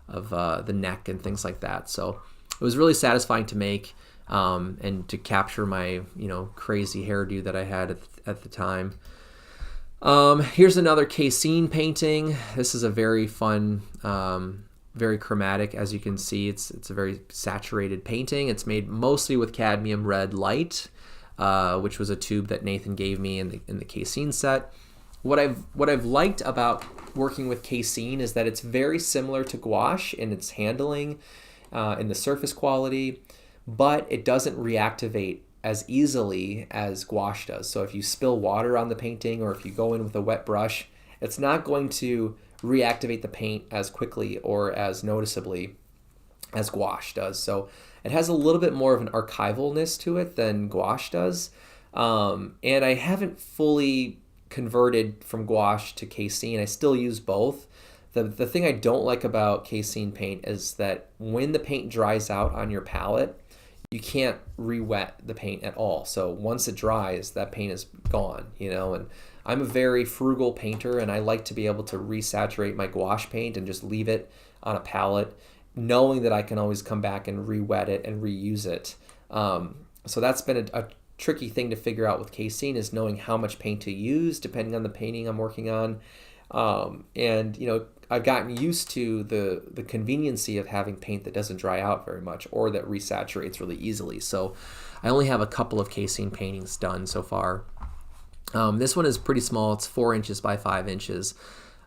the neck and things like that. So it was really satisfying to make and to capture my crazy hairdo that I had at the time. Here's another casein painting. This is a very fun, very chromatic. As you can see, it's a very saturated painting. It's made mostly with cadmium red light, which was a tube that Nathan gave me in the casein set. What I've liked about working with casein is that it's very similar to gouache in its handling, in the surface quality, but it doesn't reactivate as easily as gouache does. So if you spill water on the painting or if you go in with a wet brush, it's not going to reactivate the paint as quickly or as noticeably as gouache does. So it has a little bit more of an archivalness to it than gouache does. And I haven't fully converted from gouache to casein. I still use both. The thing I don't like about casein paint is that when the paint dries out on your palette, you can't re-wet the paint at all. So once it dries, that paint is gone, and I'm a very frugal painter, and I like to be able to resaturate my gouache paint and just leave it on a palette, knowing that I can always come back and re-wet it and reuse it. So that's been a tricky thing to figure out with casein, is knowing how much paint to use depending on the painting I'm working on. And I've gotten used to the conveniency of having paint that doesn't dry out very much or that resaturates really easily. So I only have a couple of casein paintings done so far. This one is pretty small. It's 4 inches by 5 inches.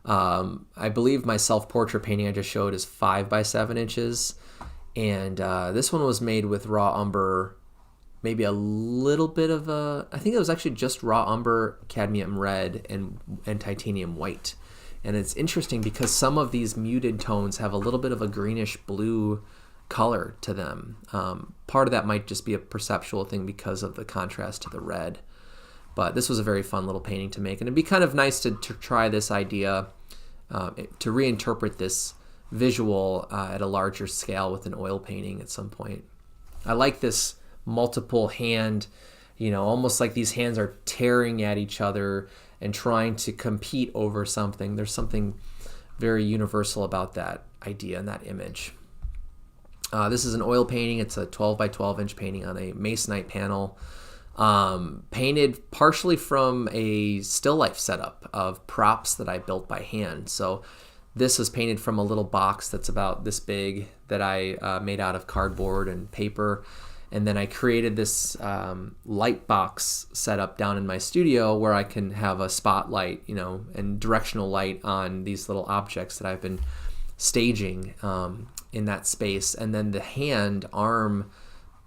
I believe my self-portrait painting I just showed is 5 by 7 inches. And this one was made with raw umber, maybe a little bit of I think it was actually just raw umber, cadmium red, and titanium white. And it's interesting because some of these muted tones have a little bit of a greenish blue color to them. Part of that might just be a perceptual thing because of the contrast to the red. But this was a very fun little painting to make. And it'd be kind of nice to try this idea, to reinterpret this visual at a larger scale with an oil painting at some point. I like this multiple hand, almost like these hands are tearing at each other and trying to compete over something. There's something very universal about that idea and that image. This is an oil painting. It's a 12 by 12 inch painting on a masonite panel, painted partially from a still life setup of props that I built by hand. So this was painted from a little box that's about this big that I made out of cardboard and paper. And then I created this light box setup down in my studio where I can have a spotlight, and directional light on these little objects that I've been staging in that space. And then the hand arm,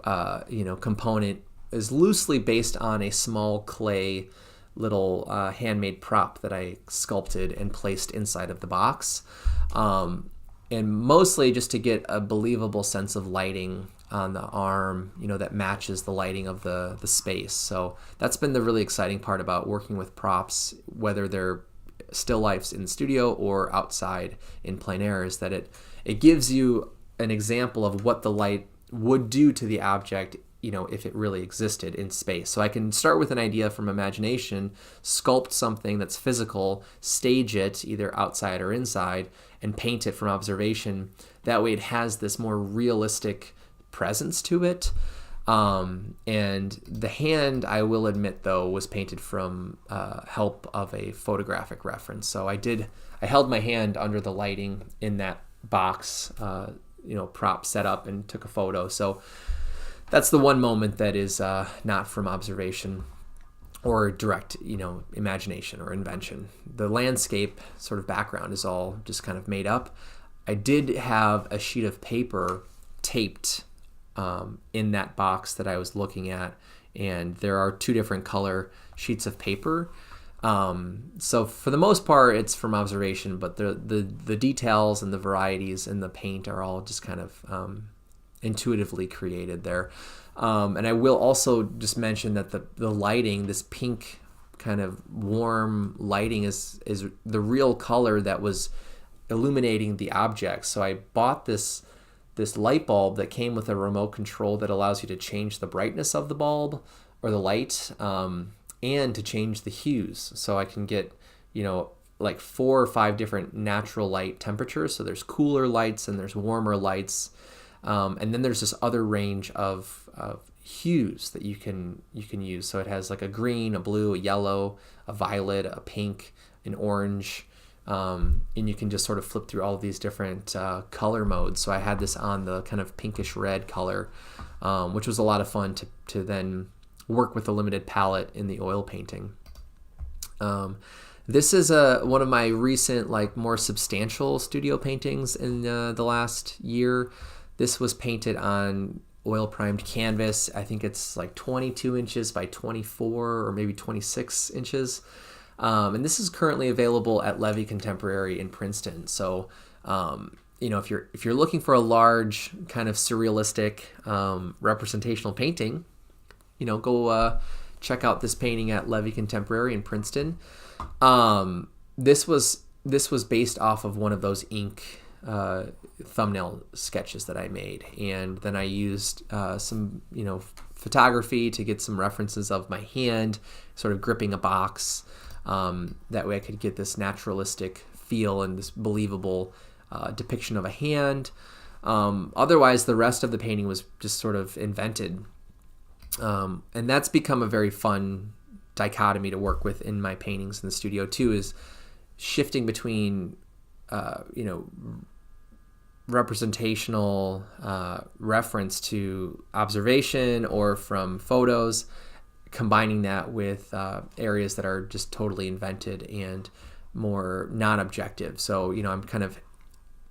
component is loosely based on a small clay little handmade prop that I sculpted and placed inside of the box. And mostly just to get a believable sense of lighting on the arm, that matches the lighting of the space. So that's been the really exciting part about working with props, whether they're still lifes in the studio or outside in plein air, is that it gives you an example of what the light would do to the object, if it really existed in space. So I can start with an idea from imagination, sculpt something that's physical, stage it either outside or inside, and paint it from observation. That way it has this more realistic presence to it. And the hand, I will admit though, was painted from help of a photographic reference. So I held my hand under the lighting in that box, prop set up and took a photo. So that's the one moment that is not from observation or direct, imagination or invention. The landscape sort of background is all just kind of made up. I did have a sheet of paper taped in that box that I was looking at, and there are two different color sheets of paper. So for the most part, it's from observation, but the details and the varieties in the paint are all just kind of intuitively created there. And I will also just mention that the lighting, this pink kind of warm lighting, is the real color that was illuminating the object. So I bought this light bulb that came with a remote control that allows you to change the brightness of the bulb or the light, and to change the hues. So I can get, like 4 or 5 different natural light temperatures. So there's cooler lights and there's warmer lights. And then there's this other range of hues that you can use. So it has like a green, a blue, a yellow, a violet, a pink, an orange. And you can just sort of flip through all of these different color modes. So I had this on the kind of pinkish red color, which was a lot of fun to then work with a limited palette in the oil painting. This is one of my recent, like, more substantial studio paintings in the last year. This was painted on oil primed canvas. I think it's like 22 inches by 24 or maybe 26 inches. And this is currently available at Levy Contemporary in Princeton. So, if you're looking for a large kind of surrealistic representational painting, go check out this painting at Levy Contemporary in Princeton. This was based off of one of those ink thumbnail sketches that I made, and then I used some photography to get some references of my hand sort of gripping a box. That way I could get this naturalistic feel and this believable depiction of a hand. Otherwise, the rest of the painting was just sort of invented. And that's become a very fun dichotomy to work with in my paintings in the studio too, is shifting between, representational reference to observation or from photos, combining that with areas that are just totally invented and more non-objective. So, I'm kind of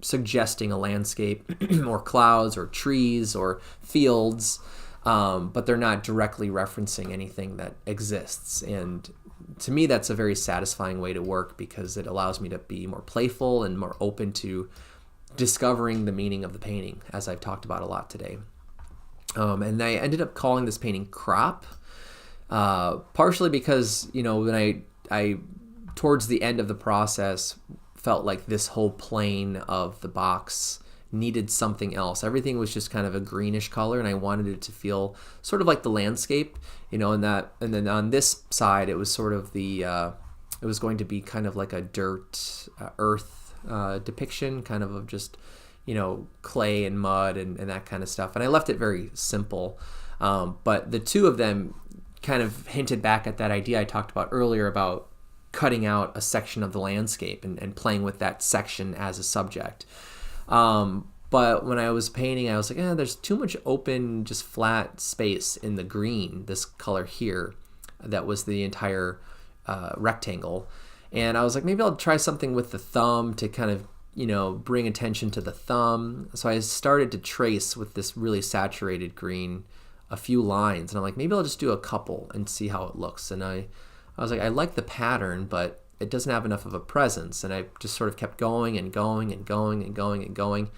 suggesting a landscape or clouds or trees or fields, but they're not directly referencing anything that exists. And to me, that's a very satisfying way to work because it allows me to be more playful and more open to discovering the meaning of the painting, as I've talked about a lot today. And I ended up calling this painting Crop, partially because, when I towards the end of the process felt like this whole plane of the box needed something else. Everything was just kind of a greenish color, and I wanted it to feel sort of like the landscape, and then on this side it was sort of it was going to be kind of like a dirt, earth depiction, kind of just, clay and mud and that kind of stuff. And I left it very simple. But the two of them kind of hinted back at that idea I talked about earlier about cutting out a section of the landscape and playing with that section as a subject. But when I was painting, I was like, there's too much open, just flat space in the green, this color here, that was the entire rectangle. And I was like, maybe I'll try something with the thumb to kind of, bring attention to the thumb. So I started to trace with this really saturated green a few lines. And I'm like, maybe I'll just do a couple and see how it looks. And I was like, I like the pattern, but it doesn't have enough of a presence. And I just sort of kept going and going and going and going and going.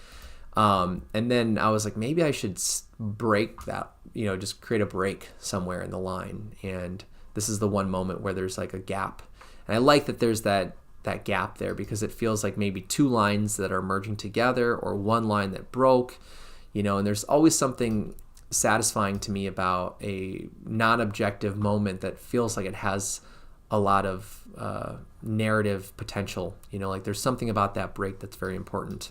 And then I was like, maybe I should break that, just create a break somewhere in the line. And this is the one moment where there's like a gap. And I like that there's that gap there because it feels like maybe two lines that are merging together or one line that broke, and there's always something satisfying to me about a non-objective moment that feels like it has a lot of narrative potential, like there's something about that break that's very important.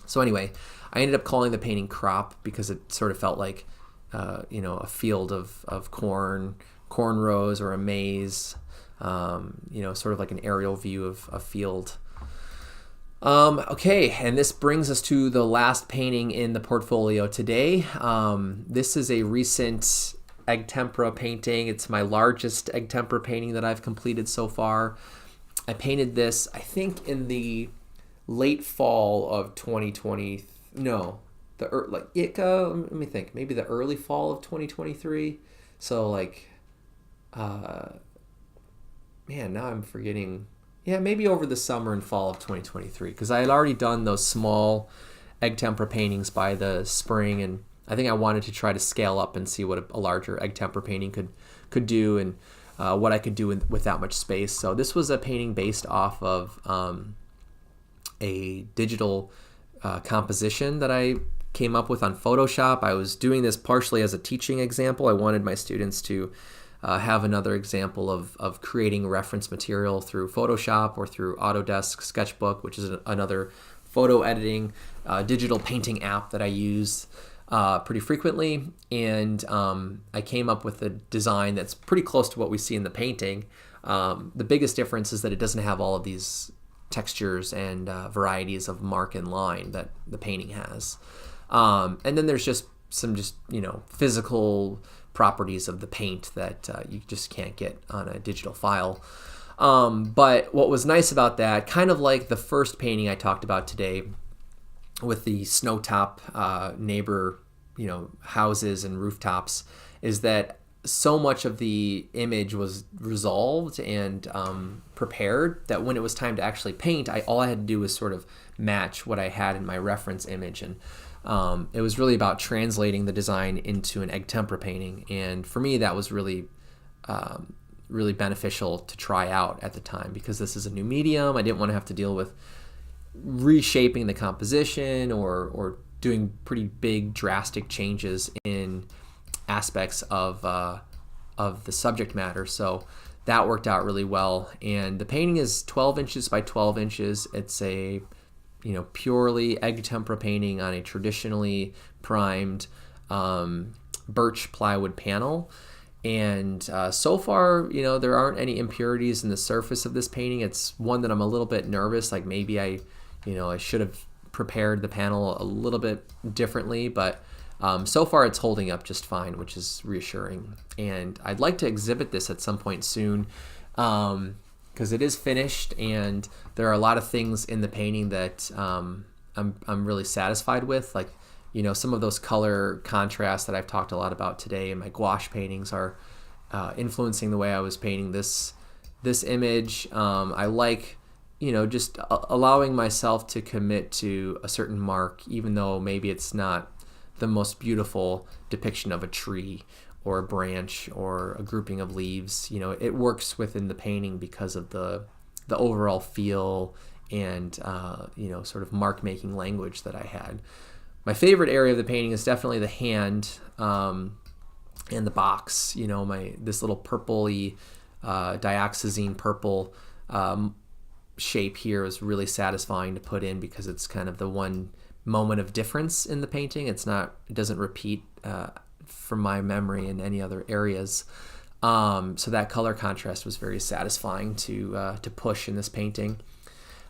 So anyway, I ended up calling the painting Crop because it sort of felt like, a field of corn rows or a maze, sort of like an aerial view of a field. Okay, and this brings us to the last painting in the portfolio today. This is a recent egg tempera painting. It's my largest egg tempera painting that I've completed so far. I painted this, I think, in the late fall of 2020. No, let me think. Maybe the early fall of 2023. So now I'm forgetting. Yeah, maybe over the summer and fall of 2023, because I had already done those small egg tempera paintings by the spring, and I think I wanted to try to scale up and see what a larger egg tempera painting could do, and what I could do with that much space. So this was a painting based off of a digital composition that I came up with on Photoshop. I was doing this partially as a teaching example. I wanted my students to have another example of creating reference material through Photoshop or through Autodesk Sketchbook, which is another photo editing digital painting app that I use pretty frequently. And I came up with a design that's pretty close to what we see in the painting. The biggest difference is that it doesn't have all of these textures and varieties of mark and line that the painting has. And then there's just some physical properties of the paint that you just can't get on a digital file. But what was nice about that, kind of like the first painting I talked about today with the snowtop neighbor, houses and rooftops, is that so much of the image was resolved and prepared that when it was time to actually paint, all I had to do was sort of match what I had in my reference image. And it was really about translating the design into an egg tempera painting, and for me that was really beneficial to try out at the time, because this is a new medium. I didn't want to have to deal with reshaping the composition or doing pretty big drastic changes in aspects of the subject matter. So that worked out really well, and the painting is 12 inches by 12 inches. It's a purely egg tempera painting on a traditionally primed birch plywood panel. And so far, there aren't any impurities in the surface of this painting. It's one that I'm a little bit nervous, like maybe I should have prepared the panel a little bit differently, but so far it's holding up just fine, which is reassuring. And I'd like to exhibit this at some point soon, because it is finished, and there are a lot of things in the painting that I'm really satisfied with. Like, some of those color contrasts that I've talked a lot about today in my gouache paintings are influencing the way I was painting this image. I like, just allowing myself to commit to a certain mark, even though maybe it's not the most beautiful depiction of a tree or a branch or a grouping of leaves. It works within the painting because of the overall feel and sort of mark making language that I had. My favorite area of the painting is definitely the hand and the box. This little purpley dioxazine purple shape here is really satisfying to put in, because it's kind of the one moment of difference in the painting. It doesn't repeat from my memory in any other areas. So that color contrast was very satisfying to push in this painting.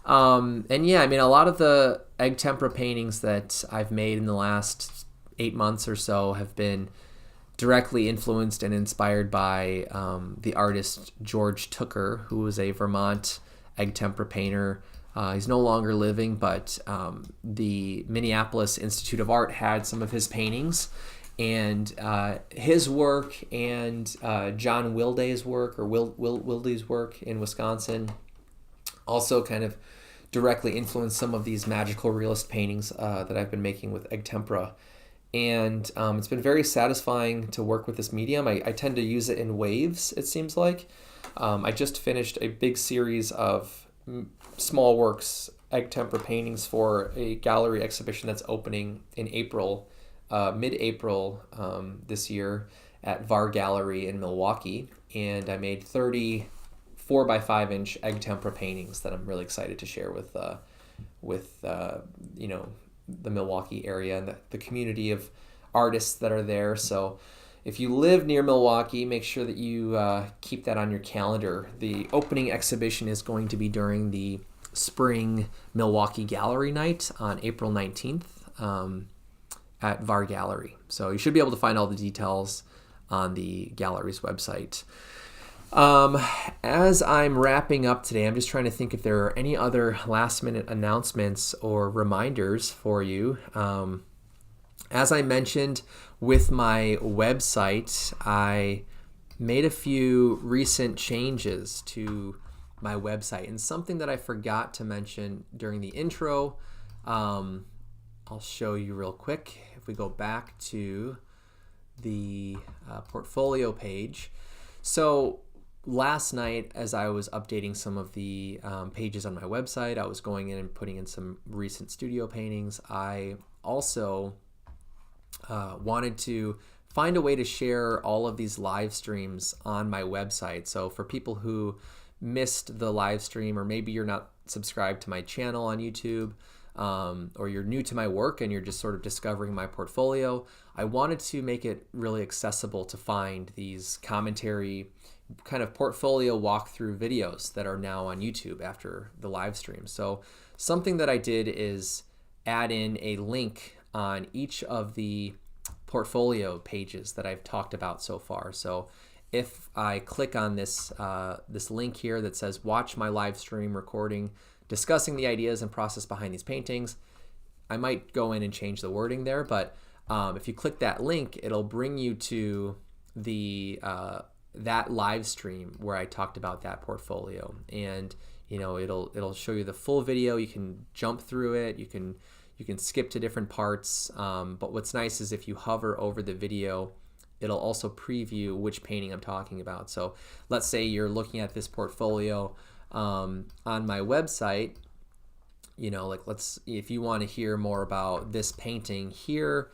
And yeah, a lot of the egg tempera paintings that I've made in the last 8 months or so have been directly influenced and inspired by the artist George Tooker, who was a Vermont egg tempera painter. He's no longer living, but the Minneapolis Institute of Art had some of his paintings, and his work and John Wilde's work, or Wilde's work in Wisconsin, also kind of directly influenced some of these magical realist paintings that I've been making with egg tempera. And it's been very satisfying to work with this medium. I tend to use it in waves, it seems like. I just finished a big series of small works egg tempera paintings for a gallery exhibition that's opening in April, mid-April this year at VAR Gallery in Milwaukee. And I made 30 4x5-inch egg tempera paintings that I'm really excited to share with the Milwaukee area and the community of artists that are there. So if you live near Milwaukee, make sure that you keep that on your calendar. The opening exhibition is going to be during the spring Milwaukee Gallery Night on April 19th at VAR Gallery. So you should be able to find all the details on the gallery's website. As I'm wrapping up today, I'm just trying to think if there are any other last minute announcements or reminders for you. As I mentioned with my website, I made a few recent changes to my website, and something that I forgot to mention during the intro, I'll show you real quick. If we go back to the portfolio page. So last night, as I was updating some of the pages on my website, I was going in and putting in some recent studio paintings. I also wanted to find a way to share all of these live streams on my website. So for people who missed the live stream, or maybe you're not subscribed to my channel on YouTube, or you're new to my work and you're just sort of discovering my portfolio, I wanted to make it really accessible to find these commentary kind of portfolio walkthrough videos that are now on YouTube after the live stream. So something that I did is add in a link on each of the portfolio pages that I've talked about so far. So if I click on this this link here that says watch my live stream recording discussing the ideas and process behind these paintings, I might go in and change the wording there, but if you click that link, it'll bring you to the that live stream where I talked about that portfolio, and it'll show you the full video. You can jump through it, you can skip to different parts, but what's nice is if you hover over the video, it'll also preview which painting I'm talking about. So let's say you're looking at this portfolio on my website, if you want to hear more about this painting here,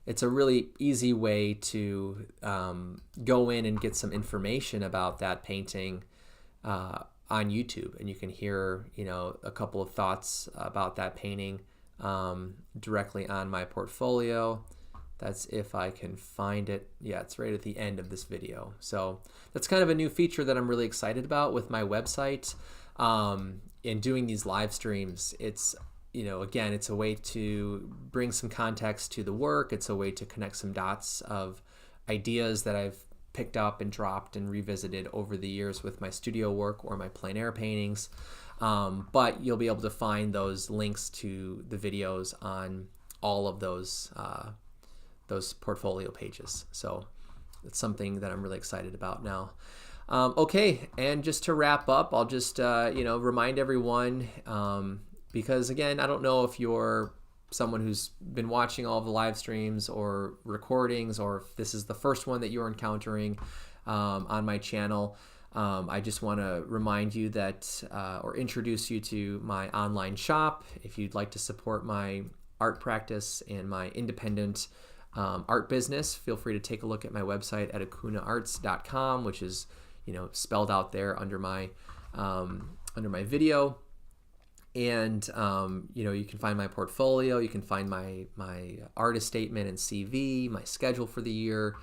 it's a really easy way to go in and get some information about that painting on YouTube, and you can hear a couple of thoughts about that painting directly on my portfolio. That's if I can find it. Yeah, it's right at the end of this video. So that's kind of a new feature that I'm really excited about with my website. In doing these live streams, it's again, it's a way to bring some context to the work. It's a way to connect some dots of ideas that I've picked up and dropped and revisited over the years with my studio work or my plein air paintings. But you'll be able to find those links to the videos on all of those portfolio pages. So it's something that I'm really excited about now. Okay, and just to wrap up, I'll just remind everyone, because again, I don't know if you're someone who's been watching all of the live streams or recordings, or if this is the first one that you're encountering on my channel. I just want to remind you that, or introduce you to my online shop. If you'd like to support my art practice and my independent art business, feel free to take a look at my website at acunaarts.com, which is spelled out there under my video. And you can find my portfolio, you can find my artist statement and CV, my schedule for the year,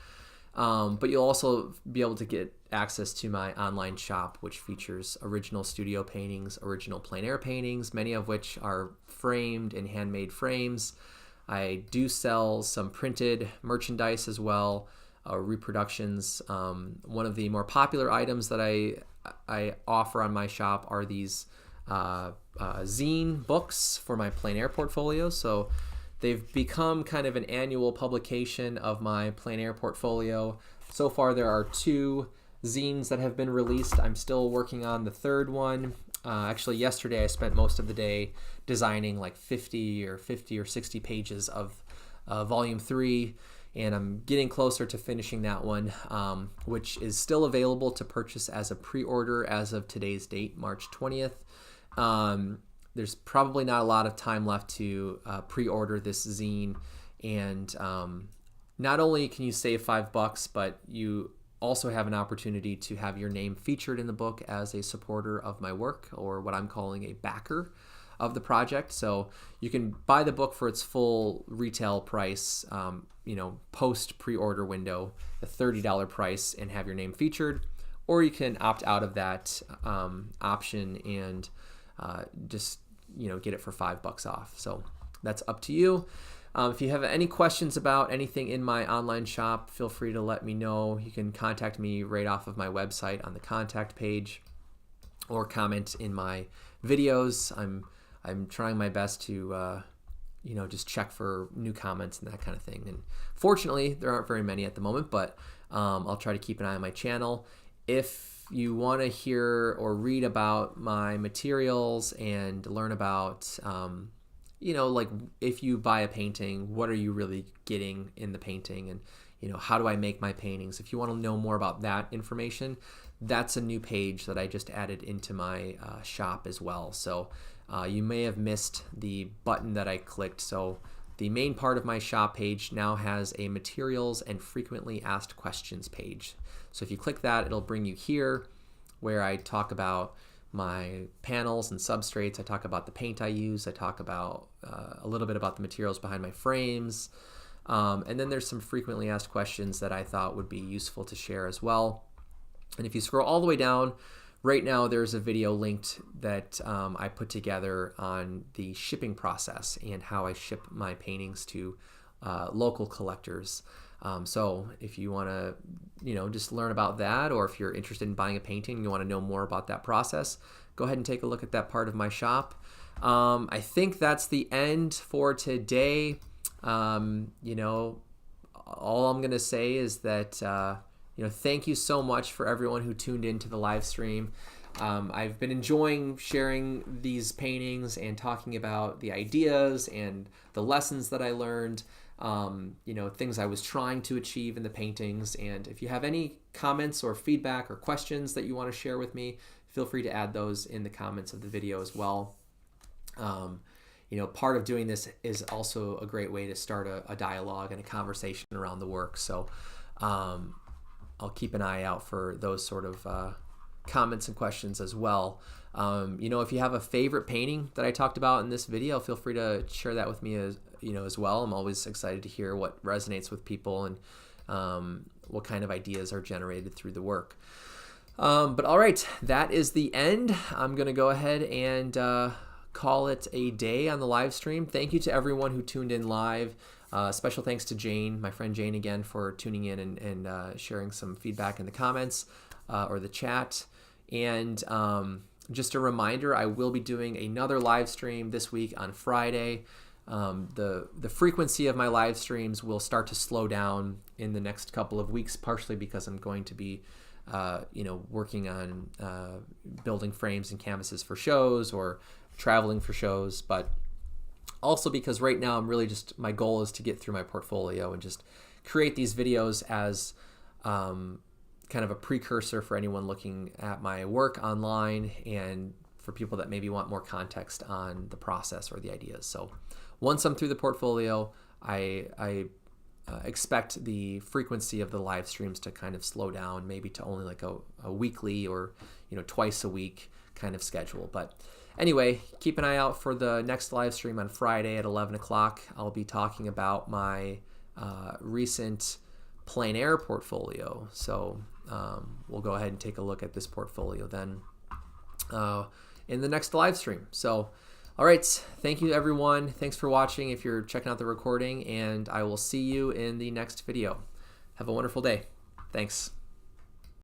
but you'll also be able to get access to my online shop, which features original studio paintings, original plein air paintings, many of which are framed in handmade frames. I do sell some printed merchandise as well, reproductions. One of the more popular items that I offer on my shop are these zine books for my plein air portfolio. So they've become kind of an annual publication of my plein air portfolio. So far there are 2 zines that have been released. I'm still working on the 3rd one. Actually, yesterday I spent most of the day designing like 50 or 60 pages of volume 3, and I'm getting closer to finishing that one, which is still available to purchase as a pre-order as of today's date, March 20th. There's probably not a lot of time left to pre-order this zine, and not only can you save $5, but you also have an opportunity to have your name featured in the book as a supporter of my work, or what I'm calling a backer of the project. So you can buy the book for its full retail price, post pre-order window, the $30 price, and have your name featured, or you can opt out of that option and just get it for $5 off. So that's up to you. If you have any questions about anything in my online shop, feel free to let me know. You can contact me right off of my website on the contact page, or comment in my videos. I'm trying my best to just check for new comments and that kind of thing. And fortunately, there aren't very many at the moment, but I'll try to keep an eye on my channel. If you want to hear or read about my materials and learn about like if you buy a painting, what are you really getting in the painting, and how do I make my paintings? If you want to know more about that information, that's a new page that I just added into my shop as well. So you may have missed the button that I clicked. So the main part of my shop page now has a materials and frequently asked questions page. So if you click that, it'll bring you here, where I talk about my panels and substrates. I talk about the paint I use. I talk about a little bit about the materials behind my frames. And then there's some frequently asked questions that I thought would be useful to share as well. And if you scroll all the way down, right now there's a video linked that I put together on the shipping process and how I ship my paintings to local collectors. So if you want to, just learn about that, or if you're interested in buying a painting and you want to know more about that process, go ahead and take a look at that part of my shop. I think that's the end for today. All I'm going to say is that, thank you so much for everyone who tuned into the live stream. I've been enjoying sharing these paintings and talking about the ideas and the lessons that I learned, things I was trying to achieve in the paintings. And if you have any comments or feedback or questions that you want to share with me, feel free to add those in the comments of the video as well. Part of doing this is also a great way to start a dialogue and a conversation around the work. So I'll keep an eye out for those sort of comments and questions as well. If you have a favorite painting that I talked about in this video, feel free to share that with me as well. I'm always excited to hear what resonates with people and what kind of ideas are generated through the work. But all right, that is the end. I'm going to go ahead and call it a day on the live stream. Thank you to everyone who tuned in live. Special thanks to Jane, my friend Jane, again, for tuning in and sharing some feedback in the comments or the chat. And just a reminder, I will be doing another live stream this week on Friday. The frequency of my live streams will start to slow down in the next couple of weeks, partially because I'm going to be working on building frames and canvases for shows or traveling for shows, but also because right now I'm really my goal is to get through my portfolio and just create these videos as kind of a precursor for anyone looking at my work online and for people that maybe want more context on the process or the ideas. So once I'm through the portfolio, I expect the frequency of the live streams to kind of slow down, maybe to only like a weekly or twice a week kind of schedule. But anyway, keep an eye out for the next live stream on Friday at 11 o'clock. I'll be talking about my recent plein air portfolio. So we'll go ahead and take a look at this portfolio then in the next live stream. So all right, thank you everyone. Thanks for watching if you're checking out the recording, and I will see you in the next video. Have a wonderful day. Thanks.